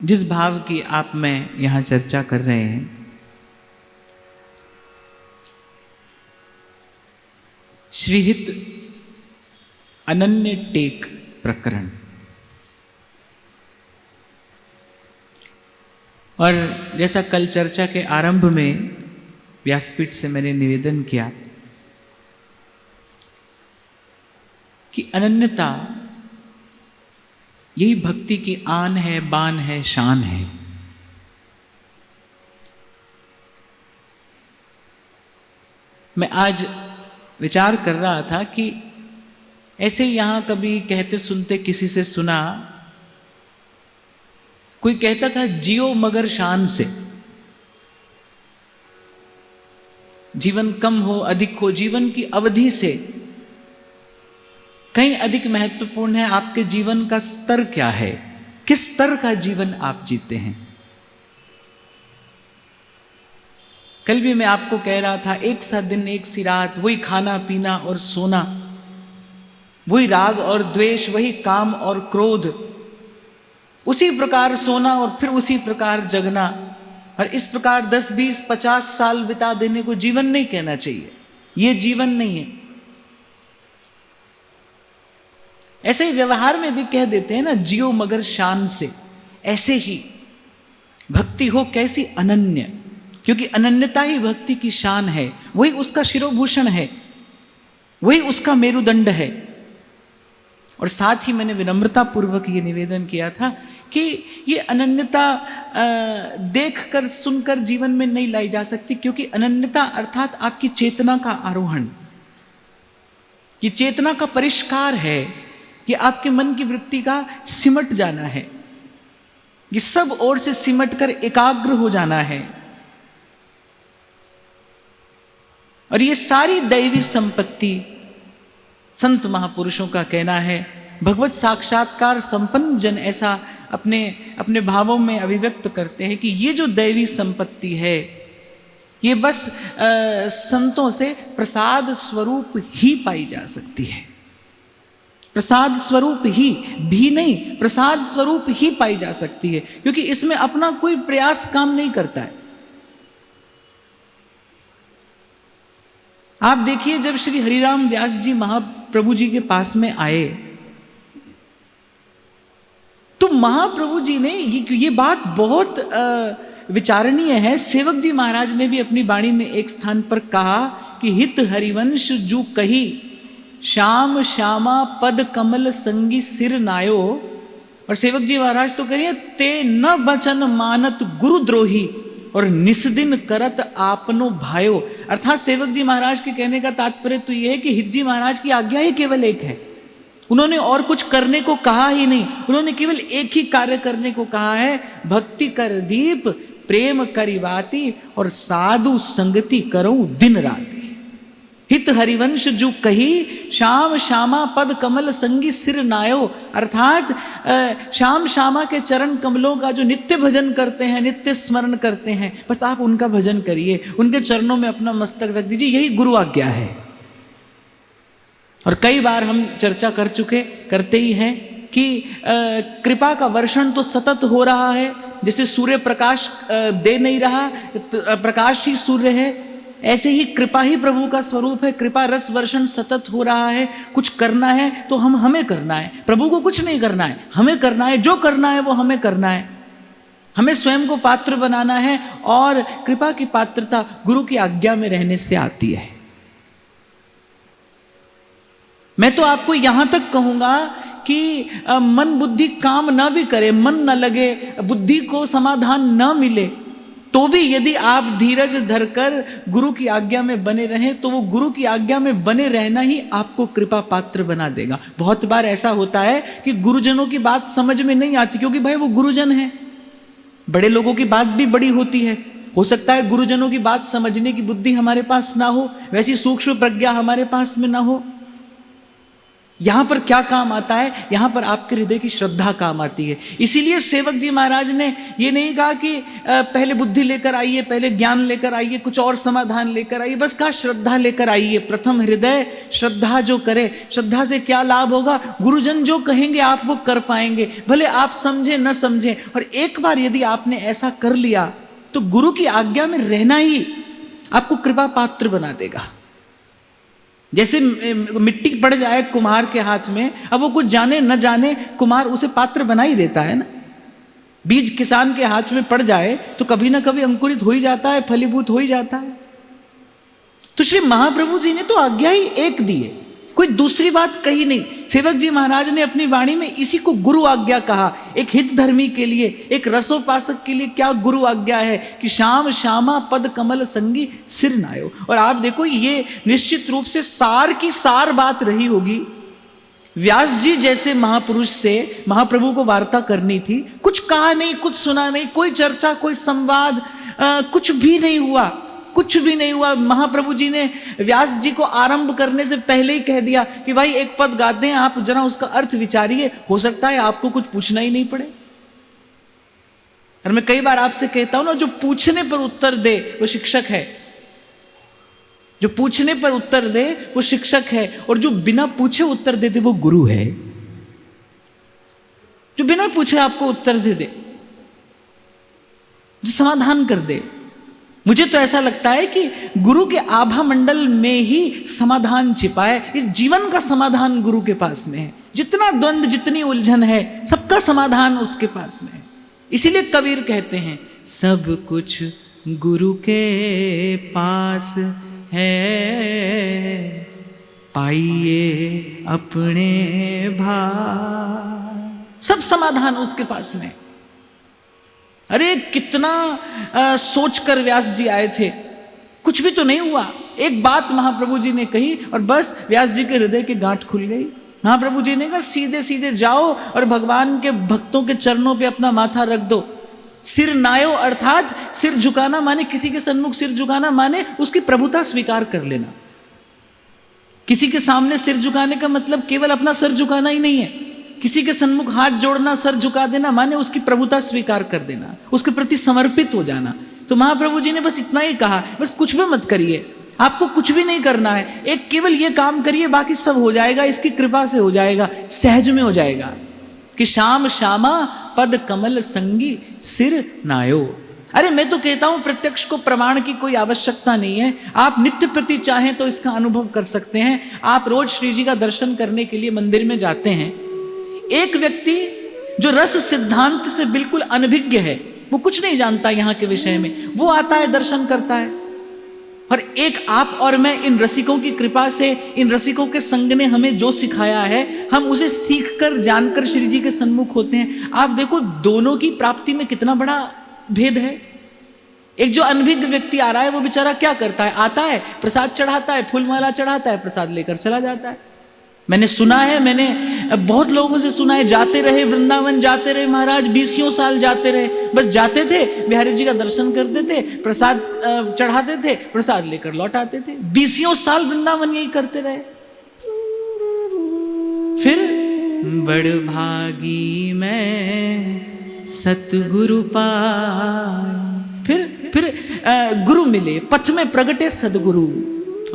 जिस भाव की आप मैं यहां चर्चा कर रहे हैं, श्रीहित अनन्य टेक प्रकरण। और जैसा कल चर्चा के आरंभ में व्यासपीठ से मैंने निवेदन किया कि अनन्यता यही भक्ति की आन है, बान है, शान है। मैं आज विचार कर रहा था कि ऐसे यहां कभी कहते सुनते किसी से सुना, कोई कहता था जियो मगर शान से। जीवन कम हो अधिक हो, जीवन की अवधि से कहीं अधिक महत्वपूर्ण है आपके जीवन का स्तर क्या है, किस स्तर का जीवन आप जीते हैं। कल भी मैं आपको कह रहा था, एक सा दिन एक सी रात, वही खाना पीना और सोना, वही राग और द्वेष, वही काम और क्रोध, उसी प्रकार सोना और फिर उसी प्रकार जगना। और इस प्रकार 10, 20, 50 साल बिता देने को जीवन नहीं कहना चाहिए। यह जीवन नहीं है। ऐसे ही व्यवहार में भी कह देते हैं ना, जियो मगर शान से। ऐसे ही भक्ति हो कैसी अनन्य, क्योंकि अनन्यता ही भक्ति की शान है, वही उसका शिरोभूषण है, वही उसका मेरुदंड है। और साथ ही मैंने विनम्रता पूर्वक ये निवेदन किया था कि ये अनन्यता देखकर सुनकर जीवन में नहीं लाई जा सकती, क्योंकि अनन्यता अर्थात आपकी चेतना का आरोहण, ये चेतना का परिष्कार है, ये आपके मन की वृत्ति का सिमट जाना है, ये सब ओर से सिमट कर एकाग्र हो जाना है। और ये सारी दैवी संपत्ति, संत महापुरुषों का कहना है, भगवत साक्षात्कार संपन्न जन ऐसा अपने अपने भावों में अभिव्यक्त करते हैं कि ये जो दैवी संपत्ति है, ये बस संतों से प्रसाद स्वरूप ही पाई जा सकती है। प्रसाद स्वरूप ही, भी नहीं, प्रसाद स्वरूप ही पाई जा सकती है, क्योंकि इसमें अपना कोई प्रयास काम नहीं करता है। आप देखिए, जब श्री हरिराम व्यास जी महाप्रभु जी के पास में आए, तो महाप्रभु जी ने ये बात बहुत विचारणीय है। सेवक जी महाराज ने भी अपनी वाणी में एक स्थान पर कहा कि हित हरिवंश जू कही, श्याम श्यामा पद कमल संगी सिर नायो। और सेवक जी महाराज तो करिए, ते न बचन मानत गुरुद्रोही और निस्दिन करत आपनो भायो। अर्थात सेवक जी महाराज के कहने का तात्पर्य तो यह है कि हित जी महाराज की आज्ञा ही केवल एक है, उन्होंने और कुछ करने को कहा ही नहीं, उन्होंने केवल एक ही कार्य करने को कहा है, भक्ति कर दीप प्रेम करी बाती और साधु संगति करूं दिन राती। हित हरिवंश जो कही, श्याम श्यामा पद कमल संगी सिर नायो। अर्थात श्याम श्यामा के चरण कमलों का जो नित्य भजन करते हैं, नित्य स्मरण करते हैं, बस आप उनका भजन करिए, उनके चरणों में अपना मस्तक रख दीजिए, यही गुरु आज्ञा है। और कई बार हम चर्चा कर चुके, करते ही हैं कि कृपा का वर्षण तो सतत हो रहा है। जैसे सूर्य प्रकाश दे नहीं रहा, प्रकाश ही सूर्य है, ऐसे ही कृपा ही प्रभु का स्वरूप है। कृपा रस वर्षण सतत हो रहा है। कुछ करना है तो हमें करना है, प्रभु को कुछ नहीं करना है, हमें करना है। जो करना है वो हमें करना है, हमें स्वयं को पात्र बनाना है। और कृपा की पात्रता गुरु की आज्ञा में रहने से आती है। मैं तो आपको यहां तक कहूंगा कि मन बुद्धि काम ना भी करे, मन ना लगे, बुद्धि को समाधान ना मिले, तो भी यदि आप धीरज धरकर गुरु की आज्ञा में बने रहें, तो वो गुरु की आज्ञा में बने रहना ही आपको कृपा पात्र बना देगा। बहुत बार ऐसा होता है कि गुरुजनों की बात समझ में नहीं आती, क्योंकि भाई वो गुरुजन है। बड़े लोगों की बात भी बड़ी होती है, हो सकता है गुरुजनों की बात समझने की बुद्धि हमारे पास ना हो, वैसी सूक्ष्म प्रज्ञा हमारे पास में ना हो। यहां पर क्या काम आता है? यहां पर आपके हृदय की श्रद्धा काम आती है। इसीलिए सेवक जी महाराज ने ये नहीं कहा कि पहले बुद्धि लेकर आइए, पहले ज्ञान लेकर आइए, कुछ और समाधान लेकर आइए, बस कहा श्रद्धा लेकर आइए। प्रथम हृदय श्रद्धा जो करे, श्रद्धा से क्या लाभ होगा? गुरुजन जो कहेंगे आप वो कर पाएंगे, भले आप समझे न समझे। और एक बार यदि आपने ऐसा कर लिया तो गुरु की आज्ञा में रहना ही आपको कृपा पात्र बना देगा। जैसे मिट्टी पड़ जाए कुम्हार के हाथ में, अब वो कुछ जाने न जाने, कुम्हार उसे पात्र बना ही देता है ना। बीज किसान के हाथ में पड़ जाए तो कभी ना कभी अंकुरित हो ही जाता है, फलीभूत हो ही जाता है। तो श्री महाप्रभु जी ने तो आज्ञा ही एक दी है, कोई दूसरी बात कही नहीं। सेवक जी महाराज ने अपनी वाणी में इसी को गुरु आज्ञा कहा। एक हित धर्मी के लिए, एक रसोपासक के लिए क्या गुरु आज्ञा है कि श्याम श्यामा पद कमल संगी सिर नायो। और आप देखो ये निश्चित रूप से सार की सार बात रही होगी। व्यास जी जैसे महापुरुष से महाप्रभु को वार्ता करनी थी, कुछ कहा नहीं, कुछ सुना नहीं, कोई चर्चा, कोई संवाद, कुछ भी नहीं हुआ, कुछ भी नहीं हुआ। महाप्रभु जी ने व्यास जी को आरंभ करने से पहले ही कह दिया कि भाई एक पद गाते हैं, आप जरा उसका अर्थ विचारिए, हो सकता है आपको कुछ पूछना ही नहीं पड़े। और मैं कई बार आपसे कहता हूं ना, जो पूछने पर उत्तर दे वो शिक्षक है, जो पूछने पर उत्तर दे वो शिक्षक है, और जो बिना पूछे उत्तर दे दे वो गुरु है। जो बिना पूछे आपको उत्तर दे दे, जो समाधान कर दे। मुझे तो ऐसा लगता है कि गुरु के आभा मंडल में ही समाधान छिपा है। इस जीवन का समाधान गुरु के पास में है। जितना द्वंद, जितनी उलझन है, सबका समाधान उसके पास में है। इसीलिए कबीर कहते हैं, सब कुछ गुरु के पास है, पाइए अपने भाई। सब समाधान उसके पास में। अरे कितना सोचकर व्यास जी आए थे, कुछ भी तो नहीं हुआ। एक बात महाप्रभु जी ने कही और बस व्यास जी के हृदय की गांठ खुल गई। महाप्रभु जी ने कहा सीधे सीधे जाओ और भगवान के भक्तों के चरणों पे अपना माथा रख दो। सिर नायो अर्थात सिर झुकाना माने किसी के सन्मुख सिर झुकाना माने उसकी प्रभुता स्वीकार कर लेना। किसी के सामने सिर झुकाने का मतलब केवल अपना सर झुकाना ही नहीं है। किसी के सन्मुख हाथ जोड़ना, सर झुका देना माने उसकी प्रभुता स्वीकार कर देना, उसके प्रति समर्पित हो जाना। तो महाप्रभु जी ने बस इतना ही कहा, बस कुछ भी मत करिए, आपको कुछ भी नहीं करना है, एक केवल ये काम करिए, बाकी सब हो जाएगा, इसकी कृपा से हो जाएगा, सहज में हो जाएगा। कि श्याम श्यामा पद कमल संगी सिर नायो। अरे मैं तो कहता हूं प्रत्यक्ष को प्रमाण की कोई आवश्यकता नहीं है। आप नित्य प्रति चाहें तो इसका अनुभव कर सकते हैं। आप रोज श्री जी का दर्शन करने के लिए मंदिर में जाते हैं। एक व्यक्ति जो रस सिद्धांत से बिल्कुल अनभिज्ञ है, वो कुछ नहीं जानता यहाँ के विषय में, वो आता है दर्शन करता है। और एक आप और मैं इन रसिकों की कृपा से, इन रसिकों के संग ने हमें जो सिखाया है, हम उसे सीखकर जानकर श्री जी के सन्मुख होते हैं। आप देखो दोनों की प्राप्ति में कितना बड़ा भेद है। एक जो अनभिज्ञ व्यक्ति आ रहा है वो बेचारा क्या करता है, आता है प्रसाद चढ़ाता है, फूलमाला चढ़ाता है, प्रसाद लेकर चला जाता है। मैंने सुना है, मैंने बहुत लोगों से सुना है, जाते रहे वृंदावन, जाते रहे महाराज, 20 साल जाते रहे, बस जाते थे, बिहारी जी का दर्शन करते थे, प्रसाद चढ़ाते थे, प्रसाद लेकर लौट आते थे। 20 साल वृंदावन यही करते रहे। फिर बड़ भागी मैं सतगुरु पाए, फिर गुरु मिले, पथ में प्रगटे सदगुरु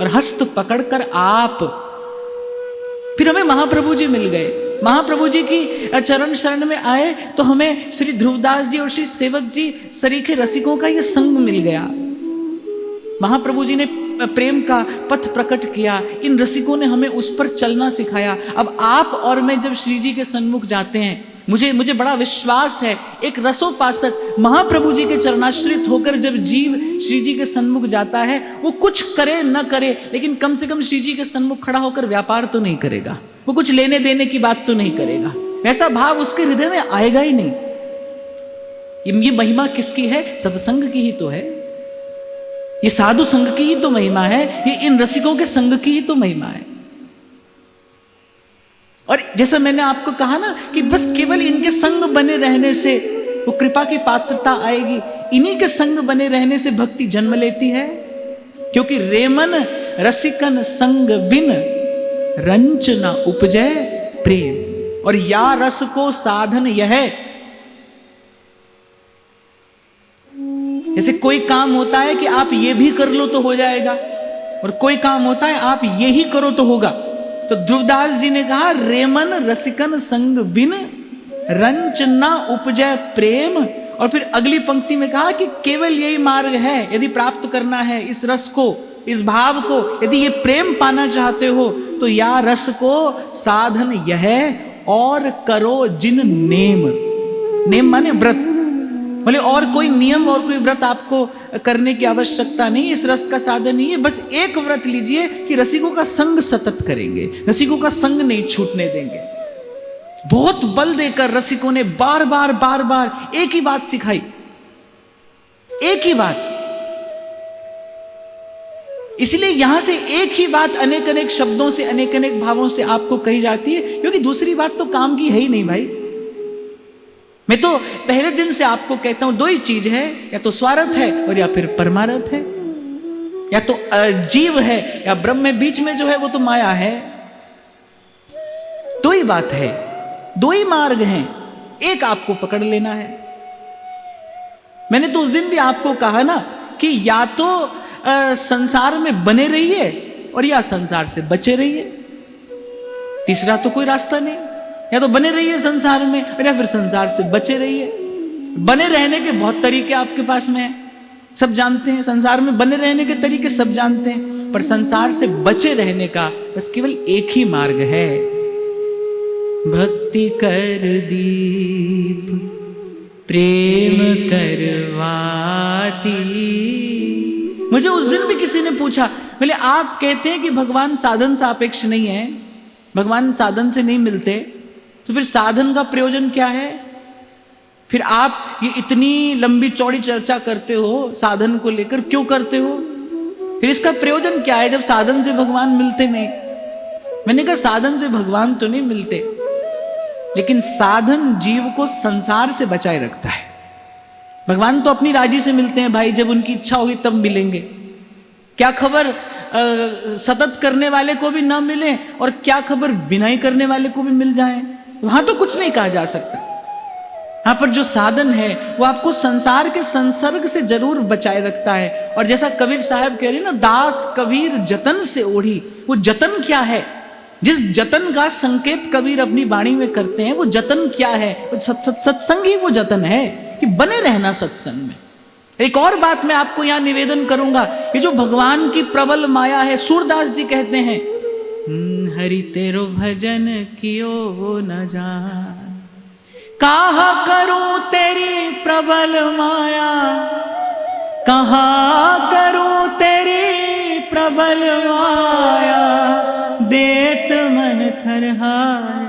और हस्त पकड़कर आप। फिर हमें महाप्रभु जी मिल गए। महाप्रभु जी की चरण शरण में आए तो हमें श्री ध्रुवदास जी और श्री सेवक जी सरीखे रसिकों का ये संग मिल गया। महाप्रभु जी ने प्रेम का पथ प्रकट किया, इन रसिकों ने हमें उस पर चलना सिखाया। अब आप और मैं जब श्री जी के सन्मुख जाते हैं, मुझे बड़ा विश्वास है, एक रसोपासक महाप्रभु जी के चरणाश्रित होकर जब जीव श्री जी के सन्मुख जाता है, वो कुछ करे न करे, लेकिन कम से कम श्री जी के सन्मुख खड़ा होकर व्यापार तो नहीं करेगा, वो कुछ लेने देने की बात तो नहीं करेगा। ऐसा भाव उसके हृदय में आएगा ही नहीं। ये महिमा किसकी है? सत्संग की ही तो है, ये साधु संघ की ही तो महिमा है, ये इन रसिकों के संग की ही तो महिमा है। और जैसा मैंने आपको कहा ना कि बस केवल इनके संग बने रहने से वो कृपा की पात्रता आएगी, इन्हीं के संग बने रहने से भक्ति जन्म लेती है। क्योंकि रेमन रसिकन संग बिन रंच न उपजय प्रेम। और या रस को साधन यह, जैसे कोई काम होता है कि आप ये भी कर लो तो हो जाएगा, और कोई काम होता है आप ये ही करो तो होगा। तो ध्रुवदास जी ने कहा रेमन रसिकन संग बिन रंच न उपजय प्रेम। और फिर अगली पंक्ति में कहा कि केवल यही मार्ग है, यदि प्राप्त करना है इस रस को, इस भाव को, यदि ये प्रेम पाना चाहते हो तो या रस को साधन यह और करो जिन नेम। नेम माने व्रत, बोले और कोई नियम और कोई व्रत आपको करने की आवश्यकता नहीं, इस रस का साधन नहीं है। बस एक व्रत लीजिए कि रसिकों का संग सतत करेंगे, रसिकों का संग नहीं छूटने देंगे। बहुत बल देकर रसिकों ने बार बार एक ही बात सिखाई, एक ही बात। इसलिए यहां से एक ही बात अनेक अनेक शब्दों से, अनेक अनेक भावों से आपको कही जाती है, क्योंकि दूसरी बात तो काम की है ही नहीं भाई। मैं तो पहले दिन से आपको कहता हूं दो ही चीज है, या तो स्वार्थ है और या फिर परमार्थ है, या तो जीव है या ब्रह्म में, बीच में जो है वो तो माया है। दो ही बात है, दो ही मार्ग हैं, एक आपको पकड़ लेना है। मैंने तो उस दिन भी आपको कहा ना कि या तो संसार में बने रहिए और या संसार से बचे रहिए, तीसरा तो कोई रास्ता नहीं। या तो बने रहिए संसार में और या फिर संसार से बचे रहिए। बने रहने के बहुत तरीके आपके पास में हैं, सब जानते हैं। संसार में बने रहने के तरीके सब जानते हैं, पर संसार से बचे रहने का बस केवल एक ही मार्ग है। भक्ति कर दीप प्रेम करवाती। मुझे उस दिन भी किसी ने पूछा, बोले आप कहते हैं कि भगवान साधन सापेक्ष नहीं है, भगवान साधन से नहीं मिलते, तो फिर साधन का प्रयोजन क्या है? फिर आप ये इतनी लंबी चौड़ी चर्चा करते हो साधन को लेकर, क्यों करते हो? फिर इसका प्रयोजन क्या है जब साधन से भगवान मिलते नहीं? मैंने कहा साधन से भगवान तो नहीं मिलते, लेकिन साधन जीव को संसार से बचाए रखता है। भगवान तो अपनी राजी से मिलते हैं भाई, जब उनकी इच्छा होगी तब मिलेंगे। क्या खबर सतत करने वाले को भी ना मिले, और क्या खबर बिनाई करने वाले को भी मिल जाए, वहां तो कुछ नहीं कहा जा सकता। यहां पर जो साधन है वो आपको संसार के संसर्ग से जरूर बचाए रखता है। और जैसा कबीर साहब कह रहे हैं ना, दास कबीर जतन से ओढ़ी। वो जतन क्या है? जिस जतन का संकेत कबीर अपनी वाणी में करते हैं, वो जतन क्या है? वो सत्संग ही वो जतन है कि बने रहना सत्संग में। एक और बात मैं आपको यहां निवेदन करूंगा, ये जो भगवान की प्रबल माया है, सूरदास जी कहते हैं, हरि तेरो भजन कियो न जान, कहा करूं तेरी प्रबल माया, कहा करूं तेरी प्रबल माया, देत मन थरहाय,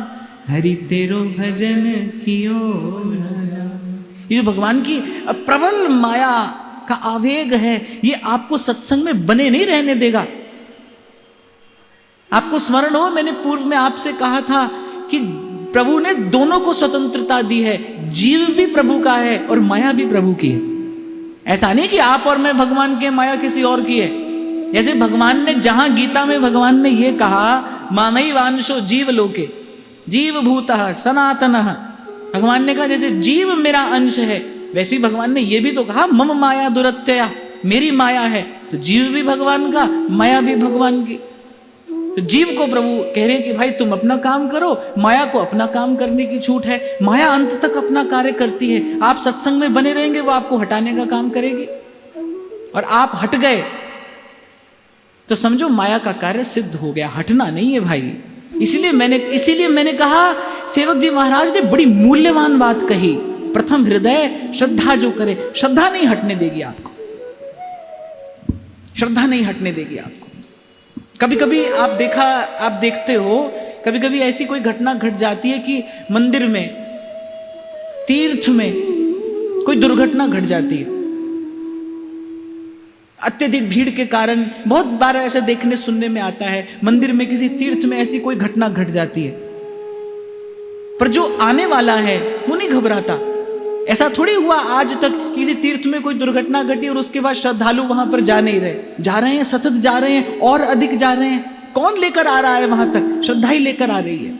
हरि तेरो भजन कियो न जान। ये जो भगवान की प्रबल माया का आवेग है, ये आपको सत्संग में बने नहीं रहने देगा। आपको स्मरण हो, मैंने पूर्व में आपसे कहा था कि प्रभु ने दोनों को स्वतंत्रता दी है, जीव भी प्रभु का है और माया भी प्रभु की है। ऐसा नहीं कि आप और मैं भगवान के, माया किसी और की है। जैसे भगवान ने, जहां गीता में भगवान ने ये कहा, मामई वांशो जीव लोके जीव भूतः सनातनः, भगवान ने कहा जैसे जीव मेरा अंश है, वैसे ही भगवान ने ये भी तो कहा मम माया दुरत्यया, मेरी माया है। तो जीव भी भगवान का, माया भी भगवान की। तो जीव को प्रभु कह रहे हैं कि भाई तुम अपना काम करो, माया को अपना काम करने की छूट है। माया अंत तक अपना कार्य करती है। आप सत्संग में बने रहेंगे, वो आपको हटाने का काम करेगी, और आप हट गए तो समझो माया का कार्य सिद्ध हो गया। हटना नहीं है भाई। इसीलिए मैंने कहा, सेवक जी महाराज ने बड़ी मूल्यवान बात कही, प्रथम हृदय श्रद्धा जो करे, श्रद्धा नहीं हटने देगी आपको, श्रद्धा नहीं हटने देगी आपको। कभी कभी आप देखते हो, कभी कभी ऐसी कोई घटना घट जाती है कि मंदिर में, तीर्थ में कोई दुर्घटना घट जाती है। अत्यधिक भीड़ के कारण बहुत बार ऐसे देखने सुनने में आता है, मंदिर में किसी तीर्थ में ऐसी कोई घटना घट जाती है, पर जो आने वाला है वो नहीं घबराता। ऐसा थोड़ी हुआ आज तक किसी तीर्थ में कोई दुर्घटना घटी और उसके बाद श्रद्धालु वहां पर जा नहीं रहे, जा रहे हैं, सतत जा रहे हैं और अधिक जा रहे हैं। कौन लेकर आ रहा है वहां तक? श्रद्धा ही लेकर आ रही है,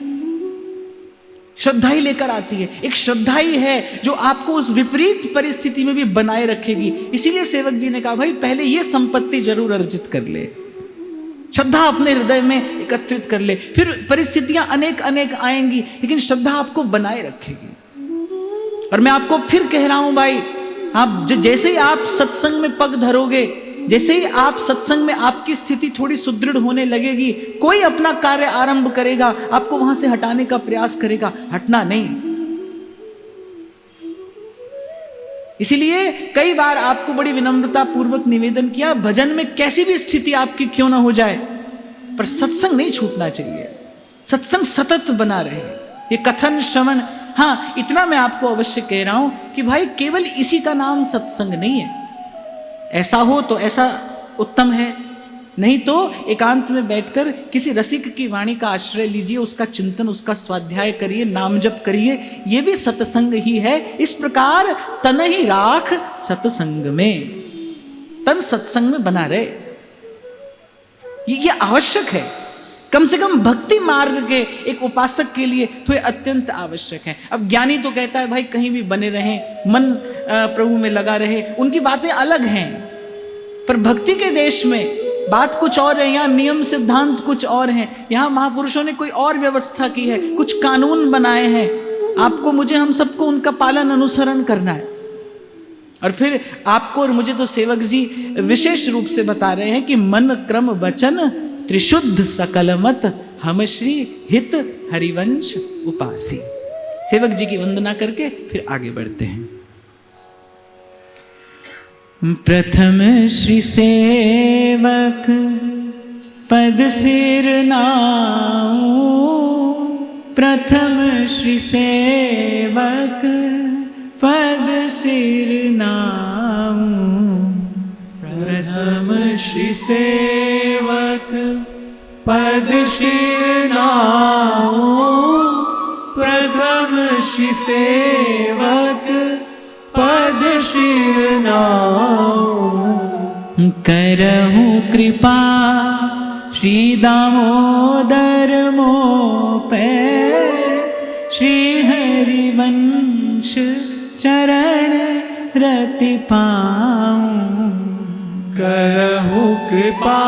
श्रद्धा ही लेकर आती है। एक श्रद्धा ही है जो आपको उस विपरीत परिस्थिति में भी बनाए रखेगी। इसीलिए सेवक जी ने कहा भाई पहले ये संपत्ति जरूर अर्जित कर ले, श्रद्धा अपने हृदय में एकत्रित कर ले, फिर परिस्थितियां अनेक अनेक आएंगी लेकिन श्रद्धा आपको बनाए रखेगी। और मैं आपको फिर कह रहा हूं भाई, आप जैसे ही आप सत्संग में पग धरोगे, जैसे ही आप सत्संग में आपकी स्थिति थोड़ी सुदृढ़ होने लगेगी, कोई अपना कार्य आरंभ करेगा आपको वहां से हटाने का प्रयास करेगा, हटना नहीं। इसीलिए कई बार आपको बड़ी विनम्रता पूर्वक निवेदन किया, भजन में कैसी भी स्थिति आपकी क्यों ना हो जाए, पर सत्संग नहीं छूटना चाहिए, सत्संग सतत बना रहे। ये कथन श्रवण, हाँ इतना मैं आपको अवश्य कह रहा हूं कि भाई केवल इसी का नाम सत्संग नहीं है। ऐसा हो तो ऐसा उत्तम है, नहीं तो एकांत में बैठकर किसी रसिक की वाणी का आश्रय लीजिए, उसका चिंतन, उसका स्वाध्याय करिए, नाम जप करिए, ये भी सत्संग ही है। इस प्रकार तन ही राख सत्संग में, तन सत्संग में बना रहे, ये आवश्यक है। कम से कम भक्ति मार्ग के एक उपासक के लिए तो ये अत्यंत आवश्यक है। अब ज्ञानी तो कहता है भाई कहीं भी बने रहें, मन प्रभु में लगा रहे, उनकी बातें अलग हैं, पर भक्ति के देश में बात कुछ और है, यहाँ नियम सिद्धांत कुछ और हैं, यहाँ महापुरुषों ने कोई और व्यवस्था की है, कुछ कानून बनाए हैं, आपको मुझे हम सबको उनका पालन अनुसरण करना है। और फिर आपको और मुझे तो सेवक जी विशेष रूप से बता रहे हैं कि मन क्रम वचन त्रिशुद्ध सकल मत हम श्री हित हरिवंश उपासी। सेवक जी की वंदना करके फिर आगे बढ़ते हैं। प्रथम श्री सेवक पद सिर नाऊ, प्रथम श्री सेवक पद सिर नाऊ, प्रथम श्री सेवक पद सिर नाऊ, प्रथम श्री सेवक पद सिर नाऊ। करहूं कृपा श्री दामोदर मोह पे, श्री हरिवंश चरण रति पाऊं। करहूं कृपा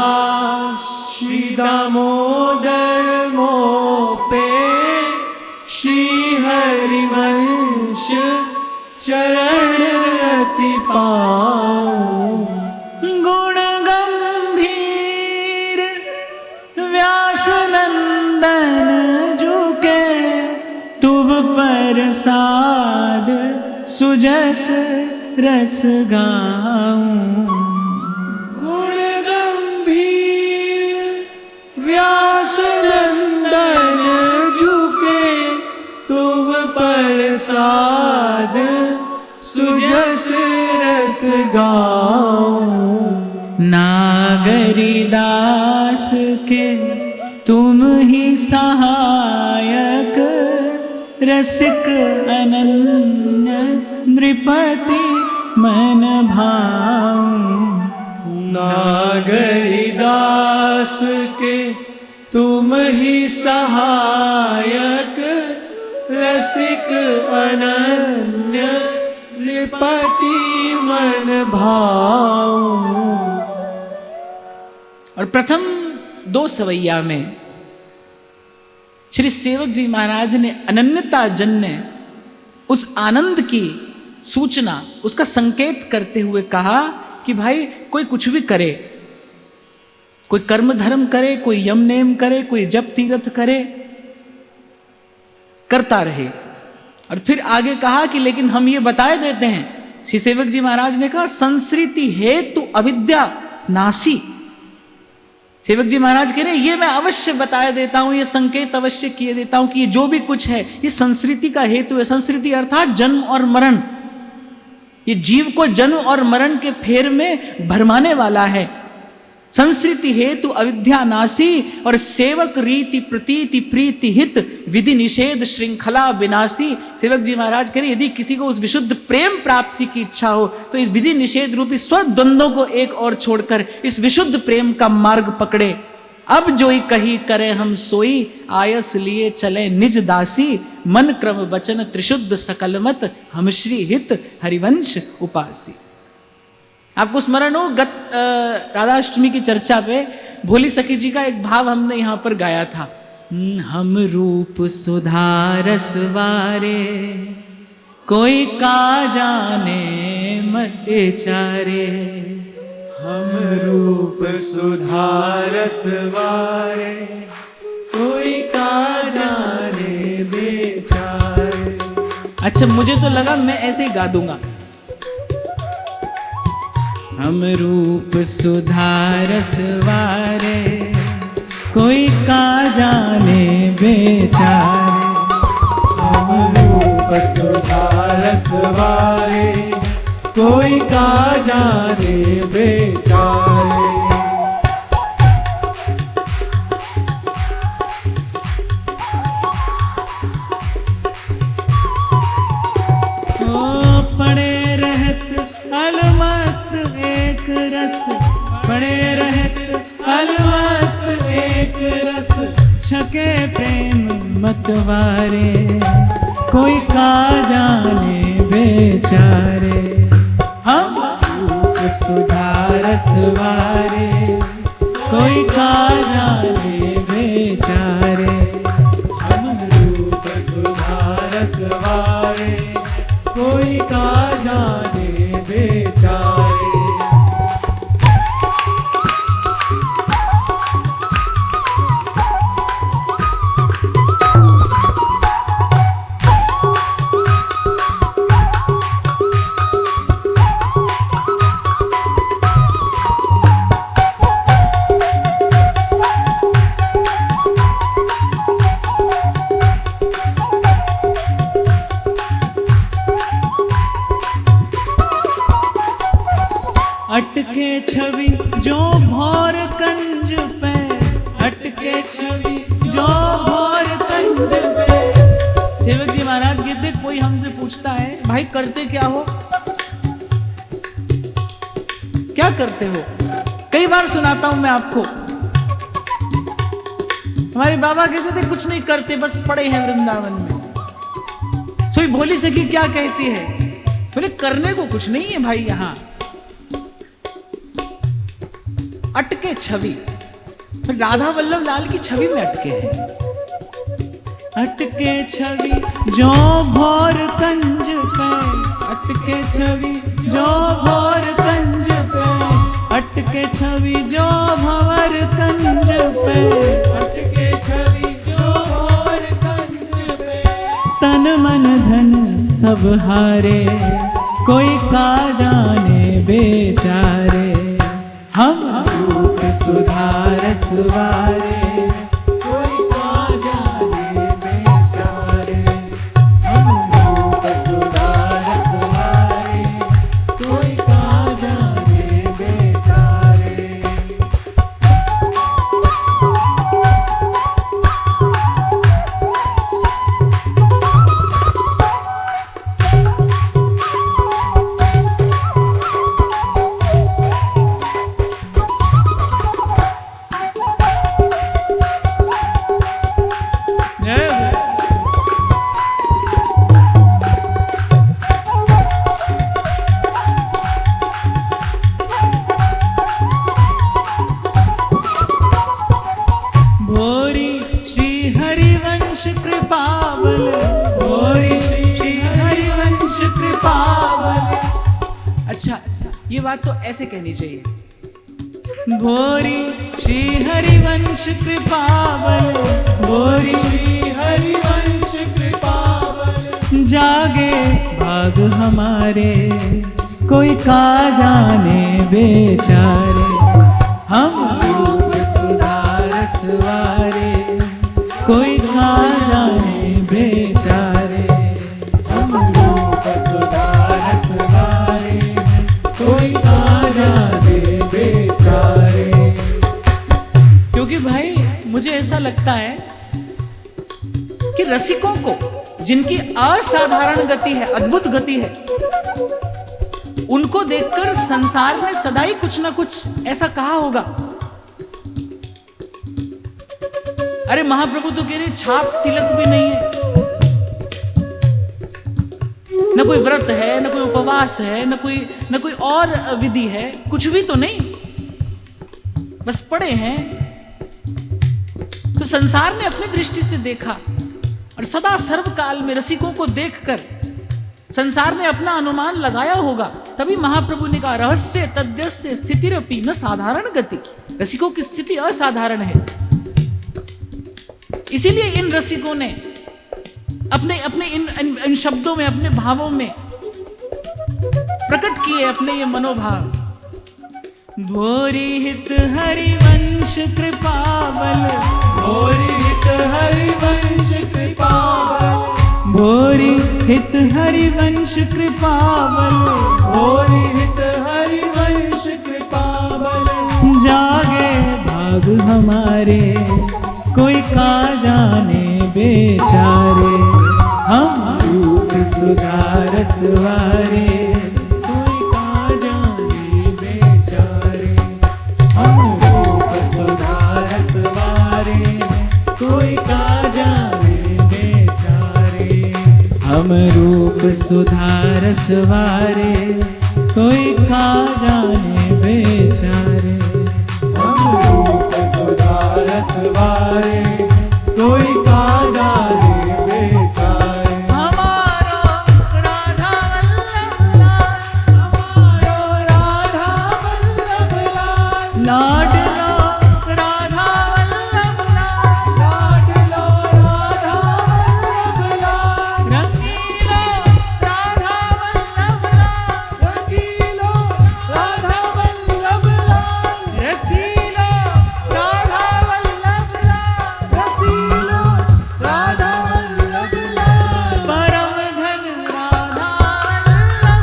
श्री दामोदर मोह पे, श्री हरिवंश चरण रति पाऊं। गुण गंभीर व्यास नंदन झुके, तुभ प्रसाद सुजस रस गाऊं। गुण गंभीर व्यास नंदन झुके, तुम प्रसाद सुजस रस गाऊं। नागरी दास के तुम ही सहायक, रसिक अनन्य नृपति मन भाऊं। नागरी दास के तुम ही सहायक, रसिक अनन्य नृपति मन भाऊं। और प्रथम दो सवैया में श्री सेवक जी महाराज ने अनन्यता जन्य उस आनंद की सूचना, उसका संकेत करते हुए कहा कि भाई कोई कुछ भी करे, कोई कर्म धर्म करे, कोई यम नेम करे, कोई जप तीर्थ करे, करता रहे। और फिर आगे कहा कि लेकिन हम ये बताए देते हैं, श्री सेवक जी महाराज ने कहा संस्कृति हेतु अविद्या नासी। सेवक जी महाराज कह रहे हैं ये मैं अवश्य बताया देता हूं, ये संकेत अवश्य किए देता हूं कि ये जो भी कुछ है ये संस्कृति का हेतु है। संस्कृति अर्थात जन्म और मरण, ये जीव को जन्म और मरण के फेर में भरमाने वाला है। संस्कृति हेतु अविद्या नासी और सेवक रीति प्रतीति प्रीति हित विधि निषेध श्रृंखला विनाशी। सेवक जी महाराज कह रहे यदि किसी को उस विशुद्ध प्रेम प्राप्ति की इच्छा हो तो इस विधि निषेध रूपी स्वद्वंद्वों को एक और छोड़कर इस विशुद्ध प्रेम का मार्ग पकड़े। अब जोई कही करे हम सोई, आयस लिए चले निज दासी, मन क्रम वचन त्रिशुद्ध सकल मत, हम श्री हित हरिवंश उपासी। आपको स्मरण हो राधाष्टमी की चर्चा पे भोली सखी जी का एक भाव हमने यहां पर गाया था, हम रूप सुधारस वारे, कोई का जाने मते चारे। हम रूप सुधारस वारे, कोई का जाने बेचारे। अच्छा, मुझे तो लगा मैं ऐसे ही गा दूंगा। हम रूप सुधारस वारे, कोई का जाने बेचारे। हम रूप सुधारस वारे, कोई का जाने बेचारे। ओ पड़े रहत अलमस्त एक रस, पड़े रहत अलमस्त एक रस, छके प्रेम मतवारे, कोई का जाने बेचारे। हम रूप सुधारस वारे, कोई का जाने बेचारे। हम रूप सुधारस वारे, कोई का जाने बेचारे। अटके छवि जो भौर कंज पे, अटके छवि जो भौर कंज पे। सेवक जी महाराज कहते, कोई हमसे पूछता है भाई करते क्या हो, क्या करते हो? कई बार सुनाता हूं मैं आपको। हमारे बाबा कहते थे कुछ नहीं करते, बस पड़े हैं वृंदावन में। सोई भोली सखी क्या कहती है, बोले करने को कुछ नहीं है भाई, यहां अटके छवि, राधा वल्लभ लाल की छवि में अटके हैं। अटके छवि जो भौर कंज पे, अटके छवि जो भौर कंज पे, अटके छवि जो भंवर कंज पे, अटके छवि जो भौर कंज पे। तन मन धन सब हारे, कोई का जाने बेचारे। हम रूप सुधारस वारे, कोई का जाने बेचारे। हम रूप सुधारस वारे, कोई का जाने बेचारे। भोरी श्री हरिवंश कृपावल, भोरी श्री हरिवंश कृपावल। अच्छा, ये बात तो ऐसे कहनी चाहिए, भोरी श्री हरिवंश कृपावल, भोरी श्री हरिवंश कृपावल। जागे भाग हमारे, कोई का जाने बेचारे। हम रूप सुधारस वारे, कोई का जाने बेचारे। हम रूप सुधारस वारे, कोई का जाने बेचारे। क्योंकि भाई मुझे ऐसा लगता है कि रसिकों को, जिनकी असाधारण गति है, अद्भुत गति है, उनको देखकर संसार में सदा ही कुछ ना कुछ ऐसा कहा होगा अरे महाप्रभु तो कह रहे छाप तिलक भी नहीं है, न कोई व्रत है, न कोई उपवास है, न कोई और विधि है, कुछ भी तो नहीं, बस पड़े हैं। तो संसार ने अपनी दृष्टि से देखा और सदा सर्वकाल में रसिकों को देखकर संसार ने अपना अनुमान लगाया होगा, तभी महाप्रभु ने कहा रहस्य तद्यस्य स्थितिरपि न साधारण गति। रसिकों की स्थिति असाधारण है, इसीलिए इन रसिकों ने अपने अपने इन शब्दों में, अपने भावों में प्रकट किए अपने ये मनोभाव। भोरी हित हरिवंश कृपावल, भोरी हित हरिवंश कृपावल, भोरी हित हरिवंश कृपावल, भोरी हित हरिवंश कृपावल। जागे भाग हमारे कोई का जाने बेचारे, हम रूप सुधारस वारे कोई का जाने बेचारे, हम रूप सुधारस वारे कोई का जाने बेचारे, हम रूप सुधारस वारे कोई का जाने बेचारे, हम रूप सुधारस वारे कोई का जाने बेचारे। हमारा राधा वल्लभ लाल, हमारो राधा वल्लभ लाल, लाडला राधा वल्लभ लाल, लाडलो राधा वल्लभ लाल, रंगीला राधा वल्लभ लाल, रंगीलो राधा वल्लभ लाल, रसीला राधा वल्लभ लाल, रसीलो राधा वल्लभ लाल। परम धन राधा वल्लभ लाल,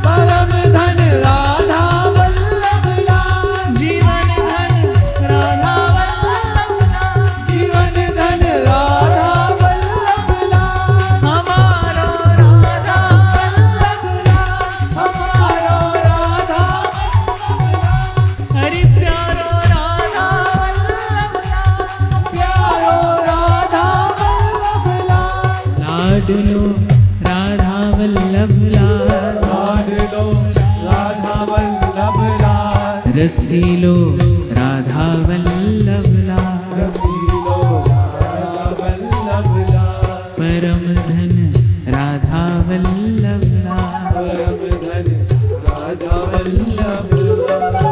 परम धन राधा वल्लभ लाल, जीवन धन राधा वल्लभ लाल, जीवन धन राधा वल्लभ लाल, हमारा राधा वल्लभ लाल, हमारो राधा वल्लभ लाल, हरि प्यारो राधा वल्लभ लाल, प्यारो राधा वल्लभ लाल, लाडलो राधा वल्लभ लाल, लाडलो राधा वल्लभ लाल, रसीलो राधा वल्लभ लाल, रसीलो राधा वल्लभ लाल, परम धन राधा वल्लभ लाल। परम धन राधा वल्लभ लाल।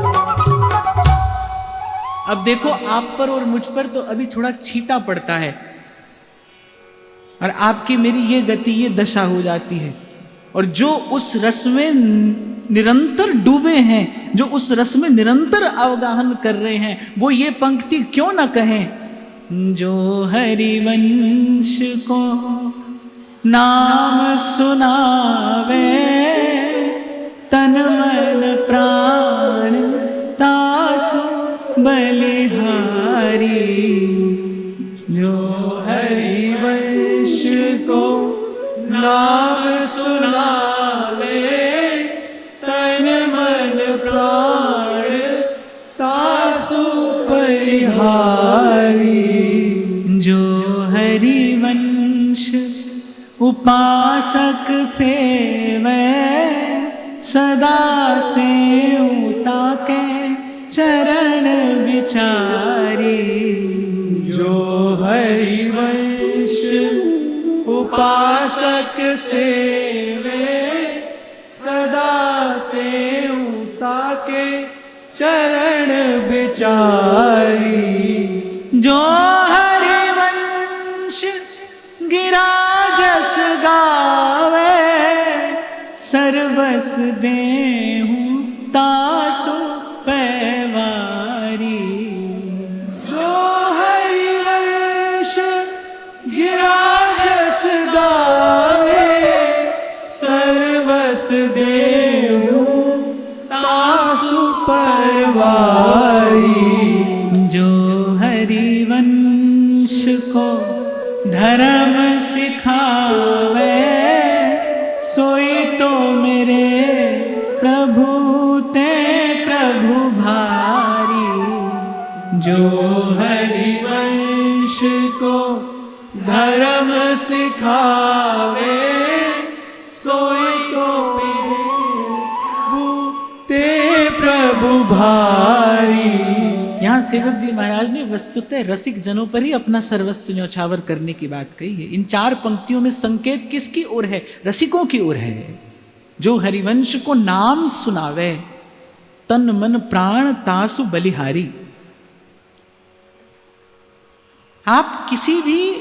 अब देखो आप पर और मुझ पर तो अभी थोड़ा छींटा पड़ता है और आपकी मेरी ये गति, ये दशा हो जाती है। और जो उस रस में निरंतर डूबे हैं, जो उस रस में निरंतर अवगाहन कर रहे हैं, वो ये पंक्ति क्यों ना कहें, जो हरिवंश को नाम सुनावे, तन मन प्राण तासु बलिहारी, जो हरिवंश को नाम सुनावे, तन मन प्राण तासु बलिहारी, जो हरिवंश उपासक सेवे, सदा से ताके चरण विचारी, जो हरिवंश उपासक सेवे, सदा से ताके चरण विचारी, जो हरिवंश गिरा जस गावे, सर्वस देहूं तासु पैवारी, जो हरिवंश गिरा जस गावे, सर्वस देहु तासु परवारी, जो हरिवंश को धर्म सिखावे, सोई तो मेरे प्रभु ते प्रभु भारी, जो हरिवंश धर्म सिखावे सोई को ते प्रभु भारी। यहाँ सेवक जी महाराज ने वस्तुतः रसिक जनों पर ही अपना सर्वस्व न्यौछावर करने की बात कही है। इन 4 पंक्तियों में संकेत किसकी ओर है? रसिकों की ओर है, जो हरिवंश को नाम सुनावे, तन मन प्राण तासु बलिहारी। आप किसी भी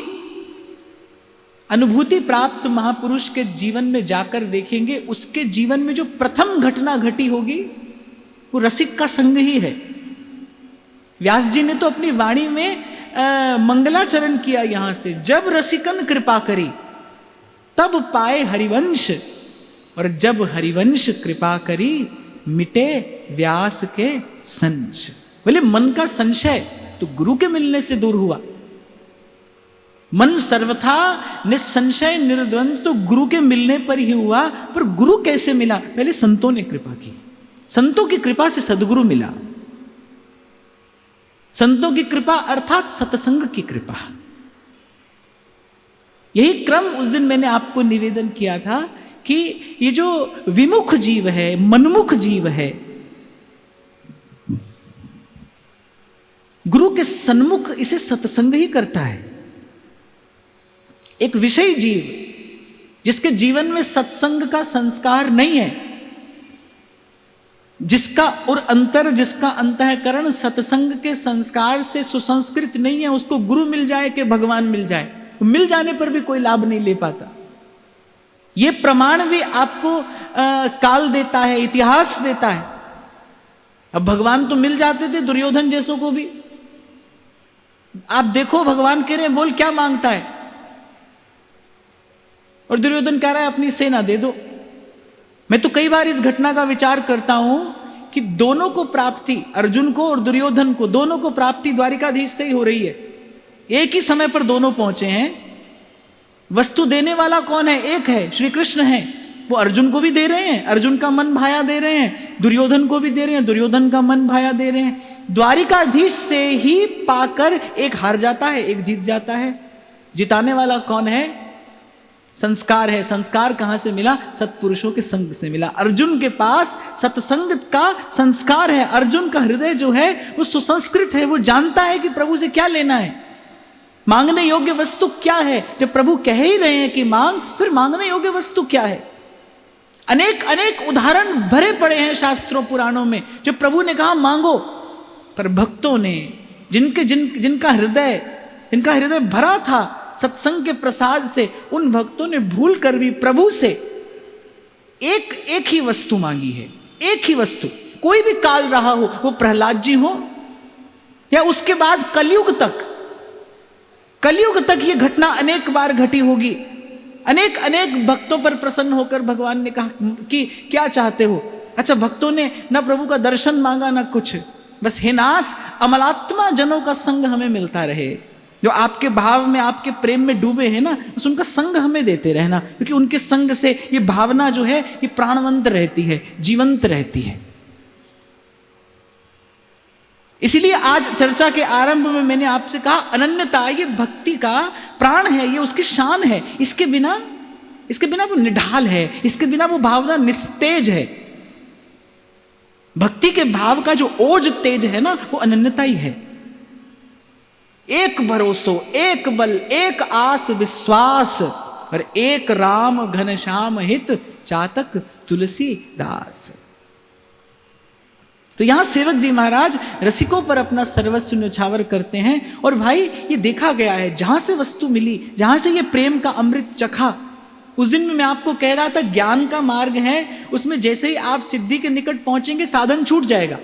अनुभूति प्राप्त महापुरुष के जीवन में जाकर देखेंगे, उसके जीवन में जो प्रथम घटना घटी होगी वो रसिक का संग ही है। व्यास जी ने तो अपनी वाणी में मंगलाचरण किया यहां से, जब रसिकन कृपा करी तब पाए हरिवंश, और जब हरिवंश कृपा करी मिटे व्यास के संश। बोले मन का संशय तो गुरु के मिलने से दूर हुआ। मन सर्वथा निसंशय निर्द्वंद तो गुरु के मिलने पर ही हुआ। पर गुरु कैसे मिला? पहले संतों ने कृपा की, संतों की कृपा से सदगुरु मिला। संतों की कृपा अर्थात सत्संग की कृपा। यही क्रम उस दिन मैंने आपको निवेदन किया था कि ये जो विमुख जीव है, मनमुख जीव है, गुरु के सन्मुख इसे सत्संग ही करता है। एक विषयी जीव जिसके जीवन में सत्संग का संस्कार नहीं है, जिसका और जिसका अंतःकरण सत्संग के संस्कार से सुसंस्कृत नहीं है, उसको गुरु मिल जाए कि भगवान मिल जाए, मिल जाने पर भी कोई लाभ नहीं ले पाता। ये प्रमाण भी आपको काल देता है, इतिहास देता है। अब भगवान तो मिल जाते थे दुर्योधन जैसों को भी। आप देखो भगवान कह रहे हैं बोल क्या मांगता है, और दुर्योधन कह रहा है अपनी सेना दे दो। मैं तो कई बार इस घटना का विचार करता हूं कि दोनों को प्राप्ति, अर्जुन को और दुर्योधन को, दोनों को प्राप्ति द्वारिकाधीश से ही हो रही है। एक ही समय पर दोनों पहुंचे हैं। वस्तु देने वाला कौन है? एक है, श्री कृष्ण है। वो अर्जुन को भी दे रहे हैं, अर्जुन का मन भाया दे रहे हैं, दुर्योधन को भी दे रहे हैं, दुर्योधन का मन भाया दे रहे हैं। द्वारिकाधीश से ही पाकर एक हार जाता है, एक जीत जाता है। जिताने वाला कौन है? संस्कार है। संस्कार कहां से मिला? सत्पुरुषों के संग से मिला। अर्जुन के पास सत्संग का संस्कार है। अर्जुन का हृदय जो है वो सुसंस्कृत है, वो जानता है कि प्रभु से क्या लेना है, मांगने योग्य वस्तु क्या है। जब प्रभु कह ही रहे हैं कि मांग, फिर मांगने योग्य वस्तु क्या है? अनेक अनेक उदाहरण भरे पड़े हैं शास्त्रों पुराणों में, जब प्रभु ने कहा मांगो, पर भक्तों ने जिनका हृदय भरा था सत्संग के प्रसाद से, उन भक्तों ने भूल कर भी प्रभु से एक ही वस्तु मांगी है। एक ही वस्तु, कोई भी काल रहा हो, वो प्रहलाद जी हो या उसके बाद कलयुग तक ये घटना अनेक बार घटी होगी। अनेक भक्तों पर प्रसन्न होकर भगवान ने कहा कि क्या चाहते हो? अच्छा, भक्तों ने ना प्रभु का दर्शन मांगा ना कुछ, बस हे नाथ अमलात्मा जनों का संग हमें मिलता रहे, जो आपके भाव में, आपके प्रेम में डूबे हैं ना, बस उनका संग हमें देते रहना, क्योंकि उनके संग से ये भावना जो है ये प्राणवंत रहती है, जीवंत रहती है। इसीलिए आज चर्चा के आरंभ में मैंने आपसे कहा अनन्यता ये भक्ति का प्राण है, ये उसकी शान है। इसके बिना वो निढाल है, इसके बिना वो भावना निस्तेज है। भक्ति के भाव का जो ओज तेज है ना, वो अनन्यता ही है। एक भरोसो, एक बल, एक आस विश्वास, और एक राम घनश्याम हित चातक तुलसीदास। तो यहां सेवक जी महाराज रसिकों पर अपना सर्वस्व न्यौछावर करते हैं। और भाई ये देखा गया है, जहां से वस्तु मिली, जहां से ये प्रेम का अमृत चखा, उस दिन में मैं आपको कह रहा था ज्ञान का मार्ग है, उसमें जैसे ही आप सिद्धि के निकट पहुंचेंगे साधन छूट जाएगा।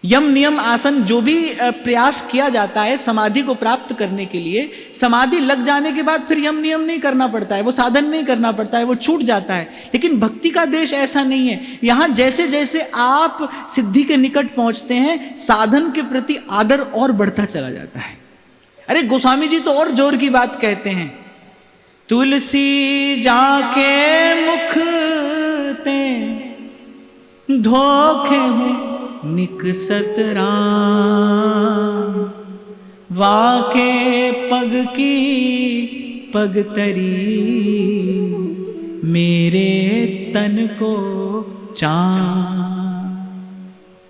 यम नियम आसन जो भी प्रयास किया जाता है समाधि को प्राप्त करने के लिए, समाधि लग जाने के बाद फिर यम नियम नहीं करना पड़ता है, वो साधन नहीं करना पड़ता है, वो छूट जाता है। लेकिन भक्ति का देश ऐसा नहीं है। यहां जैसे जैसे आप सिद्धि के निकट पहुंचते हैं, साधन के प्रति आदर और बढ़ता चला जाता है। अरे गोस्वामी जी तो और जोर की बात कहते हैं, तुलसी जाके मुख ते धोखे हैं निकसत राम, वाके पग की पगतरी, मेरे तन को चाम।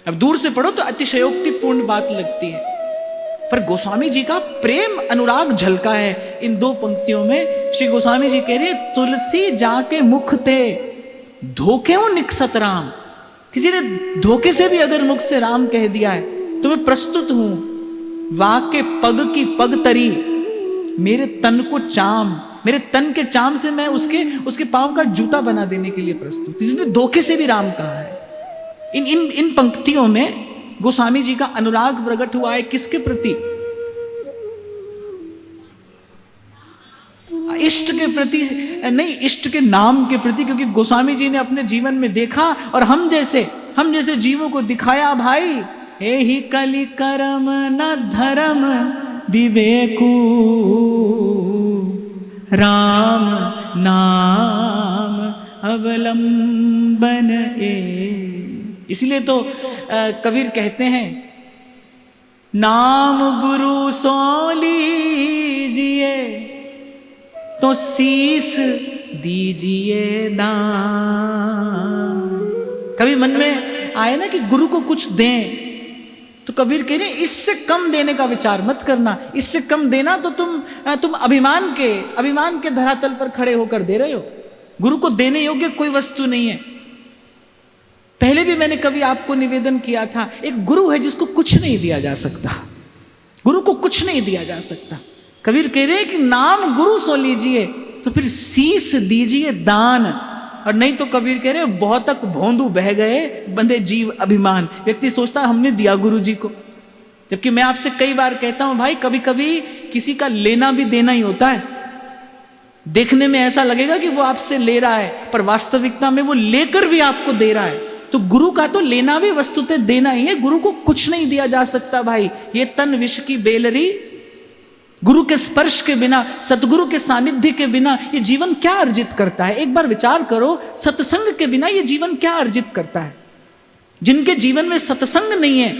अब दूर से पढ़ो तो अतिशयोक्तिपूर्ण बात लगती है, पर गोस्वामी जी का प्रेम अनुराग झलका है इन दो पंक्तियों में। श्री गोस्वामी जी कह रहे तुलसी जाके मुख थे धोखेओ निकसत राम। किसी ने धोखे से भी अगर मुख से राम कह दिया है तो मैं प्रस्तुत हूं। वाके पग की पग तरी, मेरे तन को चाम, मेरे तन के चाम से मैं उसके पांव का जूता बना देने के लिए प्रस्तुत। इसने धोखे से भी राम कहा है। इन पंक्तियों में गोस्वामी जी का अनुराग प्रकट हुआ है किसके प्रति? इष्ट के प्रति नहीं, इष्ट के नाम के प्रति, क्योंकि गोस्वामी जी ने अपने जीवन में देखा और हम जैसे जीवों को दिखाया भाई, हे ही कलि करम न धर्म विवेकू, राम नाम अवलंबन ए। इसलिए तो कबीर कहते हैं नाम गुरु सो लीजिए तो शीस दीजिए दान। कभी मन में आए ना कि गुरु को कुछ दें, तो कबीर कह रहे इससे कम देने का विचार मत करना। इससे कम देना तो तुम अभिमान के धरातल पर खड़े होकर दे रहे हो। गुरु को देने योग्य कोई वस्तु नहीं है। पहले भी मैंने कभी आपको निवेदन किया था, एक गुरु है जिसको कुछ नहीं दिया जा सकता। गुरु को कुछ नहीं दिया जा सकता। कबीर कह रहे हैं कि नाम गुरु सो लीजिए तो फिर शीस दीजिए दान। और नहीं तो कबीर कह रहे बहुत तक भोंदू बह गए बंदे जीव अभिमान। व्यक्ति सोचता है हमने दिया गुरु जी को, जबकि मैं आपसे कई बार कहता हूं भाई कभी कभी किसी का लेना भी देना ही होता है। देखने में ऐसा लगेगा कि वो आपसे ले रहा है, पर वास्तविकता में वो लेकर भी आपको दे रहा है। तो गुरु का तो लेना भी वस्तुतः देना ही है। गुरु को कुछ नहीं दिया जा सकता भाई। ये तन विष की बेलरी, गुरु के स्पर्श के बिना, सतगुरु के सानिध्य के बिना ये जीवन क्या अर्जित करता है? एक बार विचार करो, सत्संग के बिना ये जीवन क्या अर्जित करता है? जिनके जीवन में सत्संग नहीं है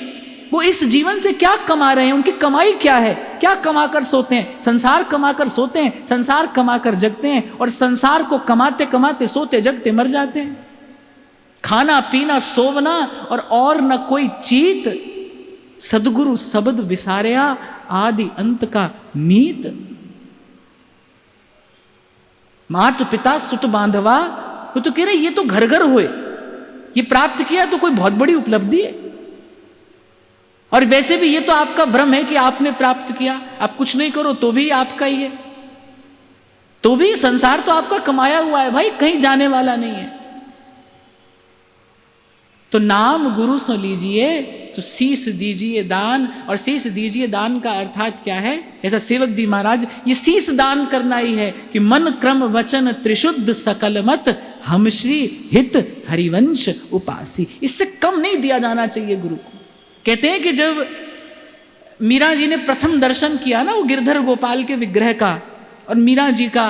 वो इस जीवन से क्या कमा रहे हैं? उनकी कमाई क्या है? क्या कमाकर सोते हैं? संसार कमाकर सोते हैं, संसार कमाकर जगते हैं, और संसार को कमाते कमाते सोते जगते मर जाते हैं। खाना पीना सोवना और न कोई चीत, सदगुरु शब्द विसारया आदि अंत का मीत। मात पिता सुत बांधवा, वो तो कह रहे ये तो घर घर हुए, ये प्राप्त किया तो कोई बहुत बड़ी उपलब्धि है। और वैसे भी ये तो आपका भ्रम है कि आपने प्राप्त किया। आप कुछ नहीं करो तो भी आपका ही है, तो भी संसार तो आपका कमाया हुआ है भाई, कहीं जाने वाला नहीं है। तो नाम गुरु सो लीजिए तो शीस दीजिए दान। और शीस दीजिए दान का अर्थात क्या है? ऐसा सेवक जी महाराज ये शीस दान करना ही है कि मन क्रम वचन त्रिशुद्ध सकल मत, हम श्री हित हरिवंश उपासी। इससे कम नहीं दिया जाना चाहिए गुरु को। कहते हैं कि जब मीरा जी ने प्रथम दर्शन किया ना वो गिरधर गोपाल के विग्रह का, और मीरा जी का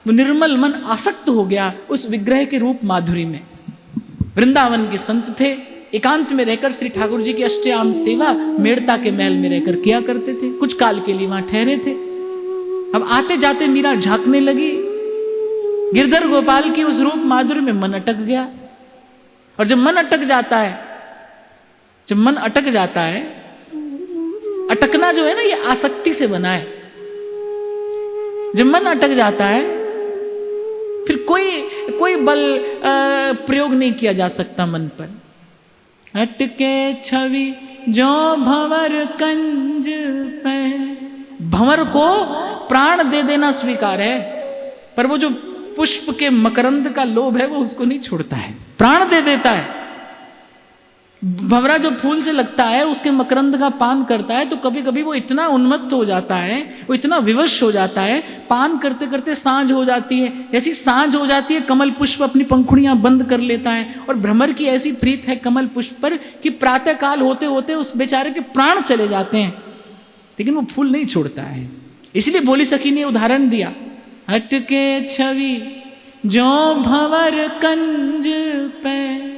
वो निर्मल मन आसक्त हो गया उस विग्रह के रूप माधुरी में। वृंदावन के संत थे, एकांत में रहकर श्री ठाकुर जी की अष्टयाम सेवा मेड़ता के महल में रहकर किया करते थे। कुछ काल के लिए वहां ठहरे थे। अब आते जाते मीरा झांकने लगी, गिरधर गोपाल की उस रूप माधुर्य में मन अटक गया। और जब मन अटक जाता है, अटकना जो है ना ये आसक्ति से बना है। जब मन अटक जाता है फिर कोई बल प्रयोग नहीं किया जा सकता मन पर। अटके छवि जो भंवर कंज पे, भंवर को प्राण दे देना स्वीकार है, पर वो जो पुष्प के मकरंद का लोभ है वो उसको नहीं छोड़ता है, प्राण दे देता है। भंवरा जो फूल से लगता है उसके मकरंद का पान करता है तो कभी कभी वो इतना उन्मत्त हो जाता है, वो इतना विवश हो जाता है, पान करते करते सांझ हो जाती है। ऐसी सांझ हो जाती है कमल पुष्प अपनी पंखुड़ियां बंद कर लेता है। और भ्रमर की ऐसी प्रीत है कमल पुष्प पर कि प्रातः काल होते होते उस बेचारे के प्राण चले जाते हैं, लेकिन वो फूल नहीं छोड़ता है। इसलिए बोली सखी ने उदाहरण दिया, अटके छवि जो भंवर कंज पे,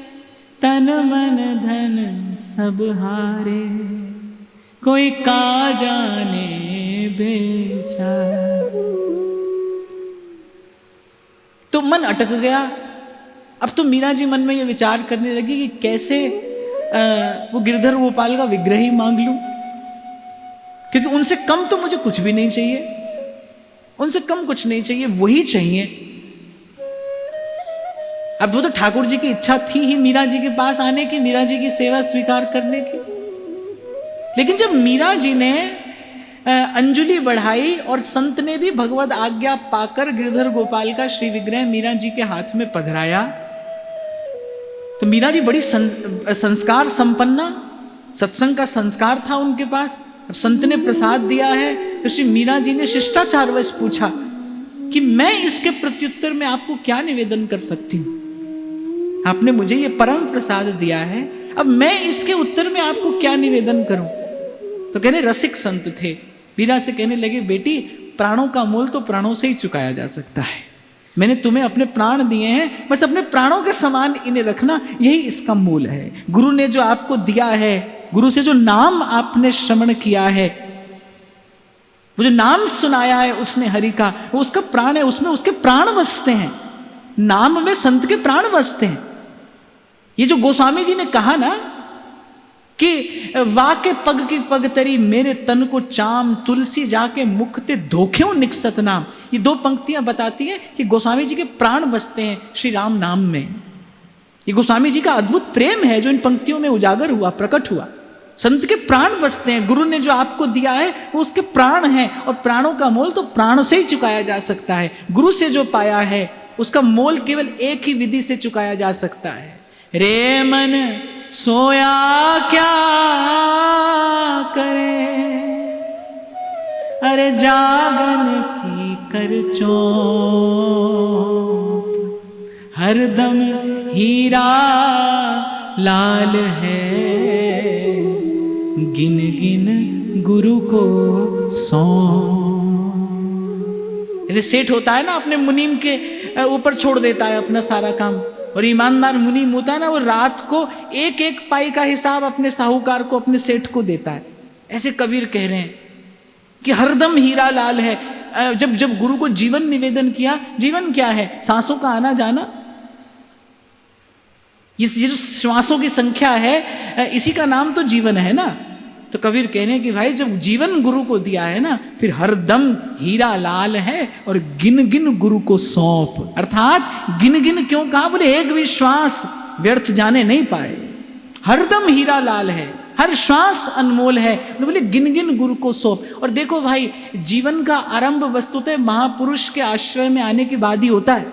तन मन धन सब हारे, कोई का जाने बेचारा। तो मन अटक गया। अब तो मीरा जी मन में ये विचार करने लगी कि कैसे वो गिरधर गोपाल का विग्रह ही मांग लूं, क्योंकि उनसे कम तो मुझे कुछ भी नहीं चाहिए, उनसे कम कुछ नहीं चाहिए, वही चाहिए। अब वो तो ठाकुर जी की इच्छा थी ही मीरा जी के पास आने की, मीरा जी की सेवा स्वीकार करने की। लेकिन जब मीरा जी ने अंजलि बढ़ाई और संत ने भी भगवत आज्ञा पाकर गिरधर गोपाल का श्री विग्रह मीरा जी के हाथ में पधराया, तो मीरा जी बड़ी संस्कार संपन्ना, सत्संग का संस्कार था उनके पास। अब संत ने प्रसाद दिया है तो श्री मीरा जी ने शिष्टाचारवश पूछा कि मैं इसके प्रत्युत्तर में आपको क्या निवेदन कर सकती हूं? आपने मुझे ये परम प्रसाद दिया है, अब मैं इसके उत्तर में आपको क्या निवेदन करूं? तो कहने रसिक संत थे, मीरा से कहने लगे, बेटी प्राणों का मोल तो प्राणों से ही चुकाया जा सकता है। मैंने तुम्हें अपने प्राण दिए हैं, बस अपने प्राणों के समान इन्हें रखना, यही इसका मूल है। गुरु ने जो आपको दिया है, गुरु से जो नाम आपने श्रवण किया है, वो जो नाम सुनाया है उसने हरि का, वो उसका प्राण है, उसमें उसके प्राण बसते हैं। नाम में संत के प्राण बसते हैं। ये जो गोस्वामी जी ने कहा ना कि वाके पग की पग तरी मेरे तन को चाम, तुलसी जाके मुख ते धोख्यों निकसत नाम, ये दो पंक्तियां बताती हैं कि गोस्वामी जी के प्राण बसते हैं श्री राम नाम में। ये गोस्वामी जी का अद्भुत प्रेम है जो इन पंक्तियों में उजागर हुआ, प्रकट हुआ। संत के प्राण बसते हैं, गुरु ने जो आपको दिया है वो उसके प्राण हैं, और प्राणों का मोल तो प्राणों से ही चुकाया जा सकता है। गुरु से जो पाया है उसका मोल केवल एक ही विधि से चुकाया जा सकता है। रे मन सोया क्या करे, अरे जागन की कर चोप, हरदम हीरा लाल है, गिन गिन गुरु को सौंप। जैसे सेठ होता है ना, अपने मुनीम के ऊपर छोड़ देता है अपना सारा काम, और ईमानदार मुनीम होता है ना, वो रात को एक एक पाई का हिसाब अपने साहूकार को, अपने सेठ को देता है। ऐसे कबीर कह रहे हैं कि हरदम हीरा लाल है। जब जब गुरु को जीवन निवेदन किया, जीवन क्या है? सांसों का आना जाना। ये जो श्वासों की संख्या है, इसी का नाम तो जीवन है ना। तो कबीर कह रहे हैं कि भाई जब जीवन गुरु को दिया है ना, फिर हरदम हीरा लाल है, और गिन गिन गुरु को सौंप। अर्थात गिन गिन क्यों कहा? बोले एक भी श्वास व्यर्थ जाने नहीं पाए। हरदम हीरा लाल है, हर श्वास अनमोल है, बोले गिन गिन गुरु को सौंप। और देखो भाई, जीवन का आरंभ वस्तुतः महापुरुष के आश्रय में आने के बाद ही होता है।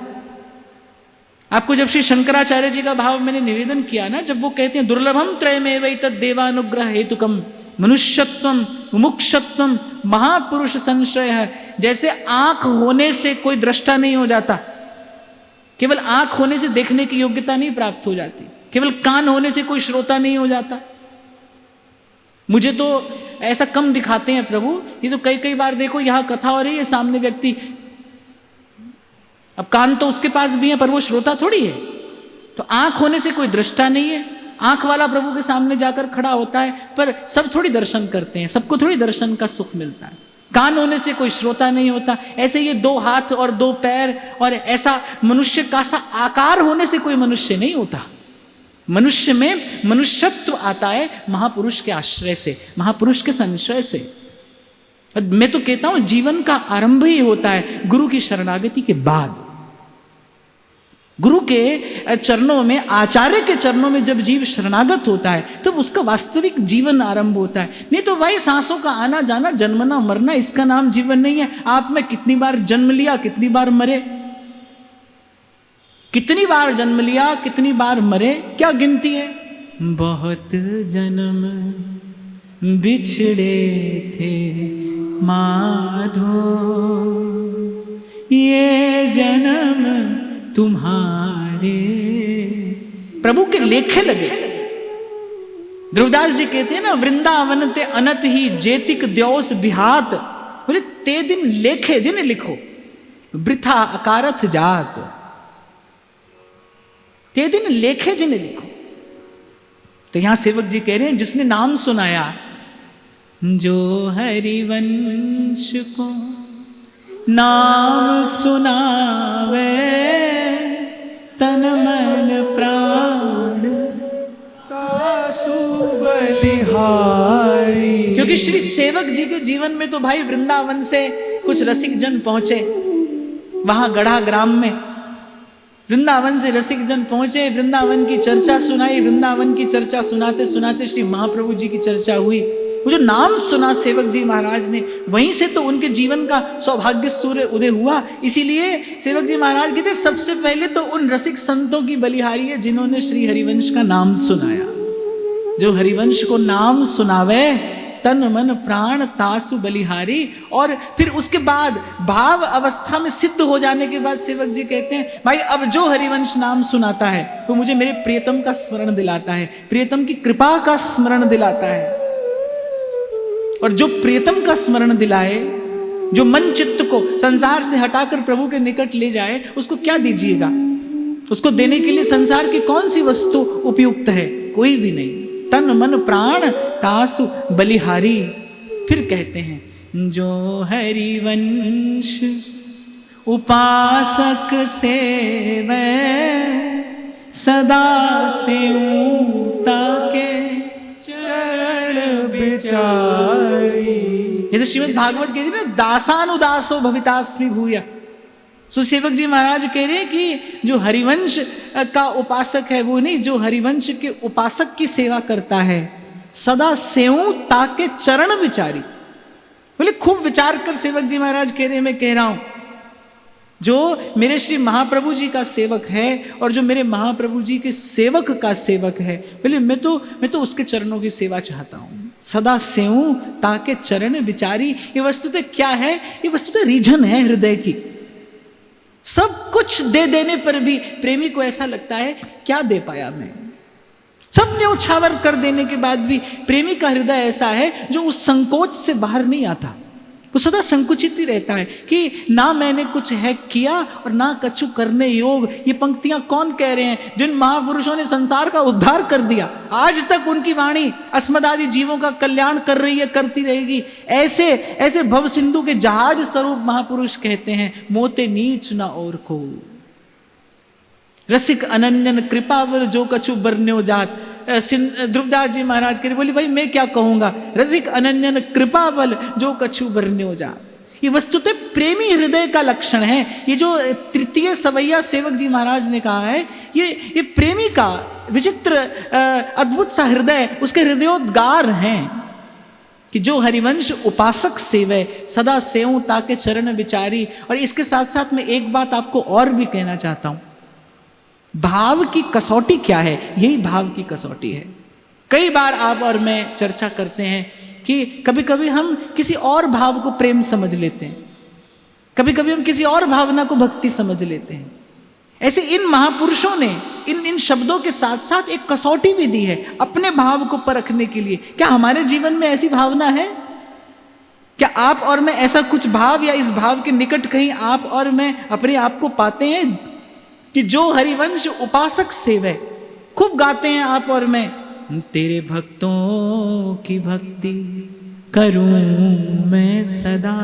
आपको जब श्री शंकराचार्य जी का भाव मैंने निवेदन किया ना, जब वो कहते हैं दुर्लभम त्रयमेवैतद् देवानुग्रह हेतुकम मनुष्यत्वम मुमुक्षत्वम महापुरुष संश्रय है। जैसे आंख होने से कोई दृष्टा नहीं हो जाता, केवल आंख होने से देखने की योग्यता नहीं प्राप्त हो जाती, केवल कान होने से कोई श्रोता नहीं हो जाता। मुझे तो ऐसा कम दिखाते हैं प्रभु, ये तो कई कई बार देखो यहाँ कथा हो रही है, सामने व्यक्ति, अब कान तो उसके पास भी है पर वो श्रोता थोड़ी है। तो आंख होने से कोई दृष्टा नहीं है, आंख वाला प्रभु के सामने जाकर खड़ा होता है, पर सब थोड़ी दर्शन करते हैं, सबको थोड़ी दर्शन का सुख मिलता है। कान होने से कोई श्रोता नहीं होता, ऐसे ये दो हाथ और दो पैर और ऐसा मनुष्य का सा आकार होने से कोई मनुष्य नहीं होता। मनुष्य में मनुष्यत्व आता है महापुरुष के आश्रय से, महापुरुष के संश्रय से। मैं तो कहता हूं जीवन का आरंभ ही होता है गुरु की शरणागति के बाद। गुरु के चरणों में, आचार्य के चरणों में जब जीव शरणागत होता है तब तो उसका वास्तविक जीवन आरंभ होता है। नहीं तो भाई सांसों का आना जाना, जन्मना मरना, इसका नाम जीवन नहीं है। आप में कितनी बार जन्म लिया, कितनी बार मरे, कितनी बार जन्म लिया, कितनी बार मरे, क्या गिनती है? बहुत जन्म बिछड़े थे माधो, ये जन्म तुम्हारे। प्रभु के लेखे लगे। ध्रुवदास जी कहते हैं ना, वृंदावन ते अनत ही जेतिक द्योस बिहात, बोले ते दिन लेखे जिन लिखो वृथा अकारथ जात। ते दिन लेखे जिन लिखो। तो यहां सेवक जी कह रहे हैं जिसने नाम सुनाया, जो हरिवंश को नाम सुनावे, तन मन प्राण तासु बलिहारी। क्योंकि श्री सेवक जी के जीवन में तो भाई वृंदावन से कुछ रसिक जन पहुंचे, वहां गढ़ा ग्राम में वृंदावन से रसिक जन पहुंचे, वृंदावन की चर्चा सुनाई। वृंदावन की चर्चा सुनाते सुनाते श्री महाप्रभु जी की चर्चा हुई। वो जो नाम सुना सेवक जी महाराज ने, वहीं से तो उनके जीवन का सौभाग्य सूर्य उदय हुआ। इसीलिए सेवक जी महाराज कहते सबसे पहले तो उन रसिक संतों की बलिहारी है जिन्होंने श्री हरिवंश का नाम सुनाया। जो हरिवंश को नाम सुनावे, तन मन प्राण तासु बलिहारी। और फिर उसके बाद भाव अवस्था में सिद्ध हो जाने के बाद सेवक जी कहते हैं भाई अब जो हरिवंश नाम सुनाता है वो मुझे मेरे प्रियतम का स्मरण दिलाता है, प्रियतम की कृपा का स्मरण दिलाता है। और जो प्रियतम का स्मरण दिलाए, जो मन चित्त को संसार से हटाकर प्रभु के निकट ले जाए, उसको क्या दीजिएगा? उसको देने के लिए संसार की कौन सी वस्तु उपयुक्त है? कोई भी नहीं। तन मन प्राण तासु बलिहारी। फिर कहते हैं जो हरिवंश उपासक सेवै, सदा से ताके चरण बिचारी। जैसे श्रीमद् भागवत कहती है ना, दासानुदासो भवितास्मि भूय। सो सेवक जी महाराज कह रहे हैं कि जो हरिवंश का उपासक है वो नहीं, जो हरिवंश के उपासक की सेवा करता है, सदा सेऊ ताके चरण विचारी। बोले खूब विचार कर सेवक जी महाराज कह रहे हैं, मैं कह रहा हूं जो मेरे श्री महाप्रभु जी का सेवक है और जो मेरे महाप्रभु जी के सेवक का सेवक है, बोले मैं तो उसके चरणों की सेवा चाहता हूं। सदा सेऊ ताके चरण विचारी। ये वस्तुतः क्या है? ये वस्तुतः रीझन है हृदय की। सब कुछ दे देने पर भी प्रेमी को ऐसा लगता है क्या दे पाया मैं। सब न्यौछावर कर देने के बाद भी प्रेमी का हृदय ऐसा है जो उस संकोच से बाहर नहीं आता। वो सदा संकुचित ही रहता है कि ना मैंने कुछ है किया और ना कछु करने योग। ये पंक्तियां कौन कह रहे हैं? जिन महापुरुषों ने संसार का उद्धार कर दिया, आज तक उनकी वाणी अस्मदादि जीवों का कल्याण कर रही है, करती रहेगी। ऐसे ऐसे भव सिंधु के जहाज स्वरूप महापुरुष कहते हैं, मोते नीच न और को रसिक अनन्यन कृपावल जो कछु बरन्यो जात। ध्रुवदास जी महाराज कह रहे, बोली भाई मैं क्या कहूंगा, रसिक अनन्यन कृपावल जो कछु बरन्यो जात। ये वस्तुतः प्रेमी हृदय का लक्षण है। ये जो तृतीय सवैया सेवक जी महाराज ने कहा है, ये प्रेमी का विचित्र अद्भुत सा हृदय, उसके हृदयोद्गार हैं कि जो हरिवंश उपासक सेवै, सदा सेऊ ताके चरण विचारी। और इसके साथ साथ मैं एक बात आपको और भी कहना चाहता हूं। भाव की कसौटी क्या है? यही भाव की कसौटी है। कई बार आप और मैं चर्चा करते हैं कि कभी कभी हम किसी और भाव को प्रेम समझ लेते हैं, कभी कभी हम किसी और भावना को भक्ति समझ लेते हैं। ऐसे इन महापुरुषों ने इन शब्दों के साथ साथ एक कसौटी भी दी है अपने भाव को परखने के लिए। क्या हमारे जीवन में ऐसी भावना है? क्या आप और मैं ऐसा कुछ भाव या इस भाव के निकट कहीं आप और मैं अपने आप को पाते हैं कि जो हरिवंश उपासक सेवै? खूब गाते हैं आप और मैं, तेरे भक्तों की भक्ति करूं मैं सदा।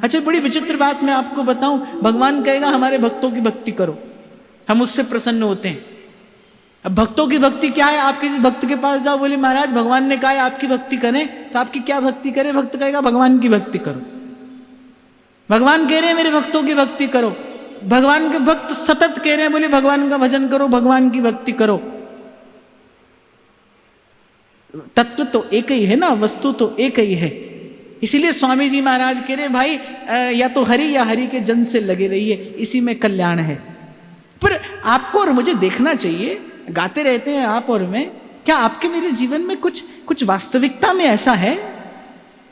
अच्छा, बड़ी विचित्र बात मैं आपको बताऊं, भगवान कहेगा हमारे भक्तों की भक्ति करो, हम उससे प्रसन्न होते हैं। अब भक्तों की भक्ति क्या है? आप किसी भक्त के पास जाओ, बोले महाराज भगवान ने कहा है आपकी भक्ति करें, तो आपकी क्या भक्ति करें? भक्त कहेगा भगवान की भक्ति करो। भगवान कह रहे हैं मेरे भक्तों की भक्ति करो। भगवान के भक्त सतत कह रहे हैं, बोले भगवान का भजन करो, भगवान की भक्ति करो। तत्व तो एक ही है ना, वस्तु तो एक ही है। इसीलिए स्वामी जी महाराज कह रहे हैं भाई या तो हरि या हरि के जन से लगे रहिए, इसी में कल्याण है। पर आपको और मुझे देखना चाहिए, गाते रहते हैं आप और मैं, क्या आपके मेरे जीवन में कुछ वास्तविकता में ऐसा है?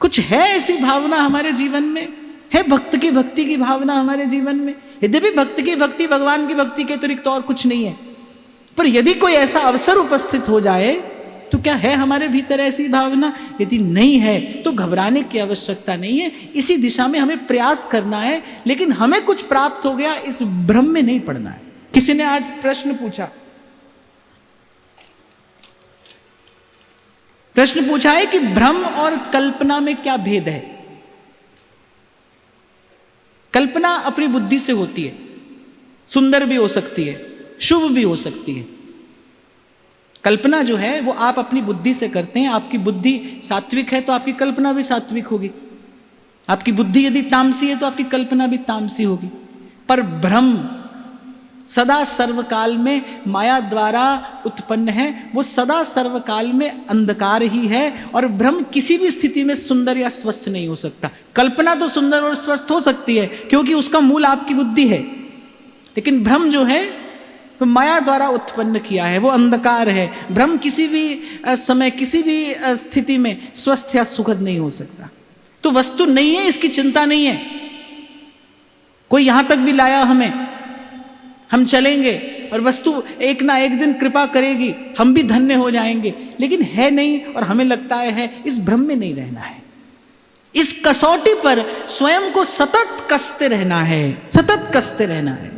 कुछ है ऐसी भावना हमारे जीवन में? है भक्त की भक्ति की भावना हमारे जीवन में? यद्यपि भक्त की भक्ति भगवान की भक्ति के अतिरिक्त और कुछ नहीं है, पर यदि कोई ऐसा अवसर उपस्थित हो जाए तो क्या है हमारे भीतर ऐसी भावना? यदि नहीं है तो घबराने की आवश्यकता नहीं है। इसी दिशा में हमें प्रयास करना है, लेकिन हमें कुछ प्राप्त हो गया इस भ्रम में नहीं पड़ना है। किसी ने आज प्रश्न पूछा, प्रश्न पूछा है कि भ्रम और कल्पना में क्या भेद है। कल्पना अपनी बुद्धि से होती है, सुंदर भी हो सकती है, शुभ भी हो सकती है। कल्पना जो है वो आप अपनी बुद्धि से करते हैं। आपकी बुद्धि सात्विक है तो आपकी कल्पना भी सात्विक होगी। आपकी बुद्धि यदि तामसी है तो आपकी कल्पना भी तामसी होगी। पर भ्रम सदा सर्वकाल में माया द्वारा उत्पन्न है, वो सदा सर्वकाल में अंधकार ही है। और भ्रम किसी भी स्थिति में सुंदर या स्वस्थ नहीं हो सकता। कल्पना तो सुंदर और स्वस्थ हो सकती है क्योंकि उसका मूल आपकी बुद्धि है, लेकिन भ्रम जो है तो माया द्वारा उत्पन्न किया है, वो अंधकार है। भ्रम किसी भी समय किसी भी स्थिति में स्वस्थ या सुखद नहीं हो सकता। तो वस्तु नहीं है, इसकी चिंता नहीं है। कोई यहां तक भी लाया हमें, हम चलेंगे और वस्तु एक ना एक दिन कृपा करेगी, हम भी धन्य हो जाएंगे, लेकिन है नहीं और हमें लगता है। इस भ्रम में नहीं रहना है। इस कसौटी पर स्वयं को सतत कसते रहना है, सतत कसते रहना है।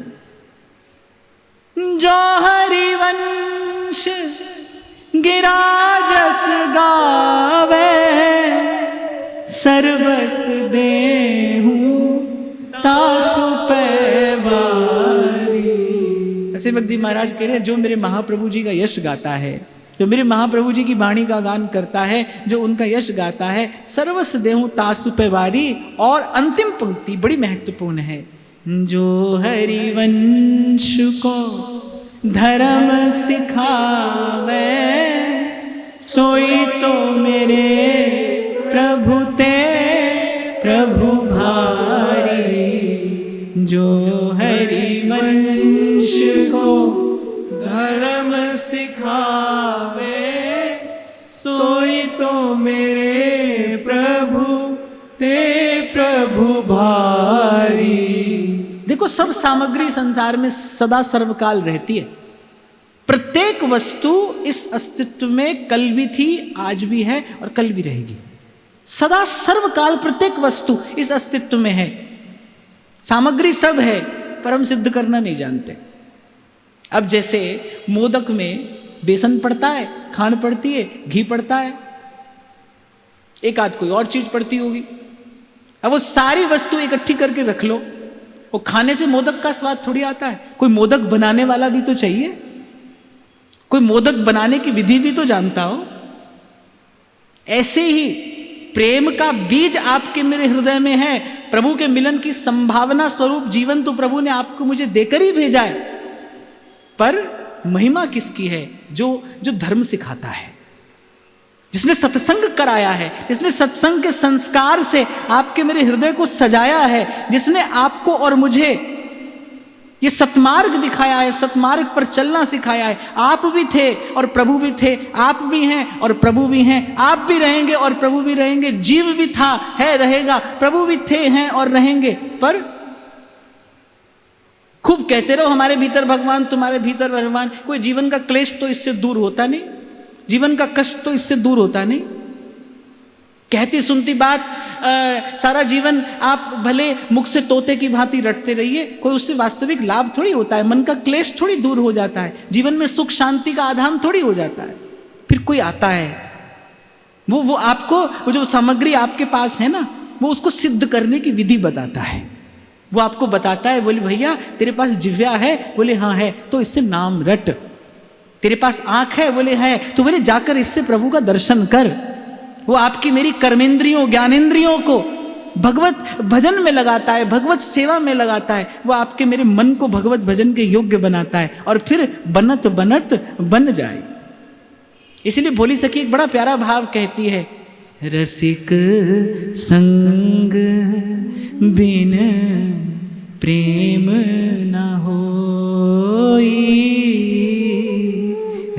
जो हरिवंश गिरा जस गावे, सर्वस देहूं तासु पैवारी। सेवक जी महाराज कह रहे हैं, जो मेरे महाप्रभु जी का यश गाता है, जो मेरे महाप्रभु जी की वाणी का गान करता है, जो उनका यश गाता है, सर्वस देहूं तासु पैवारी। और अंतिम पंक्ति बड़ी महत्वपूर्ण है, जो हरिवंश को धर्म सिखावे, सोई तो मेरे प्रभु ते प्रभु भारी। जो हरिवंश को धर्म सिखावे, सोई तो मेरे प्रभु ते प्रभु भारी। देखो, सब सामग्री संसार में सदा सर्वकाल रहती है। प्रत्येक वस्तु इस अस्तित्व में कल भी थी, आज भी है और कल भी रहेगी। सदा सर्वकाल प्रत्येक वस्तु इस अस्तित्व में है। सामग्री सब है पर हम सिद्ध करना नहीं जानते। अब जैसे मोदक में बेसन पड़ता है, खांड पड़ती है, घी पड़ता है, एक आध कोई और चीज पड़ती होगी। अब वो सारी वस्तु इकट्ठी करके रख लो, वो खाने से मोदक का स्वाद थोड़ी आता है। कोई मोदक बनाने वाला भी तो चाहिए, कोई मोदक बनाने की विधि भी तो जानता हो। ऐसे ही प्रेम का बीज आपके मेरे हृदय में है। प्रभु के मिलन की संभावना स्वरूप जीवन तो प्रभु ने आपको मुझे देकर ही भेजा है। पर महिमा किसकी है? जो धर्म सिखाता है, जिसने सत्संग कराया है, जिसने सत्संग के संस्कार से आपके मेरे हृदय को सजाया है, जिसने आपको और मुझे ये सतमार्ग दिखाया है, सतमार्ग पर चलना सिखाया है। आप भी थे और प्रभु भी थे, आप भी हैं और प्रभु भी हैं, आप भी रहेंगे और प्रभु भी रहेंगे। जीव भी था, है, रहेगा, प्रभु भी थे, हैं और रहेंगे। पर खूब कहते रहो हमारे भीतर भगवान, तुम्हारे भीतर भगवान। कोई जीवन का क्लेश तो इससे दूर होता नहीं, जीवन का कष्ट तो इससे दूर होता नहीं। कहती सुनती बात सारा जीवन आप भले मुख से तोते की भांति रटते रहिए, कोई उससे वास्तविक लाभ थोड़ी होता है। मन का क्लेश थोड़ी दूर हो जाता है, जीवन में सुख शांति का आधान थोड़ी हो जाता है। फिर कोई आता है, वो आपको, वो जो सामग्री आपके पास है ना, वो उसको सिद्ध करने की विधि बताता है। वो आपको बताता है, बोले भैया तेरे पास जिह्वा है, बोले हाँ है, तो इससे नाम रट। तेरे पास आंख है, बोले है, तो बोले जाकर इससे प्रभु का दर्शन कर। वो आपकी मेरी कर्मेंद्रियों ज्ञानेंद्रियों को भगवत भजन में लगाता है, भगवत सेवा में लगाता है। वो आपके मेरे मन को भगवत भजन के योग्य बनाता है और फिर बनत बनत बन जाए। इसलिए भोली सखी एक बड़ा प्यारा भाव कहती है, रसिक संग बिन प्रेम न होई,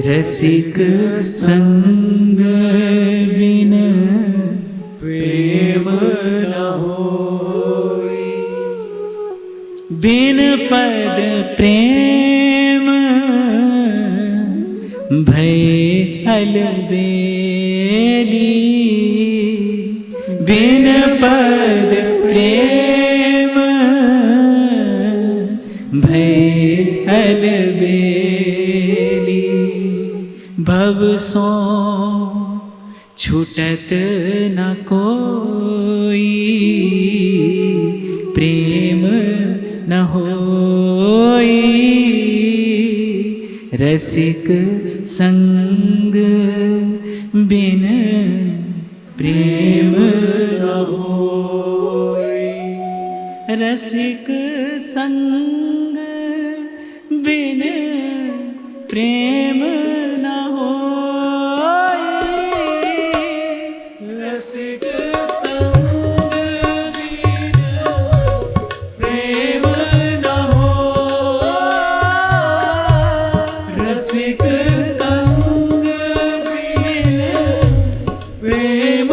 रसिक संग बिन प्रेम न होई, बिन पद प्रेम भय अलबेली, बिन पद प्रेम भय अलबेली। भव सो छूटत न कोई प्रेम न होई, रसिक संग बिन प्रेम न होई, रसिक संग बिन प्रेम न होई, रसिक संग बिन प्रेम न होई, रसिक संग बिन प्रेम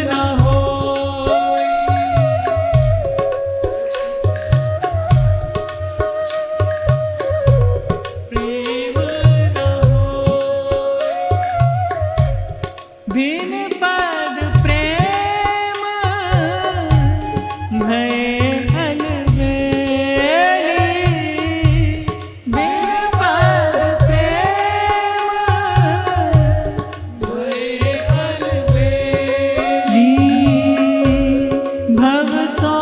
न होई, प्रेम न होई, बिन पद प्रेम भय अलबेली, बिन पद प्रेम भय अलबेली, भव सो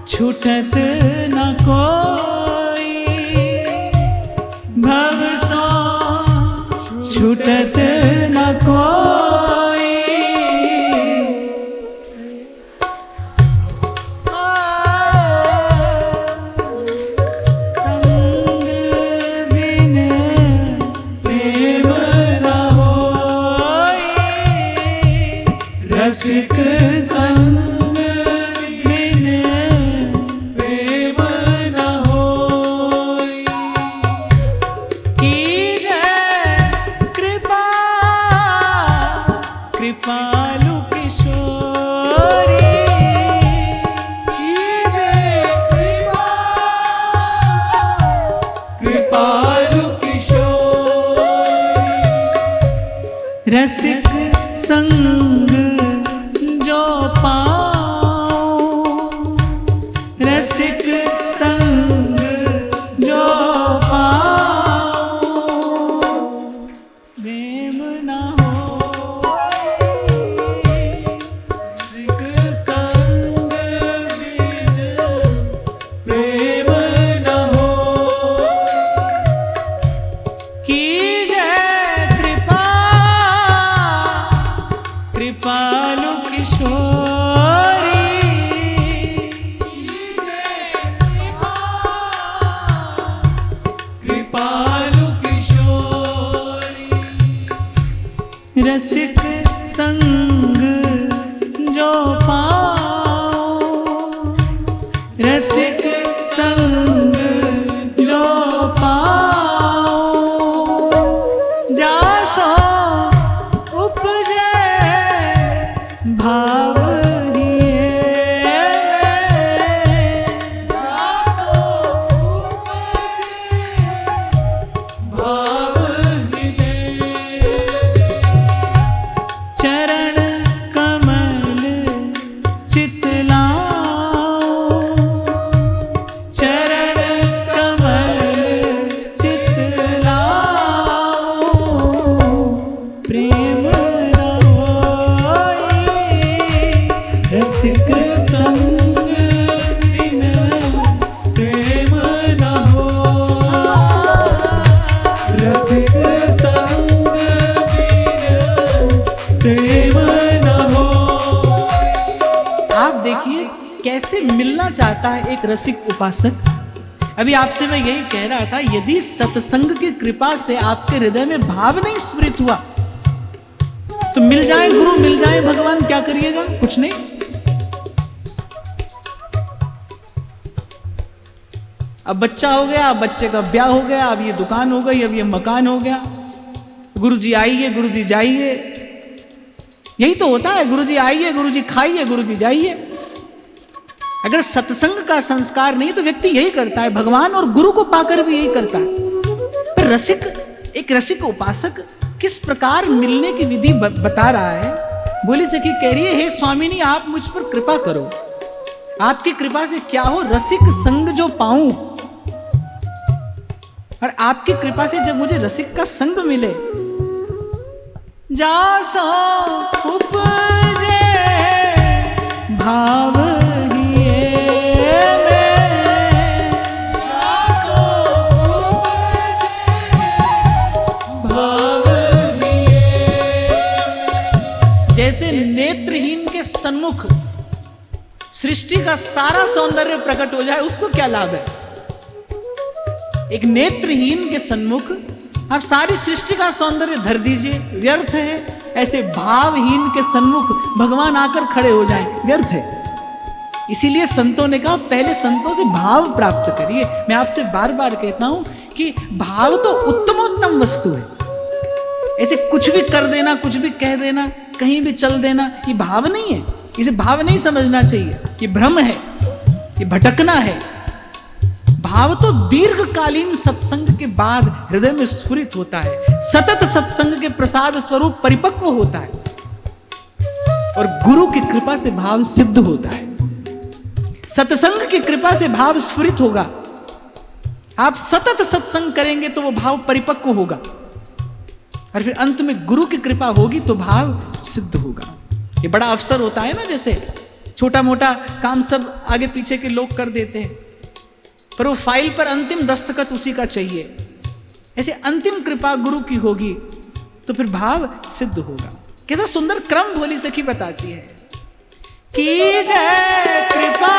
छूटत न कोई, भव सो छूटत न कोई, संग बिन प्रेम न होई, रसिक संग बिन प्रेम न होई, कीजै कृपा कृपालु किशोरी, कृपालु किशोरी, रसिक संग जो पाओ, रसिक संग जो पाओ, प्रेम न होई, रसिक संग बिन प्रेम न होई, कीजै कृपा कृपालु किशोरी, कृपालु किशोरी, रसिक संग जो पाओ, रसिक संग जो पाओ, जासो उपजे भाव दिए, जासो उपजे भाव हृदय, चरण कमल चितलाओ, चरण कमल चितलाओ, प्रेम न होई, रसिक संग बिन प्रेम न होई, रसिक संग बिन प्रेम न होई, आप देखिए कैसे मिलना चाहता है एक रसिक उपासक। अभी आपसे मैं यही कह रहा था, यदि सत्संग की कृपा से आपके हृदय में भाव नहीं स्फुरित हुआ तो मिल जाए गुरु, मिल जाए भगवान, क्या करिएगा? कुछ नहीं। अब बच्चा हो गया, अब बच्चे का ब्याह हो गया, अब ये दुकान हो गई, अब ये मकान हो गया, गुरुजी आइए, गुरुजी जाइए, यही तो होता है। गुरुजी आइए, गुरुजी खाइए, गुरुजी जाइए। अगर सत्संग का संस्कार नहीं तो व्यक्ति यही करता है, भगवान और गुरु को पाकर भी यही करता है। रसिक, एक रसिक उपासक किस प्रकार मिलने की विधि बता रहा है। बोली सखी कह रही है, हे स्वामिनी आप मुझ पर कृपा करो, आपकी कृपा से क्या हो, रसिक संग जो पाऊं, और आपकी कृपा से जब मुझे रसिक का संग मिले, जासो उपजे भाव हिये में, जासो उपजे भाव हिये में। जैसे नेत्रहीन के सन्मुख सृष्टि का सारा सौंदर्य प्रकट हो जाए, उसको क्या लाभ है? एक नेत्रहीन के सन्मुख आप सारी सृष्टि का सौंदर्य धर दीजिए, व्यर्थ है। ऐसे भावहीन के सन्मुख भगवान आकर खड़े हो जाएं, व्यर्थ है। इसीलिए संतों ने कहा पहले संतों से भाव प्राप्त करिए। मैं आपसे बार बार कहता हूं कि भाव तो उत्तमोत्तम वस्तु है। ऐसे कुछ भी कर देना, कुछ भी कह देना, कहीं भी चल देना, ये भाव नहीं है। इसे भाव नहीं समझना चाहिए, ये भ्रम है, ये भटकना है। भाव तो दीर्घकालीन सत्संग के बाद हृदय में स्फुरित होता है, सतत सत्संग के प्रसाद स्वरूप परिपक्व होता है और गुरु की कृपा से भाव सिद्ध होता है। सत्संग की कृपा से भाव स्फुरित होगा। आप सतत सत्संग करेंगे तो वो भाव परिपक्व होगा और फिर अंत में गुरु की कृपा होगी तो भाव सिद्ध होगा। ये बड़ा अवसर होता है ना, जैसे छोटा मोटा काम सब आगे पीछे के लोग कर देते हैं, पर वो फाइल पर अंतिम दस्तखत उसी का चाहिए। ऐसे अंतिम कृपा गुरु की होगी तो फिर भाव सिद्ध होगा। कैसा सुंदर क्रम भोली सखी बताती है कि जय कृपा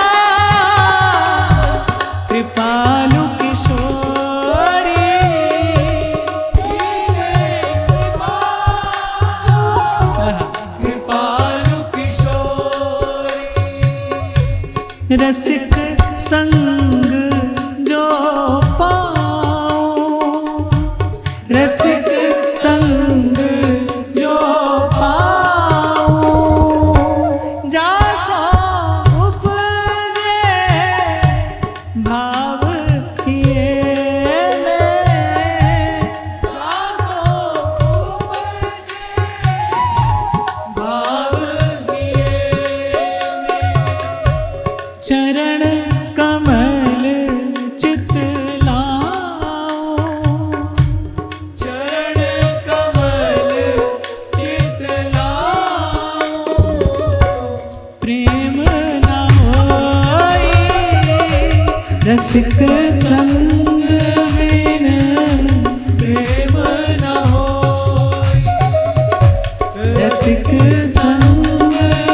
कृपालु किशोरी, कृपालु किशोरी, रसिक संग जो पाओ, रसिक संग जो पाओ, जासो उपजे भाव हिये में, जासो उपजे भाव हिये में। चरण कमल चित लाओ, चरण कमल चित लाओ, प्रेम न होई रसिक संग बिन, प्रेम न होई रसिक संग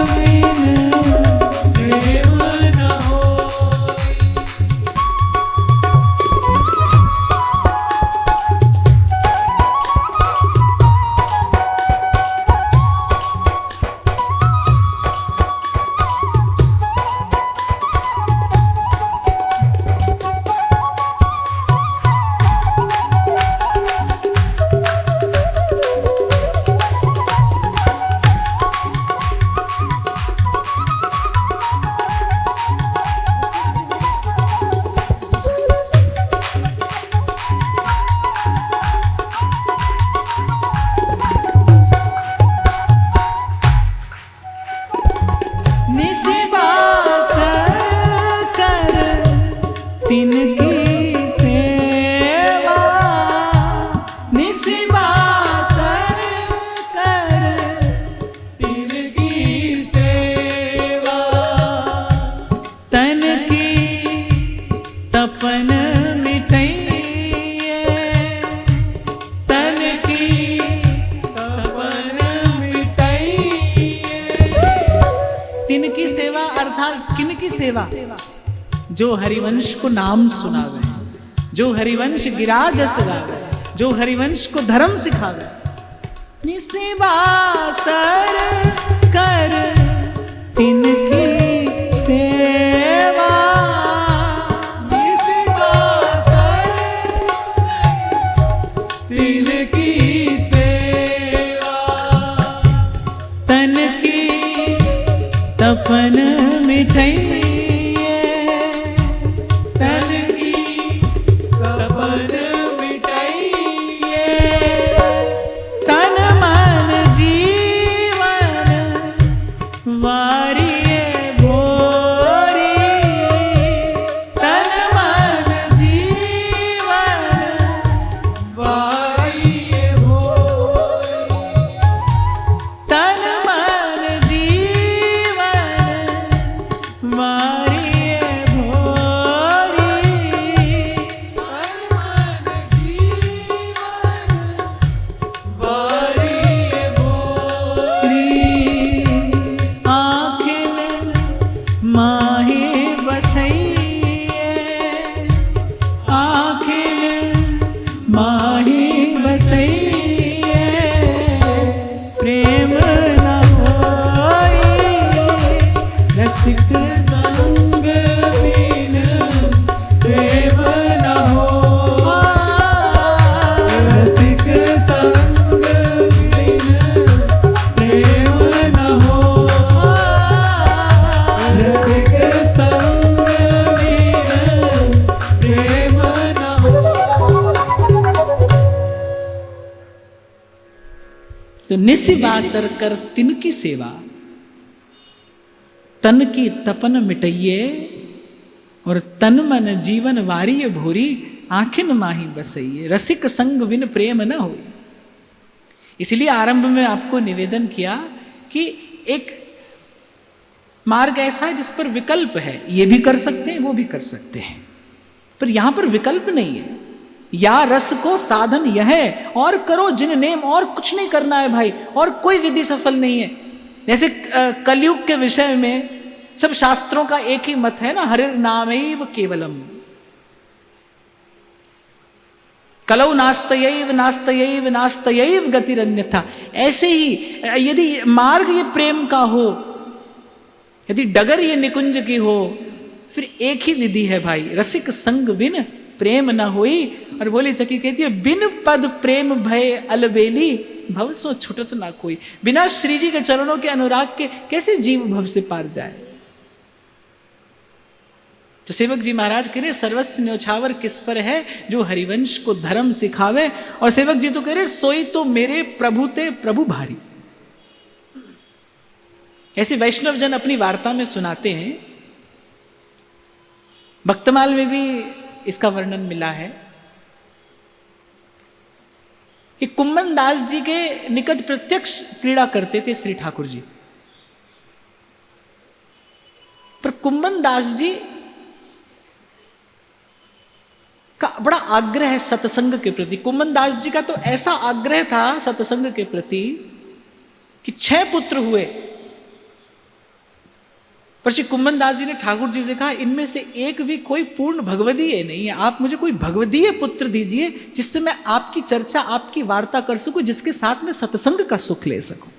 बिन, प्रेम न होई। निसिबास कर तिनकी सेवा, निसिबास कर तिनकी सेवा, तन की तपन मिटइए, तन की तपन मिटाइए। तिनकी सेवा अर्थात किनकी सेवा? जो हरिवंश को नाम सुनावे, जो हरिवंश गिरा जस गावे, जो हरिवंश को धर्म सिखावे। निसिबासर कर तिनकी सेवा, निसिबासर तिनकी सेवा, तन की तपन मिठैये, तन की तपन मिटाइए। तन मन जीवन वारिये भोरी, तन मन जीवन वारिये भोरी, तो निसिवासर कर तिनकी सेवा, तन की तपन मिटइये और तन मन जीवन वारिय भोरी, आंखिन माही बसइये, रसिक संग बिन प्रेम न हो। इसलिए आरंभ में आपको निवेदन किया कि एक मार्ग ऐसा है जिस पर विकल्प है, ये भी कर सकते हैं वो भी कर सकते हैं, पर यहां पर विकल्प नहीं है। या रस को साधन यह है और करो जिन नेम, और कुछ नहीं करना है भाई, और कोई विधि सफल नहीं है। जैसे कलयुग के विषय में सब शास्त्रों का एक ही मत है ना, हरिर नामैव केवलम, कलौ नास्तयैव नास्तयैव नास्तयैव गतिरन्यथा। ऐसे ही यदि मार्ग ये प्रेम का हो, यदि डगर ये निकुंज की हो, फिर एक ही विधि है भाई, रसिक संग बिन प्रेम न होई। और बोली सखी कहती है, बिन पद प्रेम भय अलबेली, भव सो छुटत ना कोई। बिना श्री जी के चरणों के अनुराग के कैसे जीव भव से पार जाए। तो सेवक जी महाराज कह रहे, सर्वस्व न्योछावर किस पर है, जो हरिवंश को धर्म सिखावे। और सेवक जी तो कह रहे, सोई तो मेरे प्रभु ते प्रभु भारी। ऐसे वैष्णव जन अपनी वार्ता में सुनाते हैं, भक्तमाल में भी इसका वर्णन मिला है कि कुम्मन दास जी के निकट प्रत्यक्ष क्रीड़ा करते थे श्री ठाकुर जी। पर कुम्मन दास जी का बड़ा आग्रह है सत्संग के प्रति। कुम्मन दास जी का तो ऐसा आग्रह था सत्संग के प्रति कि 6 पुत्र हुए, पर श्री कुम्मन दास जी ने ठाकुर जी से कहा, इनमें से एक भी कोई पूर्ण भगवदीय नहीं है, आप मुझे कोई भगवदीय पुत्र दीजिए जिससे मैं आपकी चर्चा, आपकी वार्ता कर सकूं, जिसके साथ मैं सत्संग का सुख ले सकूं।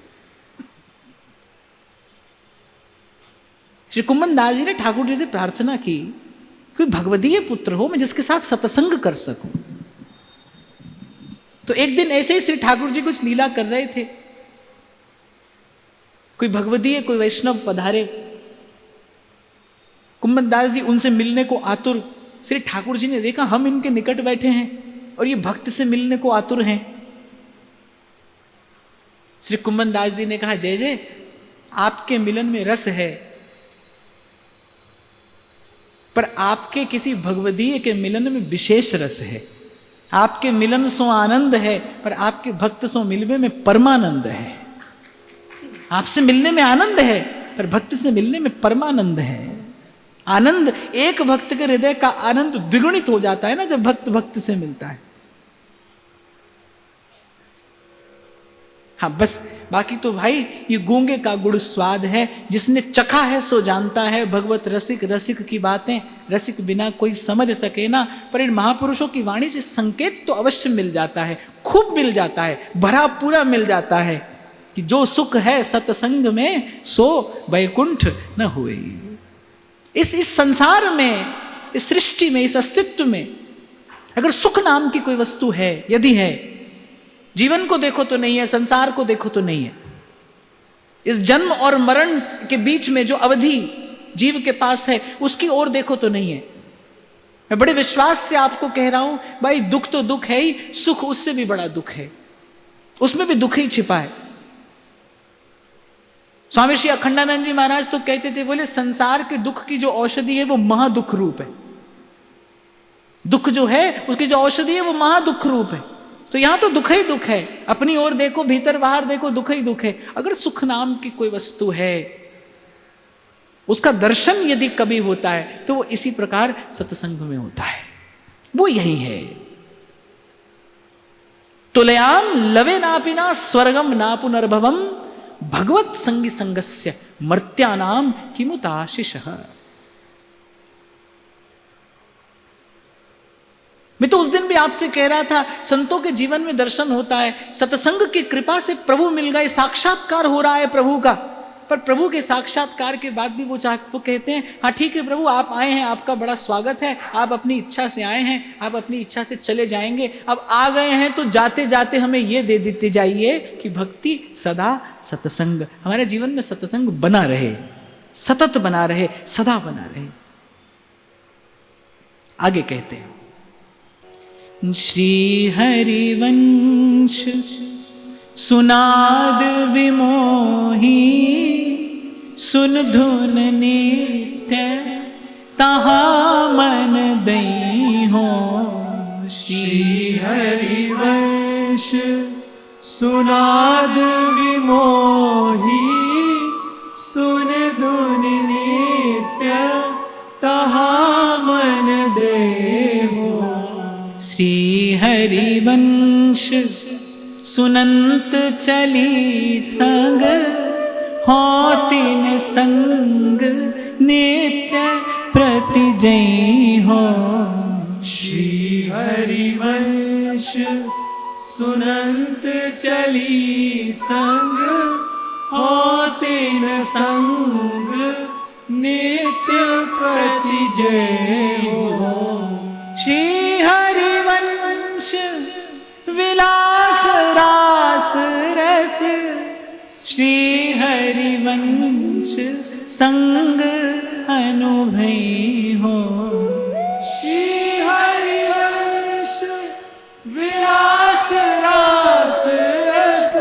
श्री कुम्मन दास जी ने ठाकुर जी से प्रार्थना की, कोई भगवदीय पुत्र हो, मैं जिसके साथ सत्संग कर सकूं। तो एक दिन ऐसे ही श्री ठाकुर जी कुछ लीला कर रहे थे, कोई भगवदीय कोई वैष्णव पधारे, कुम्मन दास जी उनसे मिलने को आतुर। श्री ठाकुर जी ने देखा हम इनके निकट बैठे हैं और ये भक्त से मिलने को आतुर हैं। श्री कुम्मन दास जी ने कहा, जय जय, आपके मिलन में रस है, पर आपके किसी भगवदीय के मिलन में विशेष रस है। आपके मिलन सो आनंद है, पर आपके भक्त सो मिलने में परमानंद है। आपसे मिलने में आनंद है, पर भक्त से मिलने में परमानंद है। आनंद, एक भक्त के हृदय का आनंद द्विगुणित हो जाता है ना जब भक्त भक्त से मिलता है। हाँ बस, बाकी तो भाई ये गूंगे का गुड़ स्वाद है, जिसने चखा है सो जानता है। भगवत रसिक रसिक की बातें रसिक बिना कोई समझ सके ना। पर इन महापुरुषों की वाणी से संकेत तो अवश्य मिल जाता है, खूब मिल जाता है, भरा पूरा मिल जाता है कि जो सुख है सत्संग में सो वैकुंठ न हुए। इस संसार में, इस सृष्टि में, इस अस्तित्व में अगर सुख नाम की कोई वस्तु है, यदि है, जीवन को देखो तो नहीं है, संसार को देखो तो नहीं है, इस जन्म और मरण के बीच में जो अवधि जीव के पास है उसकी ओर देखो तो नहीं है। मैं बड़े विश्वास से आपको कह रहा हूं भाई, दुख तो दुख है ही, सुख उससे भी बड़ा दुख है, उसमें भी दुख ही छिपा है। स्वामी श्री अखंडानंद जी महाराज तो कहते थे, बोले संसार के दुख की जो औषधि है वो महादुख रूप है। दुख जो है उसकी जो औषधि है वो महादुख रूप है। तो यहां तो दुख ही दुख है, अपनी ओर देखो, भीतर बाहर देखो, दुख ही दुख है। अगर सुख नाम की कोई वस्तु है, उसका दर्शन यदि कभी होता है तो वो इसी प्रकार सत्संग में होता है, वो यही है। तुलयाम लवे नापिना स्वर्गम ना पुनर्भवम, भगवत संगी संगस्य मर्त्यानाम किमुताशिषः। मैं तो उस दिन भी आपसे कह रहा था, संतों के जीवन में दर्शन होता है, सत्संग की कृपा से प्रभु मिल गए, साक्षात्कार हो रहा है प्रभु का। पर प्रभु के साक्षात्कार के बाद भी वो कहते हैं, हाँ ठीक है प्रभु, आप आए हैं, आपका बड़ा स्वागत है, आप अपनी इच्छा से आए हैं, आप अपनी इच्छा से चले जाएंगे। अब आ गए हैं तो जाते जाते हमें ये दे देते जाइए कि भक्ति सदा सत्संग, हमारे जीवन में सत्संग बना रहे, सतत बना रहे, सदा बना रहे। आगे कहते हैं, श्री हरिवंश सुनाद विमोही सुन धुन नित्य तहा मन दई हो। श्री हरिवंश सुनाद विमोही सुन धुन नित्य तहा मन देहो। श्री हरिवंश सुनंत चली संग हो तिन संग नित्य प्रति जय हो। श्री हरिवंश सुनंत चली संग होते न संग नित्य प्रति जय हो। श्री हरिवंश विलास रास रस श्री हरिवंश संग अनुभय हो। श्री हरिवंश विलास रास रस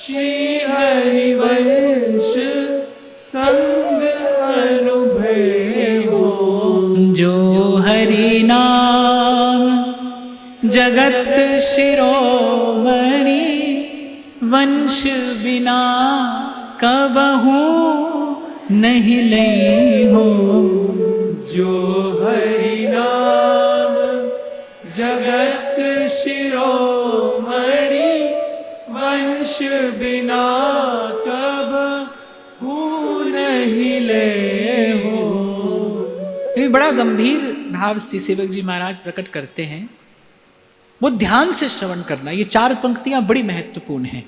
श्री हरिवंश संग अनुभव हो। जो हरि नाम जगत शिरोमणि वंश बिना कबहू नहीं लई हो। जो हरि नाम जगत शिरोमणि वंश बिना कब हूँ नहीं ले हो। ये बड़ा गंभीर भाव से सेवक जी महाराज प्रकट करते हैं। वो ध्यान से श्रवण करना, ये 4 पंक्तियां बड़ी महत्वपूर्ण हैं।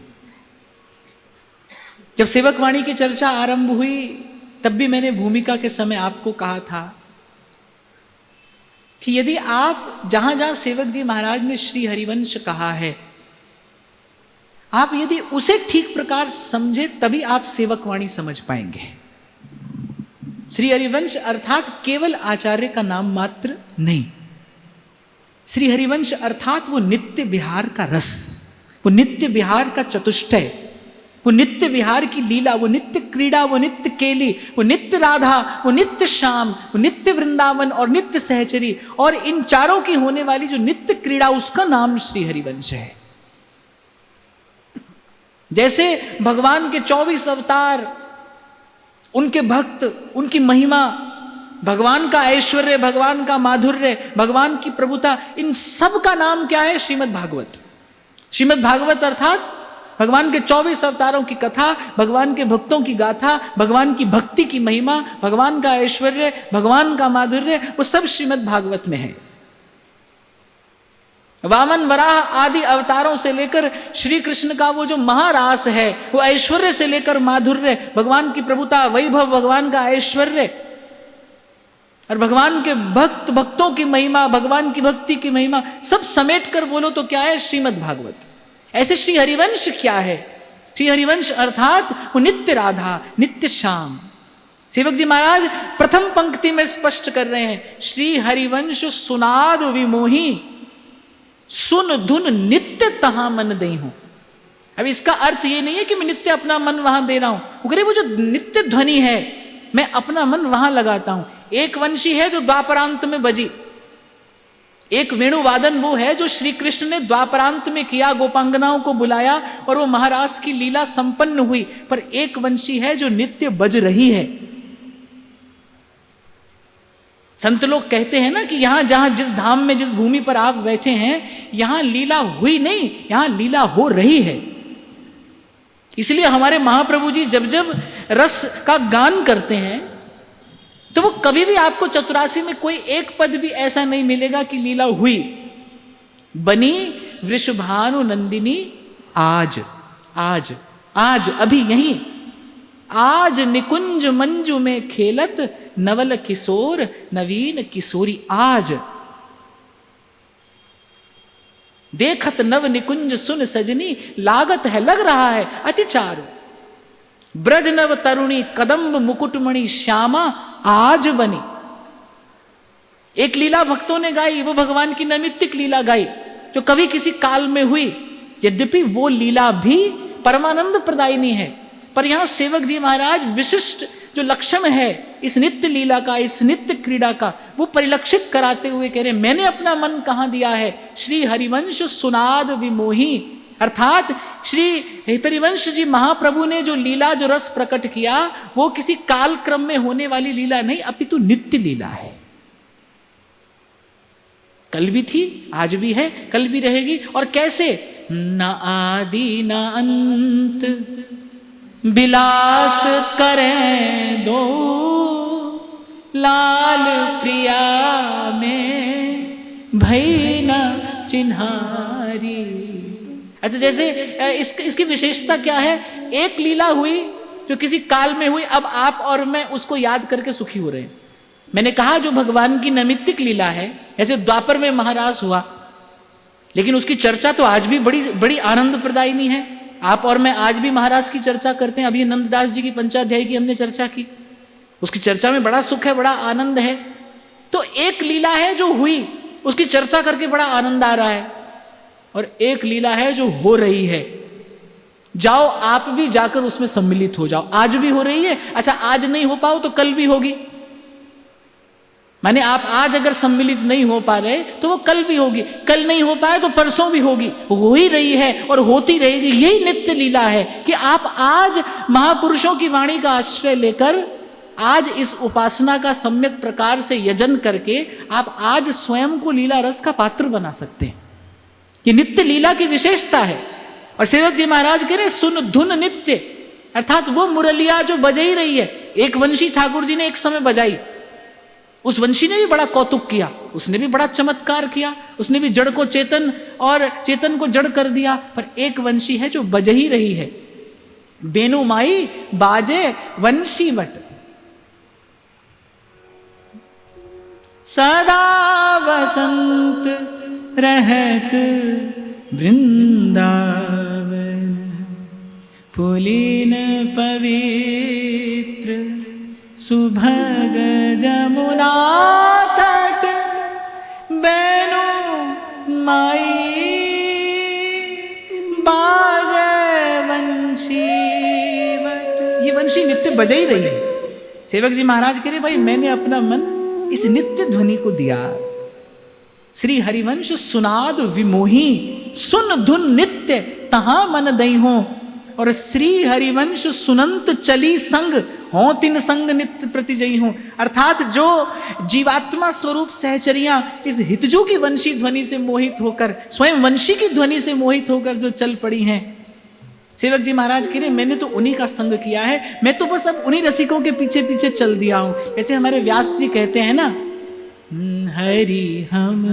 जब सेवक वाणी की चर्चा आरंभ हुई तब भी मैंने भूमिका के समय आपको कहा था कि यदि आप जहां जहां सेवक जी महाराज ने श्री हरिवंश कहा है, आप यदि उसे ठीक प्रकार समझे तभी आप सेवक वाणी समझ पाएंगे। श्री हरिवंश अर्थात केवल आचार्य का नाम मात्र नहीं। श्री हरिवंश अर्थात वो नित्य विहार का रस, वो नित्य विहार का चतुष्टय, वो नित्य विहार की लीला, वो नित्य क्रीड़ा, वो नित्य केली, वो नित्य राधा, वो नित्य श्याम, वो नित्य वृंदावन और नित्य सहचरी, और इन चारों की होने वाली जो नित्य क्रीड़ा, उसका नाम श्री हरिवंश है। जैसे भगवान के 24 अवतार, उनके भक्त, उनकी महिमा, भगवान का ऐश्वर्य, भगवान का माधुर्य, भगवान की प्रभुता, इन सब का नाम क्या है? श्रीमद् भागवत। श्रीमद् भागवत अर्थात भगवान के 24 अवतारों की कथा, भगवान के भक्तों की गाथा, भगवान की भक्ति की महिमा, भगवान का ऐश्वर्य, भगवान का माधुर्य, वो सब श्रीमद् भागवत में है। वामन वराह आदि अवतारों से लेकर श्री कृष्ण का वो जो महारास है, वो ऐश्वर्य से लेकर माधुर्य, भगवान की प्रभुता, वैभव, भगवान का ऐश्वर्य और भगवान के भक्तों की महिमा, भगवान की भक्ति की महिमा, सब समेट कर बोलो तो क्या है? श्रीमद् भागवत। ऐसे श्री हरिवंश क्या है? श्री हरिवंश अर्थात वो नित्य राधा, नित्य श्याम। सेवक जी महाराज प्रथम पंक्ति में स्पष्ट कर रहे हैं, श्री हरिवंश सुनाद विमोही सुन धुन नित्य तहां मन दई हूं। अब इसका अर्थ ये नहीं है कि मैं नित्य अपना मन वहां दे रहा हूं, वो जो नित्य ध्वनि है मैं अपना मन वहां लगाता हूं। एक वंशी है जो द्वापरांत में बजी, एक वेणुवादन वो है जो श्री कृष्ण ने द्वापरांत में किया, गोपांगनाओं को बुलाया और वो महारास की लीला संपन्न हुई। पर एक वंशी है जो नित्य बज रही है। संत लोग कहते हैं ना कि यहां जहां जिस धाम में, जिस भूमि पर आप बैठे हैं, यहां लीला हुई नहीं, यहां लीला हो रही है। इसलिए हमारे महाप्रभु जी जब जब रस का गान करते हैं तो वो कभी भी आपको चतुरासी में कोई एक पद भी ऐसा नहीं मिलेगा कि लीला हुई। बनी वृषभानु नंदिनी आज, आज, आज, अभी यहीं, आज निकुंज मंजू में खेलत नवल किशोर नवीन किशोरी। आज देखत नव निकुंज सुन सजनी, लागत है लग रहा है अति चारु। ब्रज नव तरुणी कदम्ब मुकुटमणि श्यामा आज बनी। एक लीला भक्तों ने गाई, वो भगवान की नैमित्तिक लीला गाई जो कभी किसी काल में हुई, यद्यपि वो लीला भी परमानंद प्रदायिनी है, पर यहां सेवक जी महाराज विशिष्ट जो लक्षण है इस नित्य लीला का, इस नित्य क्रीड़ा का, वो परिलक्षित कराते हुए कह रहे मैंने अपना मन कहां दिया है, श्री हरिवंश सुनाद विमोही। अर्थात श्री हरिवंश जी महाप्रभु ने जो लीला, जो रस प्रकट किया, वो किसी काल क्रम में होने वाली लीला नहीं, अपितु नित्य लीला है। कल भी थी, आज भी है, कल भी रहेगी। और कैसे? न आदि न अंत बिलास करें दो, लाल प्रिया में भई न चिन्हारी। अच्छा, जैसे इसकी विशेषता क्या है? एक लीला हुई जो किसी काल में हुई, अब आप और मैं उसको याद करके सुखी हो रहे हैं। मैंने कहा जो भगवान की नैमित्तिक लीला है, जैसे द्वापर में महारास हुआ, लेकिन उसकी चर्चा तो आज भी बड़ी बड़ी आनंद प्रदायिनी है। आप और मैं आज भी महाराज की चर्चा करते हैं। अभी नंददास जी की पंचाध्यायी की हमने चर्चा की, उसकी चर्चा में बड़ा सुख है, बड़ा आनंद है। तो एक लीला है जो हुई, उसकी चर्चा करके बड़ा आनंद आ रहा है, और एक लीला है जो हो रही है। जाओ आप भी जाकर उसमें सम्मिलित हो जाओ। आज भी हो रही है, अच्छा आज नहीं हो पाओ तो कल भी होगी। माने आप आज अगर सम्मिलित नहीं हो पा रहे तो वो कल भी होगी, कल नहीं हो पाए तो परसों भी होगी, हो ही रही है और होती रहेगी। यही नित्य लीला है कि आप आज महापुरुषों की वाणी का आश्रय लेकर आज इस उपासना का सम्यक प्रकार से यजन करके आप आज स्वयं को लीला रस का पात्र बना सकते हैं। ये नित्य लीला की विशेषता है। और सेवक जी महाराज कह रहे सुन धुन नित्य, अर्थात वो मुरलिया जो बज ही रही है। एक वंशी ठाकुर जी ने एक समय बजाई, उस वंशी ने भी बड़ा कौतुक किया, उसने भी बड़ा चमत्कार किया, उसने भी जड़ को चेतन और चेतन को जड़ कर दिया। पर एक वंशी है जो बज ही रही है, बेनु माई बाजे वंशी बट, सदा वसंत रहत वृंदावन, पुलिन पवित्र सुभग जमुना तट, बेनु माई बाजे वंशी बट। ये वंशी नित्य बज ही रही है। सेवक जी महाराज कह रहे भाई मैंने अपना मन इस नित्य ध्वनि को दिया। श्री हरिवंश सुनाद विमोही, सुन धुन नित्य तहां मन दई हो। और श्री हरिवंश सुनंत चली संग हो, तिन संग नित्य प्रतिजयी हो। अर्थात जो जीवात्मा स्वरूप सहचरियां इस हितजू की वंशी ध्वनि से मोहित होकर, स्वयं वंशी की ध्वनि से मोहित होकर जो चल पड़ी हैं, सेवक जी महाराज कह रहे मैंने तो उन्हीं का संग किया है, मैं तो बस अब उन्हीं रसिकों के पीछे पीछे चल दिया हूं। जैसे हमारे व्यास जी कहते हैं ना, हरि हम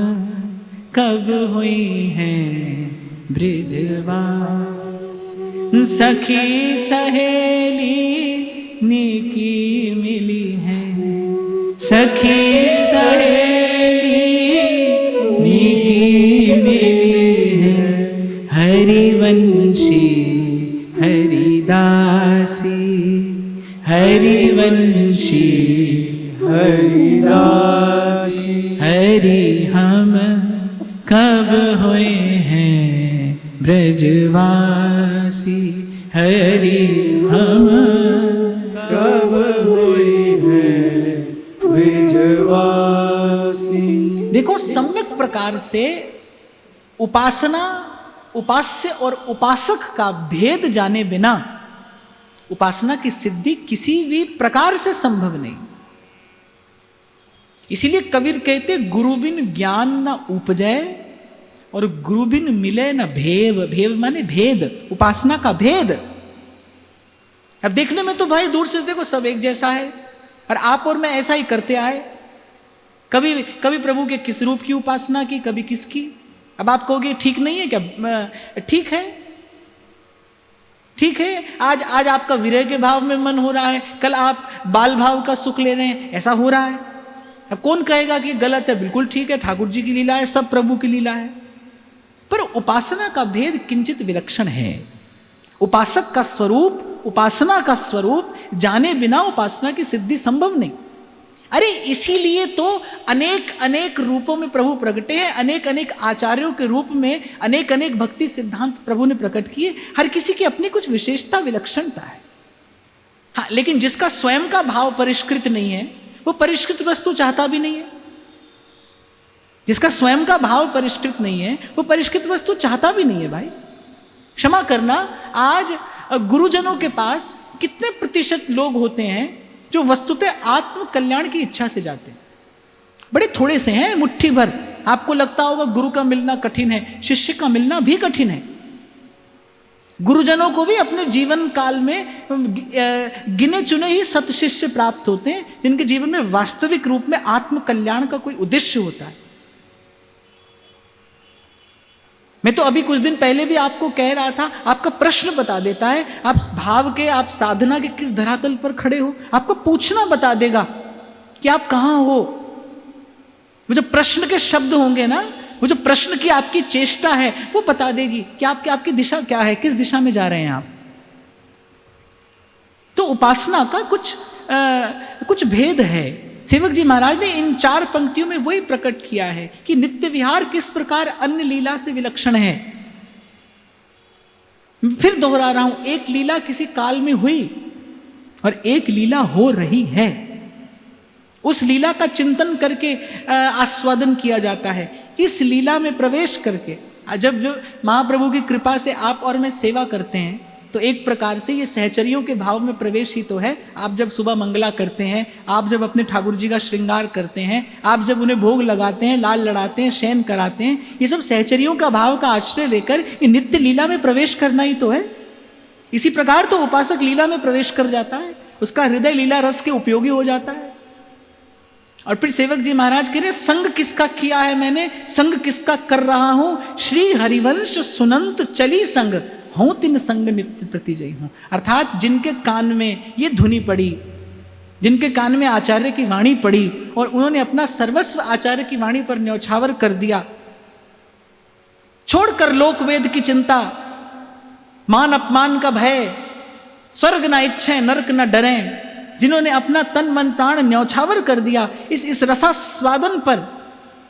कब हुई हैं ब्रिजवास, सखी सहेली नेकी मिली है, सखी सहेली नेकी मिली है, हरिवंशी हरिदासी, हरिवंशी हरिदासी, हरि हम कब हुए हैं ब्रजवासी, हरि हम कब हुई है ब्रजवासी। देखो सम्यक प्रकार से उपासना, उपास्य और उपासक का भेद जाने बिना उपासना की सिद्धि किसी भी प्रकार से संभव नहीं। इसीलिए कबीर कहते गुरु बिन ज्ञान न उपजय और गुरु बिन मिले न भेव। भेव माने भेद, उपासना का भेद। अब देखने में तो भाई दूर से देखो सब एक जैसा है, और आप और मैं ऐसा ही करते आए। कभी कभी प्रभु के किस रूप की उपासना की, कभी किसकी। अब आप कहोगे ठीक नहीं है क्या? ठीक है, ठीक है। आज आपका विरह के भाव में मन हो रहा है, कल आप बाल भाव का सुख ले रहे हैं, ऐसा हो रहा है। अब कौन कहेगा कि गलत है? बिल्कुल ठीक है, ठाकुर जी की लीला है, सब प्रभु की लीला है। पर उपासना का भेद किंचित विलक्षण है। उपासक का स्वरूप, उपासना का स्वरूप जाने बिना उपासना की सिद्धि संभव नहीं। अरे इसीलिए तो अनेक अनेक रूपों में प्रभु प्रगटे हैं, अनेक अनेक आचार्यों के रूप में अनेक अनेक भक्ति सिद्धांत प्रभु ने प्रकट किए। हर किसी की अपनी कुछ विशेषता विलक्षणता है। हाँ, लेकिन जिसका स्वयं का भाव परिष्कृत नहीं है वो परिष्कृत वस्तु चाहता भी नहीं है। जिसका स्वयं का भाव परिष्कृत नहीं है वो परिष्कृत वस्तु चाहता भी नहीं है। भाई क्षमा करना, आज गुरुजनों के पास कितने प्रतिशत लोग होते हैं जो वस्तुतः आत्म कल्याण की इच्छा से जाते हैं? बड़े थोड़े से हैं, मुट्ठी भर। आपको लगता होगा गुरु का मिलना कठिन है, शिष्य का मिलना भी कठिन है। गुरुजनों को भी अपने जीवन काल में गिने चुने ही सतशिष्य प्राप्त होते हैं जिनके जीवन में वास्तविक रूप में आत्म कल्याण का कोई उद्देश्य होता है। मैं तो अभी कुछ दिन पहले भी आपको कह रहा था, आपका प्रश्न बता देता है आप भाव के, आप साधना के किस धरातल पर खड़े हो। आपको पूछना बता देगा कि आप कहां हो। वो जो प्रश्न के शब्द होंगे ना, वो जो प्रश्न की आपकी चेष्टा है वो बता देगी कि आपकी दिशा क्या है, किस दिशा में जा रहे हैं आप। तो उपासना का कुछ भेद है। सेवक जी महाराज ने इन 4 पंक्तियों में वही प्रकट किया है कि नित्य विहार किस प्रकार अन्य लीला से विलक्षण है। फिर दोहरा रहा हूं, एक लीला किसी काल में हुई और एक लीला हो रही है। उस लीला का चिंतन करके आस्वादन किया जाता है। इस लीला में प्रवेश करके जब जो महाप्रभु की कृपा से आप और मैं सेवा करते हैं तो एक प्रकार से ये सहचरियों के भाव में प्रवेश ही तो है। आप जब सुबह मंगला करते हैं, आप जब अपने ठाकुर जी का श्रृंगार करते हैं, आप जब उन्हें भोग लगाते हैं, लाल लड़ाते हैं, शयन कराते हैं, ये सब सहचरियों का भाव का आश्रय लेकर ये नित्य लीला में प्रवेश करना ही तो है। इसी प्रकार तो उपासक लीला में प्रवेश कर जाता है, उसका हृदय लीला रस के उपयोगी हो जाता है। और फिर सेवक जी महाराज कह रहे, संग किसका किया है मैंने, संग किसका कर रहा हूं। श्री हरिवंश सुनंत चली संग, हूं तिन संग नित्य प्रतिजयी हूं। अर्थात जिनके कान में ये धुनी पड़ी, जिनके कान में आचार्य की वाणी पड़ी और उन्होंने अपना सर्वस्व आचार्य की वाणी पर न्यौछावर कर दिया, छोड़कर लोक वेद की चिंता, मान अपमान का भय, स्वर्ग ना इच्छे नरक ना डरें, जिन्होंने अपना तन मन प्राण न्यौछावर कर दिया इस रसास्वादन पर,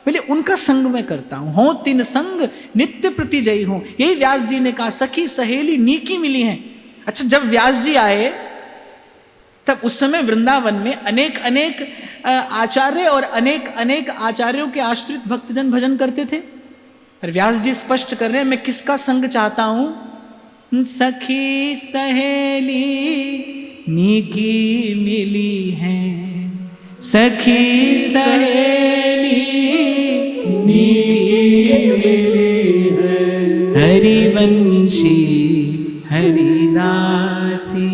बोले उनका संग मैं करता हूं। हो तिन संग नित्य प्रतिजयी हूं। यही व्यास जी ने कहा, सखी सहेली नीकी मिली हैं। अच्छा, जब व्यास जी आए तब उस समय वृंदावन में अनेक अनेक आचार्य और अनेक अनेक आचार्यों के आश्रित भक्तजन भजन करते थे। पर व्यास जी स्पष्ट कर रहे हैं, मैं किसका संग चाहता हूं। सखी सहेली नीकी मिली है, सखी सहेली नीकी मिली है, हरिवंशी हरिदासी,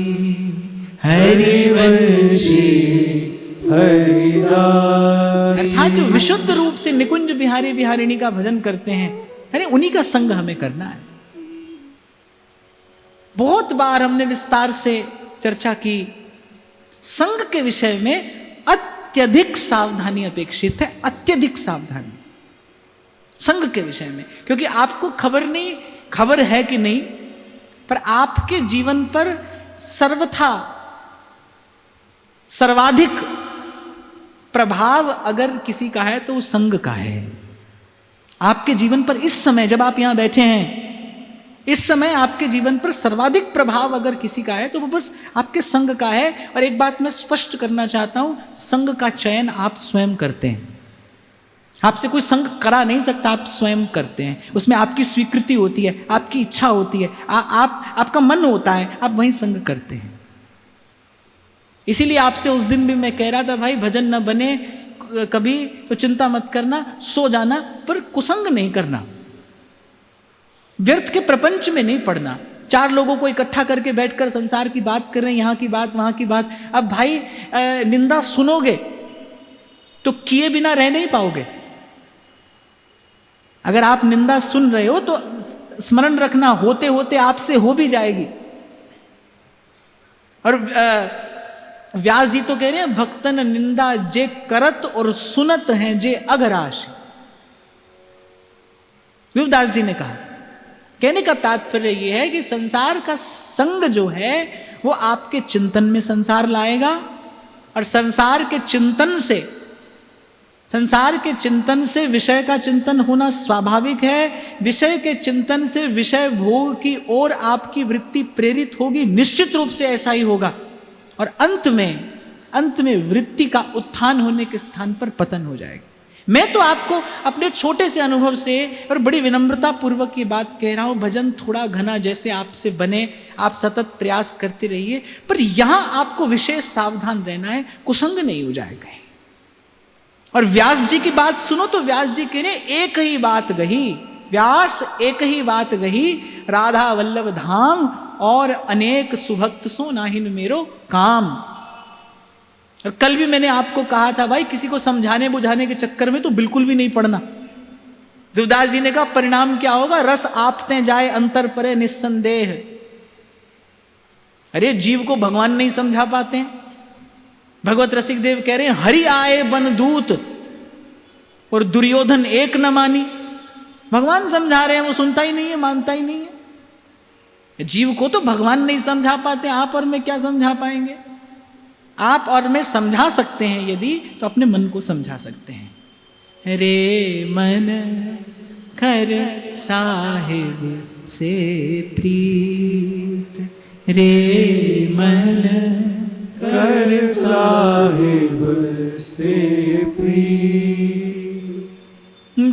हरिवंशी हरिदासी। अर्थात जो विशुद्ध रूप से निकुंज बिहारी बिहारिणी का भजन करते हैं, अरे उन्हीं का संग हमें करना है। बहुत बार हमने विस्तार से चर्चा की, संग के विषय में अत्यधिक सावधानी अपेक्षित है। अत्यधिक सावधानी संग के विषय में, क्योंकि आपको खबर है कि नहीं, पर आपके जीवन पर सर्वथा सर्वाधिक प्रभाव अगर किसी का है तो वो संग का है। आपके जीवन पर इस समय जब आप यहां बैठे हैं, इस समय आपके जीवन पर सर्वाधिक प्रभाव अगर किसी का है तो वो बस आपके संग का है। और एक बात मैं स्पष्ट करना चाहता हूं, संग का चयन आप स्वयं करते हैं। आपसे कोई संग करा नहीं सकता, आप स्वयं करते हैं। उसमें आपकी स्वीकृति होती है, आपकी इच्छा होती है, आपका मन होता है, आप वहीं संग करते हैं। इसीलिए आपसे उस दिन भी मैं कह रहा था, भाई भजन न बने कभी तो चिंता मत करना, सो जाना, पर कुसंग नहीं करना, व्यर्थ के प्रपंच में नहीं पड़ना। 4 लोगों को इकट्ठा करके बैठकर संसार की बात कर रहे हैं, यहां की बात वहां की बात। अब भाई निंदा सुनोगे तो किए बिना रह नहीं पाओगे। अगर आप निंदा सुन रहे हो तो स्मरण रखना, होते होते आपसे हो भी जाएगी। और व्यास जी तो कह रहे हैं, भक्तन निंदा जे करत और सुनत हैं जे अघराशि। विवदास जी ने कहा, कहने का तात्पर्य यह है कि संसार का संग जो है वो आपके चिंतन में संसार लाएगा और संसार के चिंतन से विषय का चिंतन होना स्वाभाविक है। विषय के चिंतन से विषय भोग की ओर आपकी वृत्ति प्रेरित होगी, निश्चित रूप से ऐसा ही होगा। और अंत में वृत्ति का उत्थान होने के स्थान पर पतन हो जाएगा। मैं तो आपको अपने छोटे से अनुभव से और बड़ी विनम्रता पूर्वक ये बात कह रहा हूं, भजन थोड़ा घना जैसे आपसे बने, आप सतत प्रयास करते रहिए, पर यहां आपको विशेष सावधान रहना है, कुसंग नहीं हो जाएगा। और व्यास जी की बात सुनो तो व्यास जी कह रहे एक ही बात गही, व्यास एक ही बात गही, राधा वल्लभ धाम और अनेक सुभक्त सो नाहिन मेरो काम। और कल भी मैंने आपको कहा था भाई, किसी को समझाने बुझाने के चक्कर में तो बिल्कुल भी नहीं पड़ना। देवदास जी ने कहा परिणाम क्या होगा, रस आपते जाए अंतर परे निस्संदेह। अरे जीव को भगवान नहीं समझा पाते हैं। भगवत रसिक देव कह रहे हैं हरि आए बन दूत और दुर्योधन एक न मानी। भगवान समझा रहे हैं, वो सुनता ही नहीं है, मानता ही नहीं है। जीव को तो भगवान नहीं समझा पाते, आप और मैं क्या समझा पाएंगे। आप और मैं समझा सकते हैं यदि, तो अपने मन को समझा सकते हैं। रे मन कर साहिब से प्रीत, रे मन कर साहिब से प्रीत,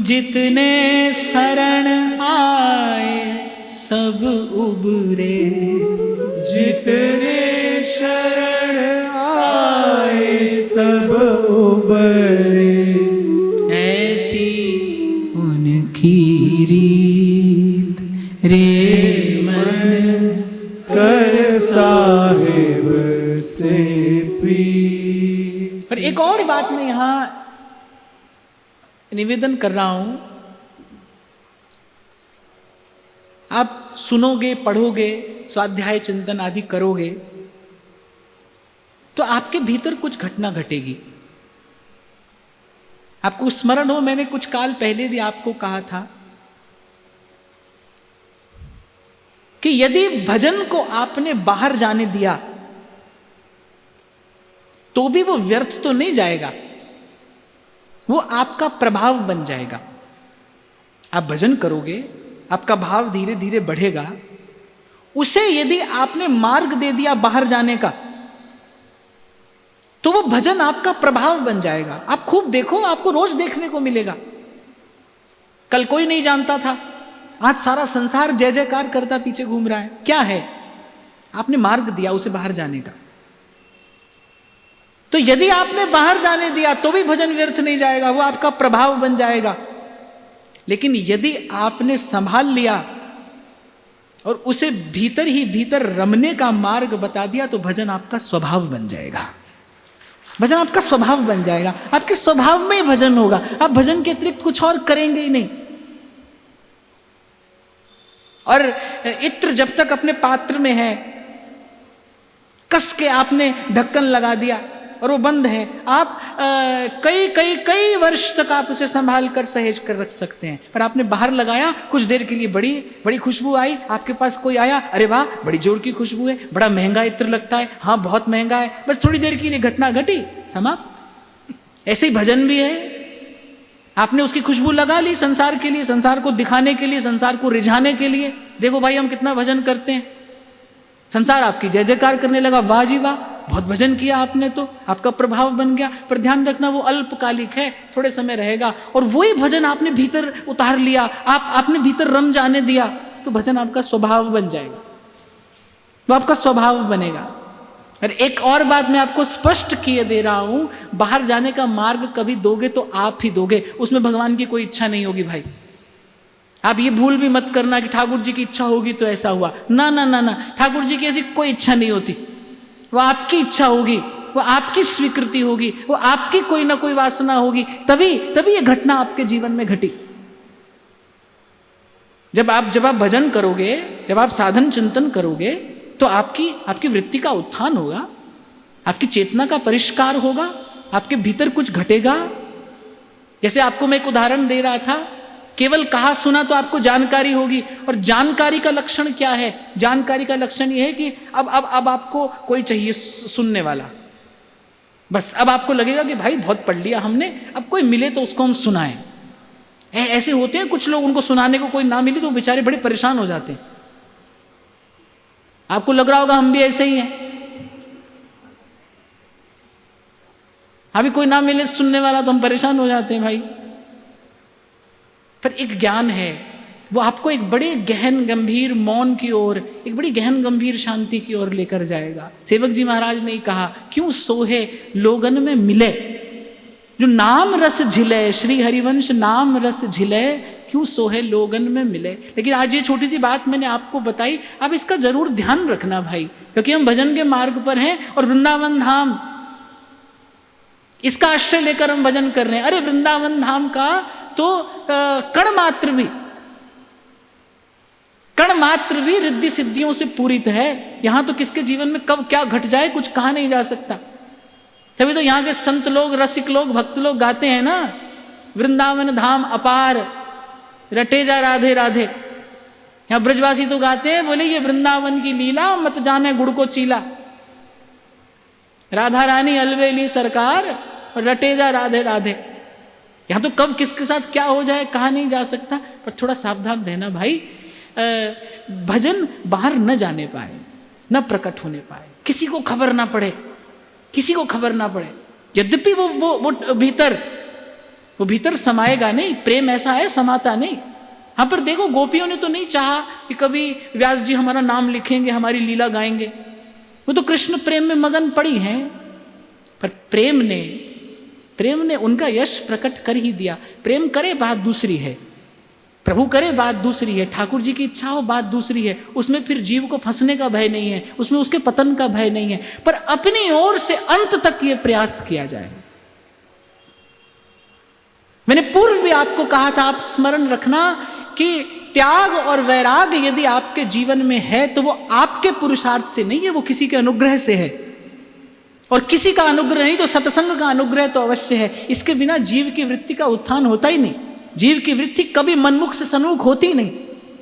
जितने शरण आए सब उबरे, जितने शरण आए सब उबरे, ऐसी उनकी रीत, रे मन कर साहिब से प्रीत। और एक और बात मैं यहां निवेदन कर रहा हूं, आप सुनोगे, पढ़ोगे, स्वाध्याय चिंतन आदि करोगे तो आपके भीतर कुछ घटना घटेगी। आपको स्मरण हो, मैंने कुछ काल पहले भी आपको कहा था कि यदि भजन को आपने बाहर जाने दिया तो भी वो व्यर्थ तो नहीं जाएगा, वो आपका प्रभाव बन जाएगा। आप भजन करोगे, आपका भाव धीरे धीरे बढ़ेगा। उसे यदि आपने मार्ग दे दिया बाहर जाने का, तो वो भजन आपका प्रभाव बन जाएगा। आप खूब देखो, आपको रोज देखने को मिलेगा। कल कोई नहीं जानता था, आज सारा संसार जय जयकार करता पीछे घूम रहा है। क्या है? आपने मार्ग दिया उसे बाहर जाने का। तो यदि आपने बाहर जाने दिया तो भी भजन व्यर्थ नहीं जाएगा, वो आपका प्रभाव बन जाएगा। लेकिन यदि आपने संभाल लिया और उसे भीतर ही भीतर रमने का मार्ग बता दिया तो भजन आपका स्वभाव बन जाएगा। भजन आपका स्वभाव बन जाएगा, आपके स्वभाव में ही भजन होगा। आप भजन के अतिरिक्त कुछ और करेंगे ही नहीं। और इत्र जब तक अपने पात्र में है, कस के आपने ढक्कन लगा दिया और वो बंद है, आप कई वर्ष तक आप उसे संभाल कर सहेज कर रख सकते हैं। पर आपने बाहर लगाया, कुछ देर के लिए बड़ी बड़ी खुशबू आई, आपके पास कोई आया, अरे वाह बड़ी जोर की खुशबू है, बड़ा महंगा इत्र लगता है, हाँ बहुत महंगा है, बस थोड़ी देर के लिए घटना घटी, समाप्त। ऐसे ही भजन भी है। आपने उसकी खुशबू लगा ली संसार के लिए, संसार को दिखाने के लिए, संसार को रिझाने के लिए। देखो भाई हम कितना भजन करते हैं। संसार आपकी जय जयकार करने लगा, वाह जी वाह, बहुत भजन किया आपने, तो आपका प्रभाव बन गया। पर ध्यान रखना वो अल्पकालिक है, थोड़े समय रहेगा। और वही भजन आपने भीतर उतार लिया, आपने भीतर रम जाने दिया, तो भजन आपका स्वभाव बन जाएगा, वो आपका स्वभाव बनेगा। और एक और बात मैं आपको स्पष्ट किए दे रहा हूं, बाहर जाने का मार्ग कभी दोगे तो आप ही दोगे, उसमें भगवान की कोई इच्छा नहीं होगी भाई। आप ये भूल भी मत करना कि ठाकुर जी की इच्छा होगी तो ऐसा हुआ, ना ना ना ना, ठाकुर जी की ऐसी कोई इच्छा नहीं होती। वो आपकी इच्छा होगी, वो आपकी स्वीकृति होगी, वो आपकी कोई ना कोई वासना होगी, तभी ये घटना आपके जीवन में घटी। जब आप भजन करोगे, जब आप साधन चिंतन करोगे, तो आपकी वृत्ति का उत्थान होगा, आपकी चेतना का परिष्कार होगा, आपके भीतर कुछ घटेगा। जैसे आपको मैं एक उदाहरण दे रहा था, केवल कहा सुना तो आपको जानकारी होगी। और जानकारी का लक्षण क्या है? जानकारी का लक्षण यह है कि अब आपको कोई चाहिए सुनने वाला। बस अब आपको लगेगा कि भाई बहुत पढ़ लिया हमने, अब कोई मिले तो उसको हम सुनाएं। ऐसे होते हैं कुछ लोग, उनको सुनाने को कोई ना मिले तो बेचारे बड़े परेशान हो जाते हैं। आपको लग रहा होगा हम भी ऐसे ही हैं, अभी कोई ना मिले सुनने वाला तो हम परेशान हो जाते हैं भाई। पर एक ज्ञान है, वो आपको एक बड़े गहन गंभीर मौन की ओर, एक बड़ी गहन गंभीर शांति की ओर लेकर जाएगा। सेवक जी महाराज ने कहा, क्यों सोहे लोगन में मिले, जो नाम रस झिले, श्री हरिवंश नाम रस झिले, क्यों सोहे लोगन में मिले। लेकिन आज ये छोटी सी बात मैंने आपको बताई, आप इसका जरूर ध्यान रखना भाई, क्योंकि हम भजन के मार्ग पर हैं और वृंदावन धाम इसका आश्रय लेकर हम भजन कर रहे हैं। अरे वृंदावन धाम का तो कण मात्र भी रिद्धि सिद्धियों से पूरित है। यहां तो किसके जीवन में कब क्या घट जाए कुछ कहा नहीं जा सकता। तभी तो यहाँ के संत लोग, रसिक लोग, भक्त लोग गाते हैं ना, वृंदावन धाम अपार रटे जा राधे राधे। यहाँ ब्रजवासी तो गाते हैं, बोले ये वृंदावन की लीला मत जाने गुड़ को चीला, राधा रानी अलवेली सरकार और रटे जा राधे राधे। यहाँ तो कब किसके साथ क्या हो जाए कहा नहीं जा सकता। पर थोड़ा सावधान रहना भाई, भजन बाहर न जाने पाए, न प्रकट होने पाए, किसी को खबर ना पड़े, किसी को खबर ना पड़े। यद्यपि वो भीतर समाएगा नहीं, प्रेम ऐसा है समाता नहीं। हाँ पर देखो, गोपियों ने तो नहीं चाहा कि कभी व्यास जी हमारा नाम लिखेंगे, हमारी लीला गाएंगे। वो तो कृष्ण प्रेम में मगन पड़ी हैं। पर प्रेम ने उनका यश प्रकट कर ही दिया। प्रेम करे बात दूसरी है, प्रभु करे बात दूसरी है, ठाकुर जी की इच्छा हो बात दूसरी है। उसमें फिर जीव को फंसने का भय नहीं है, उसमें उसके पतन का भय नहीं है। पर अपनी ओर से अंत तक ये प्रयास किया जाए। मैंने पूर्व भी आपको कहा था, आप स्मरण रखना कि त्याग और वैराग यदि आपके जीवन में है तो वो आपके पुरुषार्थ से नहीं है, वो किसी के अनुग्रह से है। और किसी का अनुग्रह नहीं तो सत्संग का अनुग्रह तो अवश्य है। इसके बिना जीव की वृत्ति का उत्थान होता ही नहीं। जीव की वृत्ति कभी मनमुख से सन्मुख होती नहीं।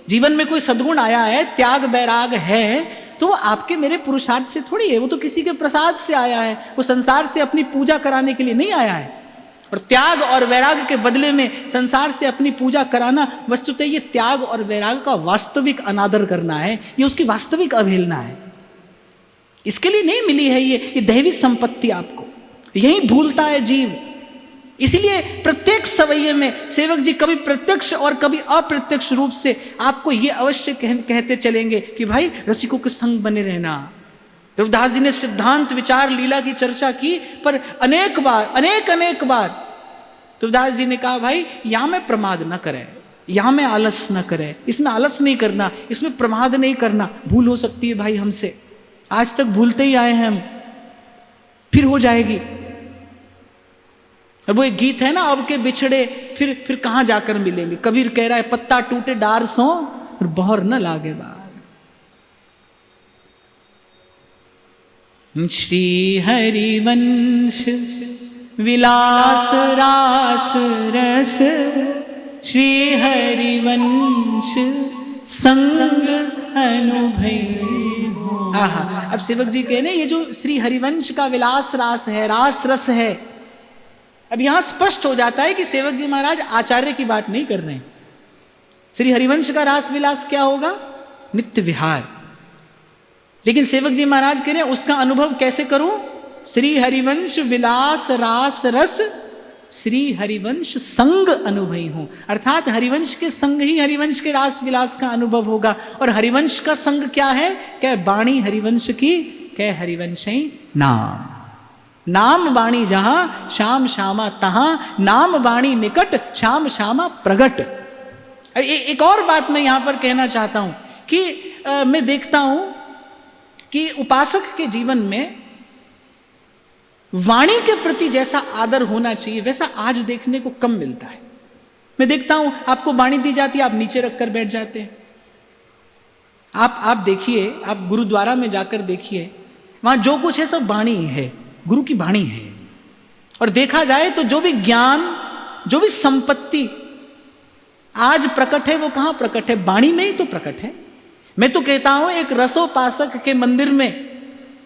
जीवन में कोई सद्गुण आया है, त्याग वैराग है, तो वो आपके मेरे पुरुषार्थ से थोड़ी है, वो तो किसी के प्रसाद से आया है। वो संसार से अपनी पूजा कराने के लिए नहीं आया है। और त्याग और वैराग के बदले में संसार से अपनी पूजा कराना, वस्तुतः ये त्याग और वैराग का वास्तविक अनादर करना है, ये उसकी वास्तविक अवहेलना है। इसके लिए नहीं मिली है ये दैवी संपत्ति आपको, यही भूलता है जीव। इसलिए प्रत्येक सवैये में सेवक जी कभी प्रत्यक्ष और कभी अप्रत्यक्ष रूप से आपको ये अवश्य कहते चलेंगे कि भाई रसिकों के संग बने रहना। रविदास जी ने सिद्धांत विचार लीला की चर्चा की, पर अनेक बार रविदास जी ने कहा भाई यहाँ में प्रमाद न करें, यहाँ में आलस न करें, इसमें आलस नहीं करना, इसमें प्रमाद नहीं करना। भूल हो सकती है भाई हमसे, आज तक भूलते ही आए हैं हम, फिर हो जाएगी। और वो एक गीत है ना, अब के बिछड़े फिर कहां जाकर मिलेंगे। कबीर कह रहा है, पत्ता टूटे डार सो और बहर न लागे बार। श्री हरिवंश विलास रास रस, श्री हरिवंश संग अनुभव। आहा, अब सेवक जी कह रहे हैं ये जो श्री हरिवंश का विलास रास है, रास रस है। अब यहां स्पष्ट हो जाता है कि सेवक जी महाराज आचार्य की बात नहीं कर रहे हैं। श्री हरिवंश का रास विलास क्या होगा? नित्य विहार। लेकिन सेवक जी महाराज कह रहे हैं उसका अनुभव कैसे करूं? श्री हरिवंश विलास रास रस, श्री हरिवंश संग अनुभवी हूं। अर्थात हरिवंश के संग ही हरिवंश के रास विलास का अनुभव होगा। और हरिवंश का संग क्या है? कह बाणी हरिवंश की, कह हरिवंश नाम। नाम बाणी जहां श्याम श्यामा तहां, नाम बाणी निकट श्याम श्यामा प्रगट। एक और बात मैं यहां पर कहना चाहता हूं कि मैं देखता हूं कि उपासक के जीवन में वाणी के प्रति जैसा आदर होना चाहिए वैसा आज देखने को कम मिलता है। मैं देखता हूं आपको वाणी दी जाती है, आप नीचे रखकर बैठ जाते हैं। आप देखिए, आप गुरुद्वारा में जाकर देखिए, वहां जो कुछ है सब वाणी है, गुरु की वाणी है। और देखा जाए तो जो भी ज्ञान, जो भी संपत्ति आज प्रकट है वो कहां प्रकट है? वाणी में ही तो प्रकट है। मैं तो कहता हूं एक रसोपासक के मंदिर में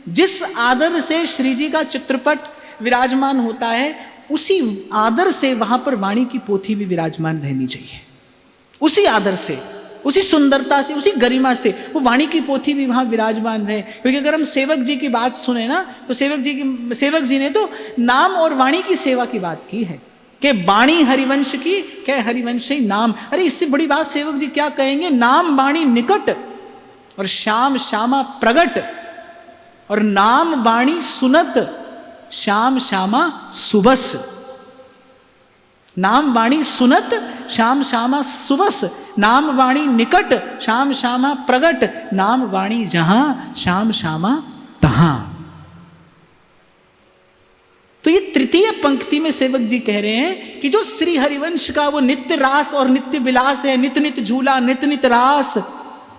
जिस आदर से श्री जी का चित्रपट विराजमान होता है, उसी आदर से वहां पर वाणी की पोथी भी विराजमान रहनी चाहिए। उसी आदर से, उसी सुंदरता से, उसी गरिमा से वो वाणी की पोथी भी वहां विराजमान रहे। क्योंकि अगर हम सेवक जी की बात सुने ना, तो सेवक जी ने तो नाम और वाणी की सेवा की बात की है कि वाणी हरिवंश की, क्या हरिवंश ही नाम। अरे इससे बड़ी बात सेवक जी क्या कहेंगे, नाम वाणी निकट और श्याम श्यामा प्रगट, और नाम वाणी सुनत श्याम श्यामा सुबस। नाम वाणी सुनत श्याम श्यामा सुबस, नाम वाणी निकट श्याम श्यामा प्रगट, नाम वाणी जहां श्याम श्यामा तहां। तो ये तृतीय पंक्ति में सेवक जी कह रहे हैं कि जो श्री हरिवंश का वो नित्य रास और नित्य विलास है, नित्य नित्य झूला, नित्य नित्य रास,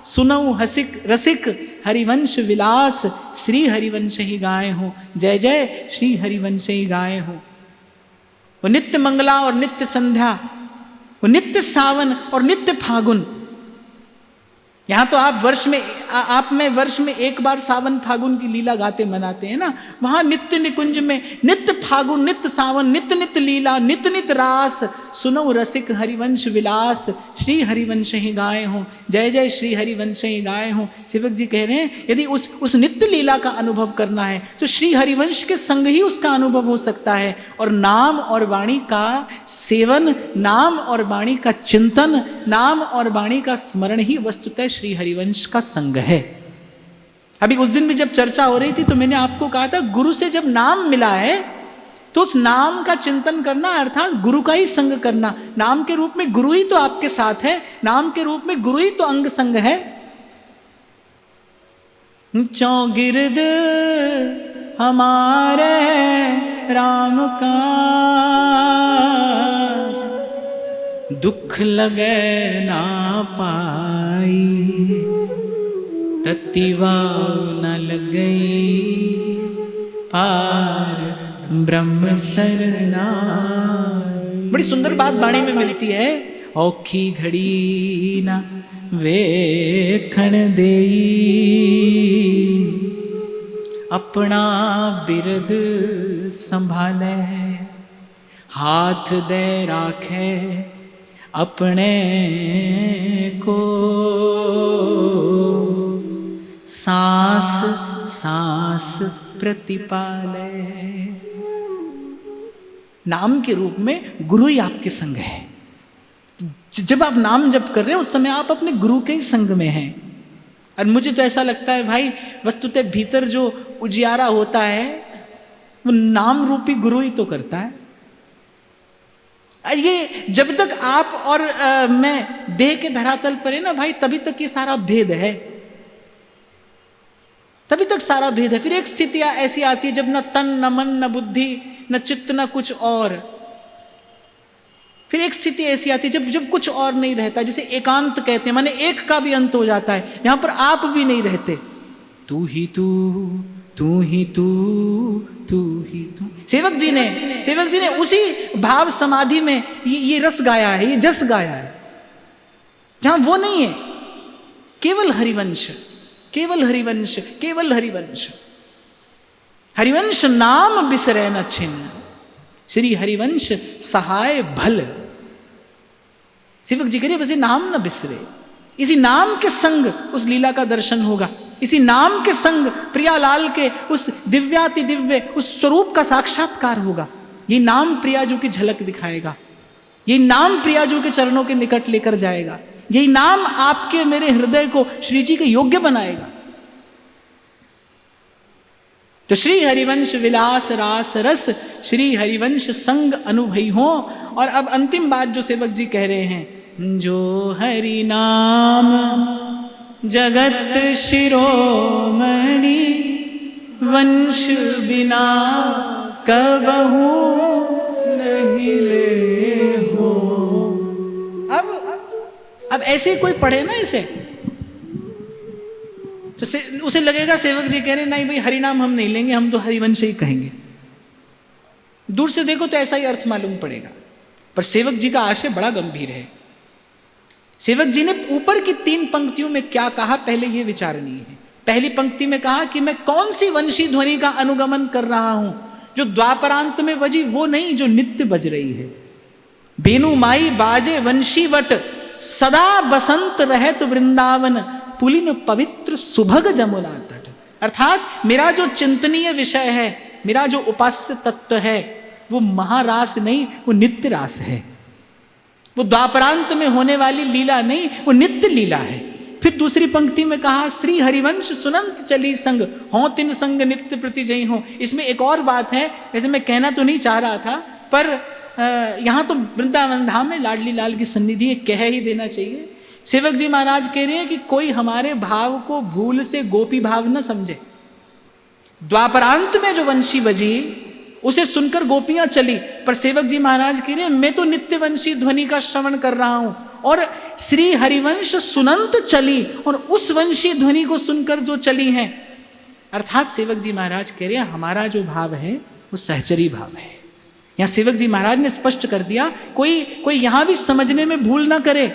सुनऊ हसिक रसिक हरिवंश विलास, श्री हरिवंश ही गाए हो, जय जय श्री हरिवंश ही गाए हो। वो नित्य मंगला और नित्य संध्या, वो नित्य सावन और नित्य फागुन। यहां तो आप वर्ष में एक बार सावन फागुन की लीला गाते मनाते हैं ना, वहां नित्य निकुंज में नित्य फागुन, नित्य सावन, नित्य नित्य लीला, नित्य नित्य रास, सुनो रसिक हरिवंश विलास, श्री हरिवंश ही गाए हो, जय जय श्री हरिवंश ही गाए हो। सेवक जी कह रहे हैं यदि उस नित्य लीला का अनुभव करना है तो श्री हरिवंश के संग ही उसका अनुभव हो सकता है। और नाम और वाणी का सेवन, नाम और वाणी का चिंतन, नाम और वाणी का स्मरण ही वस्तुतः श्री हरिवंश का संग है। अभी उस दिन भी जब चर्चा हो रही थी तो मैंने आपको कहा था, गुरु से जब नाम मिला है तो उस नाम का चिंतन करना, अर्थात गुरु का ही संग करना। नाम के रूप में गुरु ही तो आपके साथ है, नाम के रूप में गुरु ही तो अंग संग है। चौगिर्द हमारे राम का दुख लगे ना पाई, ततिवा न लग गई पार ब्रह्म सरना। बड़ी सुंदर बात वाणी में मिलती है, औखी घड़ी ना वेखण देई, अपना बिरद संभाले, हाथ दे राखे अपने को, सांस सांस प्रतिपाले। नाम के रूप में गुरु ही आपके संग है। जब आप नाम जप कर रहे हैं उस समय आप अपने गुरु के ही संग में हैं। और मुझे तो ऐसा लगता है भाई, वस्तुतः भीतर जो उजियारा होता है वो नाम रूपी गुरु ही तो करता है। ये जब तक आप और मैं देह के धरातल पर है ना भाई, तभी तक ये सारा भेद है, तभी तक सारा भेद है। फिर एक स्थिति ऐसी आती है जब न तन न मन न बुद्धि न चित्त न कुछ और। फिर एक स्थिति ऐसी आती है जब कुछ और नहीं रहता, जिसे एकांत कहते हैं, माने एक का भी अंत हो जाता है। यहां पर आप भी नहीं रहते, तू ही तू, तू ही तू, तू ही तू। सेवक जी ने उसी भाव समाधि में ये रस गाया है, ये जस गाया है, जहां वो नहीं है, केवल हरिवंश, केवल हरिवंश, केवल हरिवंश। हरिवंश नाम बिसरे न छिन्न, श्री हरिवंश सहाय भल। सेवक जी कह रहे बस ये नाम न बिसरे, इसी नाम के संग उस लीला का दर्शन होगा, इसी नाम के संग प्रियालाल के उस दिव्याति दिव्य उस स्वरूप का साक्षात्कार होगा। ये नाम प्रियाजू की झलक दिखाएगा, ये नाम प्रियाजू के चरणों के निकट लेकर जाएगा, यही नाम आपके मेरे हृदय को श्री जी के योग्य बनाएगा। तो श्री हरिवंश विलास रास रस, श्री हरिवंश संग अनुभवी हो। और अब अंतिम बात जो सेवक जी कह रहे हैं, जो हरि नाम जगत शिरोमणि, वंश बिना कबहू नहीं ले हो। अब ऐसे कोई पढ़े ना इसे तो उसे लगेगा सेवक जी कह रहे नहीं भाई हरिनाम हम नहीं लेंगे, हम तो हरिवंश ही कहेंगे। दूर से देखो तो ऐसा ही अर्थ मालूम पड़ेगा, पर सेवक जी का आशय बड़ा गंभीर है। सेवक जी ने ऊपर की 3 पंक्तियों में क्या कहा, पहले यह विचारणीय है। पहली पंक्ति में कहा कि मैं कौन सी वंशी ध्वनि का अनुगमन कर रहा हूं, जो द्वापरांत में बजी वो नहीं जो नित्य बज रही है। बेनु माई बाजे वंशीवट, सदा बसंत रहत वृंदावन, पुलिन पवित्र सुभग जमुना तट। अर्थात मेरा जो चिंतनीय विषय है, मेरा जो उपास्य तत्व है, वो महारास नहीं, वो नित्य रास है। वो द्वापरांत में होने वाली लीला नहीं, वो नित्य लीला है। फिर दूसरी पंक्ति में कहा, श्री हरिवंश सुनंत चली संग, हों तिन संग नित्य प्रति जय हो। इसमें एक और बात है, वैसे मैं कहना तो नहीं चाह रहा था, पर यहाँ तो वृंदावन धाम में लाडली लाल की सन्निधि है, कह ही देना चाहिए। सेवक जी महाराज कह रहे हैं कि कोई हमारे भाव को भूल से गोपी भाव न समझे। द्वापरांत में जो वंशी बजी उसे सुनकर गोपियां चली, पर सेवक जी महाराज कह रहे हैं मैं तो नित्य वंशी ध्वनि का श्रवण कर रहा हूं और श्री हरिवंश सुनंत चली, और उस वंशी ध्वनि को सुनकर जो चली हैं। अर्थात सेवक जी महाराज कह रहे हैं हमारा जो भाव है वो सहचरी भाव है। यहां सेवक जी महाराज ने स्पष्ट कर दिया, कोई यहां भी समझने में भूल ना करे।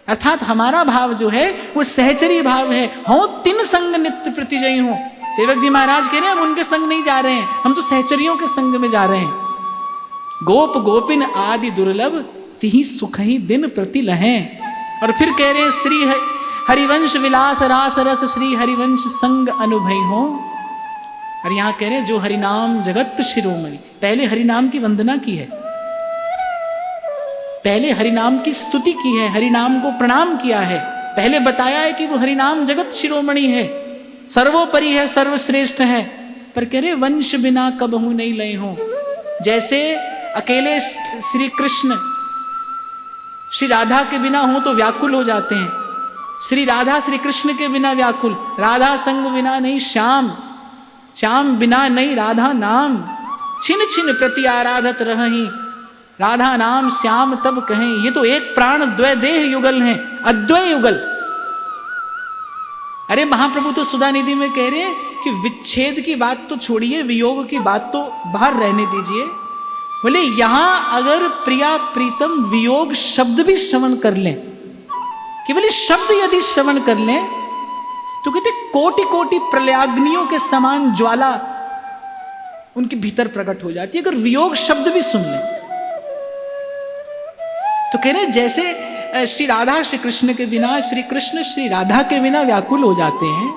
अर्थात हमारा भाव जो है वो सहचरी भाव है। हो तिन संग नित्य प्रतिजयी हो। सेवक जी महाराज कह रहे हैं हम उनके संग नहीं जा रहे हैं, हम तो सहचरियों के संग में जा रहे हैं। गोप गोपिन आदि दुर्लभ, तिहि सुख ही दिन प्रति लहें। और फिर कह रहे हैं श्री हरिवंश विलास रास रस, श्री हरिवंश संग अनुभय हो। और यहां कह रहे हैं जो हरिनाम जगत शिरोमणि। पहले हरिनाम की वंदना की है, पहले हरिनाम की स्तुति की है, हरिनाम को प्रणाम किया है, पहले बताया है कि वो हरिनाम जगत शिरोमणि है, सर्वोपरि है, सर्वश्रेष्ठ है। पर कह रहे वंश बिना कबहू नहीं लय हो। जैसे अकेले श्री कृष्ण श्री राधा के बिना हो तो व्याकुल हो जाते हैं, श्री राधा श्री कृष्ण के बिना व्याकुल। राधा संग बिना नहीं श्याम, श्याम बिना नहीं राधा नाम। छिन छिन प्रति आराधत रही, राधा नाम श्याम तब कहें। ये तो एक प्राण द्वय देह युगल हैं, अद्वय युगल। अरे महाप्रभु तो सुधा निधि में कह रहे हैं कि विच्छेद की बात तो छोड़िए, वियोग की बात तो बाहर रहने दीजिए। बोले यहां अगर प्रिया प्रीतम वियोग शब्द भी श्रवण कर लें, केवल शब्द यदि श्रवण कर लें तो कहते कोटि कोटि प्रलयाग्नियों के समान ज्वाला उनके भीतर प्रकट हो जाती है। अगर वियोग शब्द भी सुन लें तो कह रहे जैसे श्री राधा श्री कृष्ण के बिना, श्री कृष्ण श्री राधा के बिना व्याकुल हो जाते हैं,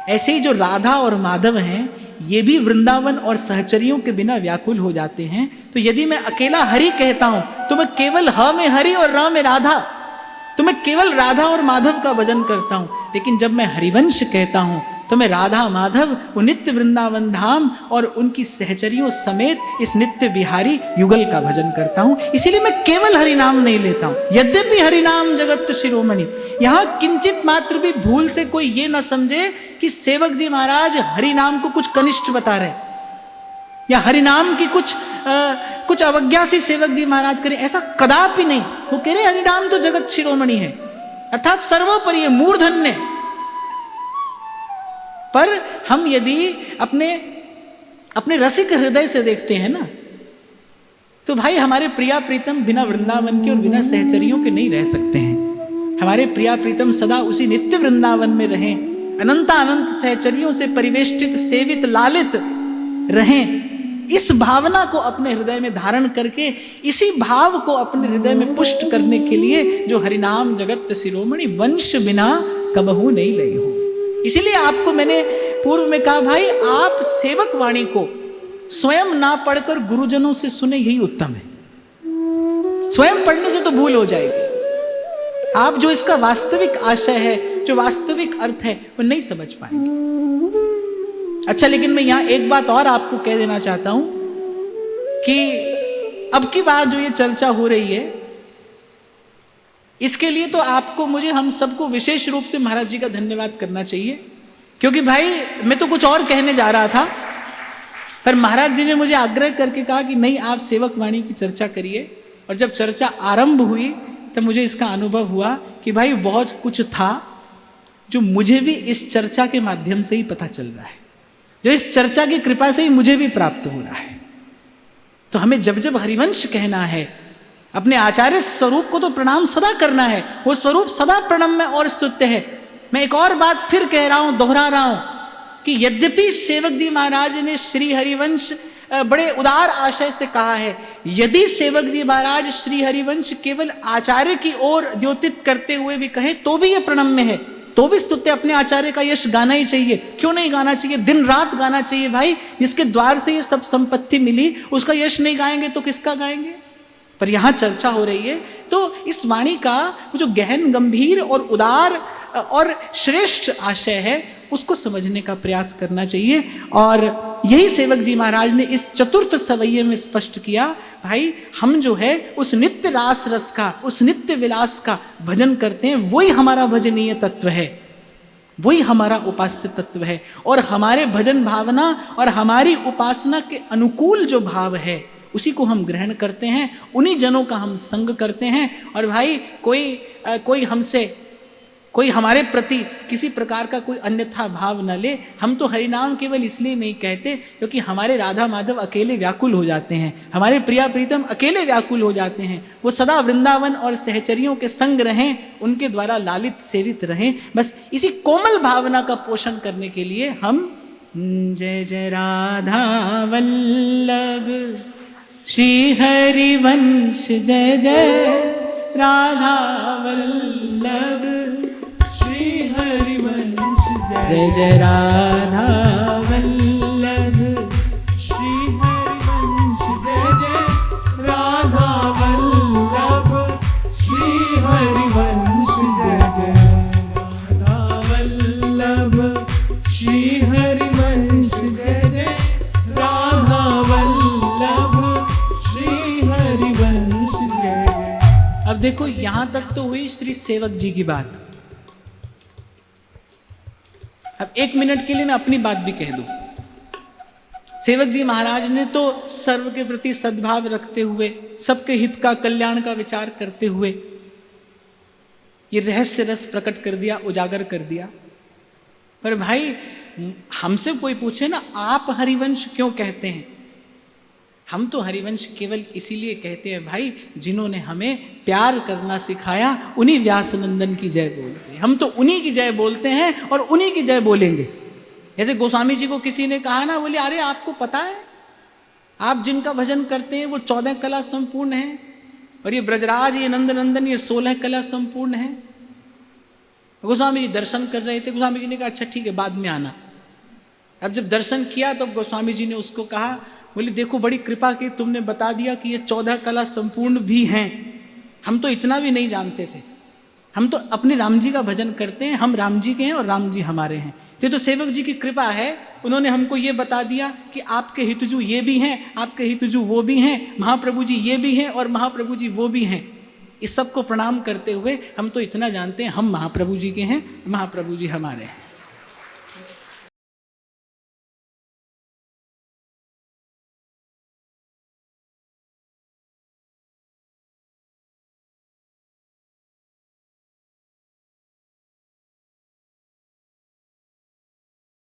ऐसे ही जो राधा और माधव हैं ये भी वृंदावन और सहचरियों के बिना व्याकुल हो जाते हैं। तो यदि मैं अकेला हरि कहता हूं तो मैं केवल ह में हरि और र में राधा, तो मैं केवल राधा और माधव का भजन करता हूं। लेकिन जब मैं हरिवंश कहता हूं तो मैं राधा माधव, वो नित्य वृंदावन धाम और उनकी सहचरियों समेत इस नित्य बिहारी युगल का भजन करता हूं। इसीलिए मैं केवल हरिनाम नहीं लेता हूं, यद्यपि हरिनाम जगत शिरोमणि। यहां किंचित मात्र भी भूल से कोई ये ना समझे कि सेवक जी महाराज हरिनाम को कुछ कनिष्ठ बता रहे या हरिनाम की कुछ अवज्ञा से सेवक जी महाराज करें, ऐसा कदापि नहीं। वो कह रहे हरिनाम तो जगत शिरोमणि है, अर्थात सर्वोपरि है, मूर्धन्य। पर हम यदि अपने रसिक हृदय से देखते हैं ना, तो भाई हमारे प्रिया प्रीतम बिना वृंदावन के और बिना सहचरियों के नहीं रह सकते हैं। हमारे प्रिया प्रीतम सदा उसी नित्य वृंदावन में रहें, अनंता अनंत सहचरियों से परिवेष्टित सेवित लालित रहें। इस भावना को अपने हृदय में धारण करके, इसी भाव को अपने हृदय में पुष्ट करने के लिए जो हरिनाम जगत शिरोमणि, वंश बिना कबहू नहीं लई हो। इसीलिए आपको मैंने पूर्व में कहा भाई आप सेवक वाणी को स्वयं ना पढ़कर गुरुजनों से सुने, यही उत्तम है। स्वयं पढ़ने से तो भूल हो जाएगी, आप जो इसका वास्तविक आशय है, जो वास्तविक अर्थ है, वो नहीं समझ पाएंगे। अच्छा, लेकिन मैं यहां एक बात और आपको कह देना चाहता हूं कि अब की बार जो ये चर्चा हो रही है, इसके लिए तो आपको, मुझे, हम सबको विशेष रूप से महाराज जी का धन्यवाद करना चाहिए। क्योंकि भाई मैं तो कुछ और कहने जा रहा था, पर महाराज जी ने मुझे आग्रह करके कहा कि नहीं, आप सेवक वाणी की चर्चा करिए। और जब चर्चा आरंभ हुई तब मुझे इसका अनुभव हुआ कि भाई बहुत कुछ था जो मुझे भी इस चर्चा के माध्यम से ही पता चल रहा है, जो इस चर्चा की कृपा से ही मुझे भी प्राप्त हो रहा है। तो हमें जब जब हरिवंश कहना है, अपने आचार्य स्वरूप को तो प्रणाम सदा करना है, वो स्वरूप सदा प्रणम्य और स्तुत्य है। मैं एक और बात फिर कह रहा हूं, दोहरा रहा हूं कि यद्यपि सेवक जी महाराज ने श्री हरिवंश बड़े उदार आशय से कहा है, यदि सेवक जी महाराज श्री हरिवंश केवल आचार्य की ओर द्योतित करते हुए भी कहे तो भी यह प्रणम्य है, तो भी स्तुत्य अपने आचार्य का यश गाना ही चाहिए। क्यों नहीं गाना चाहिए? दिन रात गाना चाहिए भाई। जिसके द्वार से ये सब संपत्ति मिली उसका यश नहीं गाएंगे तो किसका गाएंगे? पर यहां चर्चा हो रही है तो इस वाणी का जो गहन गंभीर और उदार और श्रेष्ठ आशय है उसको समझने का प्रयास करना चाहिए। और यही सेवक जी महाराज ने इस चतुर्थ सवैये में स्पष्ट किया, भाई हम जो है उस नित्य रास रस का, उस नित्य विलास का भजन करते हैं, वही हमारा भजनीय तत्व है, वही हमारा उपास्य तत्व है। और हमारे भजन भावना और हमारी उपासना के अनुकूल जो भाव है उसी को हम ग्रहण करते हैं, उन्हीं जनों का हम संग करते हैं। और भाई कोई हमारे प्रति किसी प्रकार का कोई अन्यथा भाव न ले। हम तो हरिनाम केवल इसलिए नहीं कहते क्योंकि हमारे राधा माधव अकेले व्याकुल हो जाते हैं, हमारे प्रिया प्रीतम अकेले व्याकुल हो जाते हैं, वो सदा वृंदावन और सहचरियों के संग रहें, उनके द्वारा लालित सेवित रहें। बस इसी कोमल भावना का पोषण करने के लिए हम जय जय राधा वल्लभ श्री हरिवंश, जय जय राधा वल्लभ श्री हरिवंश, जय जय राधा वल्लभ श्री हरिवंश, जय जय राधा वल्लभ श्री हरिवंश, जय जय राधा वल्लभ श्री हरिवंश, जय जय राधा वल्लभ श्री हरिवंश, जय जय। अब देखो यहां तक तो हुई श्री सेवक जी की बात। अब 1 मिनट के लिए मैं अपनी बात भी कह दूं। सेवक जी महाराज ने तो सर्व के प्रति सद्भाव रखते हुए, सबके हित का, कल्याण का विचार करते हुए ये रहस्य रस प्रकट कर दिया, उजागर कर दिया। पर भाई हमसे कोई पूछे ना, आप हरिवंश क्यों कहते हैं? हम तो हरिवंश केवल इसीलिए कहते हैं भाई, जिन्होंने हमें प्यार करना सिखाया उन्हीं व्यास नंदन की जय बोलते हैं। हम तो उन्हीं की जय बोलते हैं और उन्हीं की जय बोलेंगे। जैसे गोस्वामी जी को किसी ने कहा ना, बोले अरे आपको पता है आप जिनका भजन करते हैं वो 14 कला संपूर्ण है, और ये ब्रजराज, ये नंद नंदन, ये 16 कला संपूर्ण है। गोस्वामी जी दर्शन कर रहे थे, गोस्वामी जी ने कहा अच्छा ठीक है बाद में आना। अब जब दर्शन किया तो गोस्वामी जी ने उसको कहा, बोले देखो बड़ी कृपा की, तुमने बता दिया कि ये 14 कला संपूर्ण भी हैं, हम तो इतना भी नहीं जानते थे। हम तो अपने राम जी का भजन करते हैं, हम राम जी के हैं और राम जी हमारे हैं। तो सेवक जी की कृपा है, उन्होंने हमको ये बता दिया कि आपके हितजू ये भी हैं, आपके हितजू वो भी हैं, महाप्रभु जी ये भी हैं और महाप्रभु जी वो भी हैं। इस सब को प्रणाम करते हुए हम तो इतना जानते हैं, हम महाप्रभु जी के हैं, महाप्रभु जी हमारे हैं।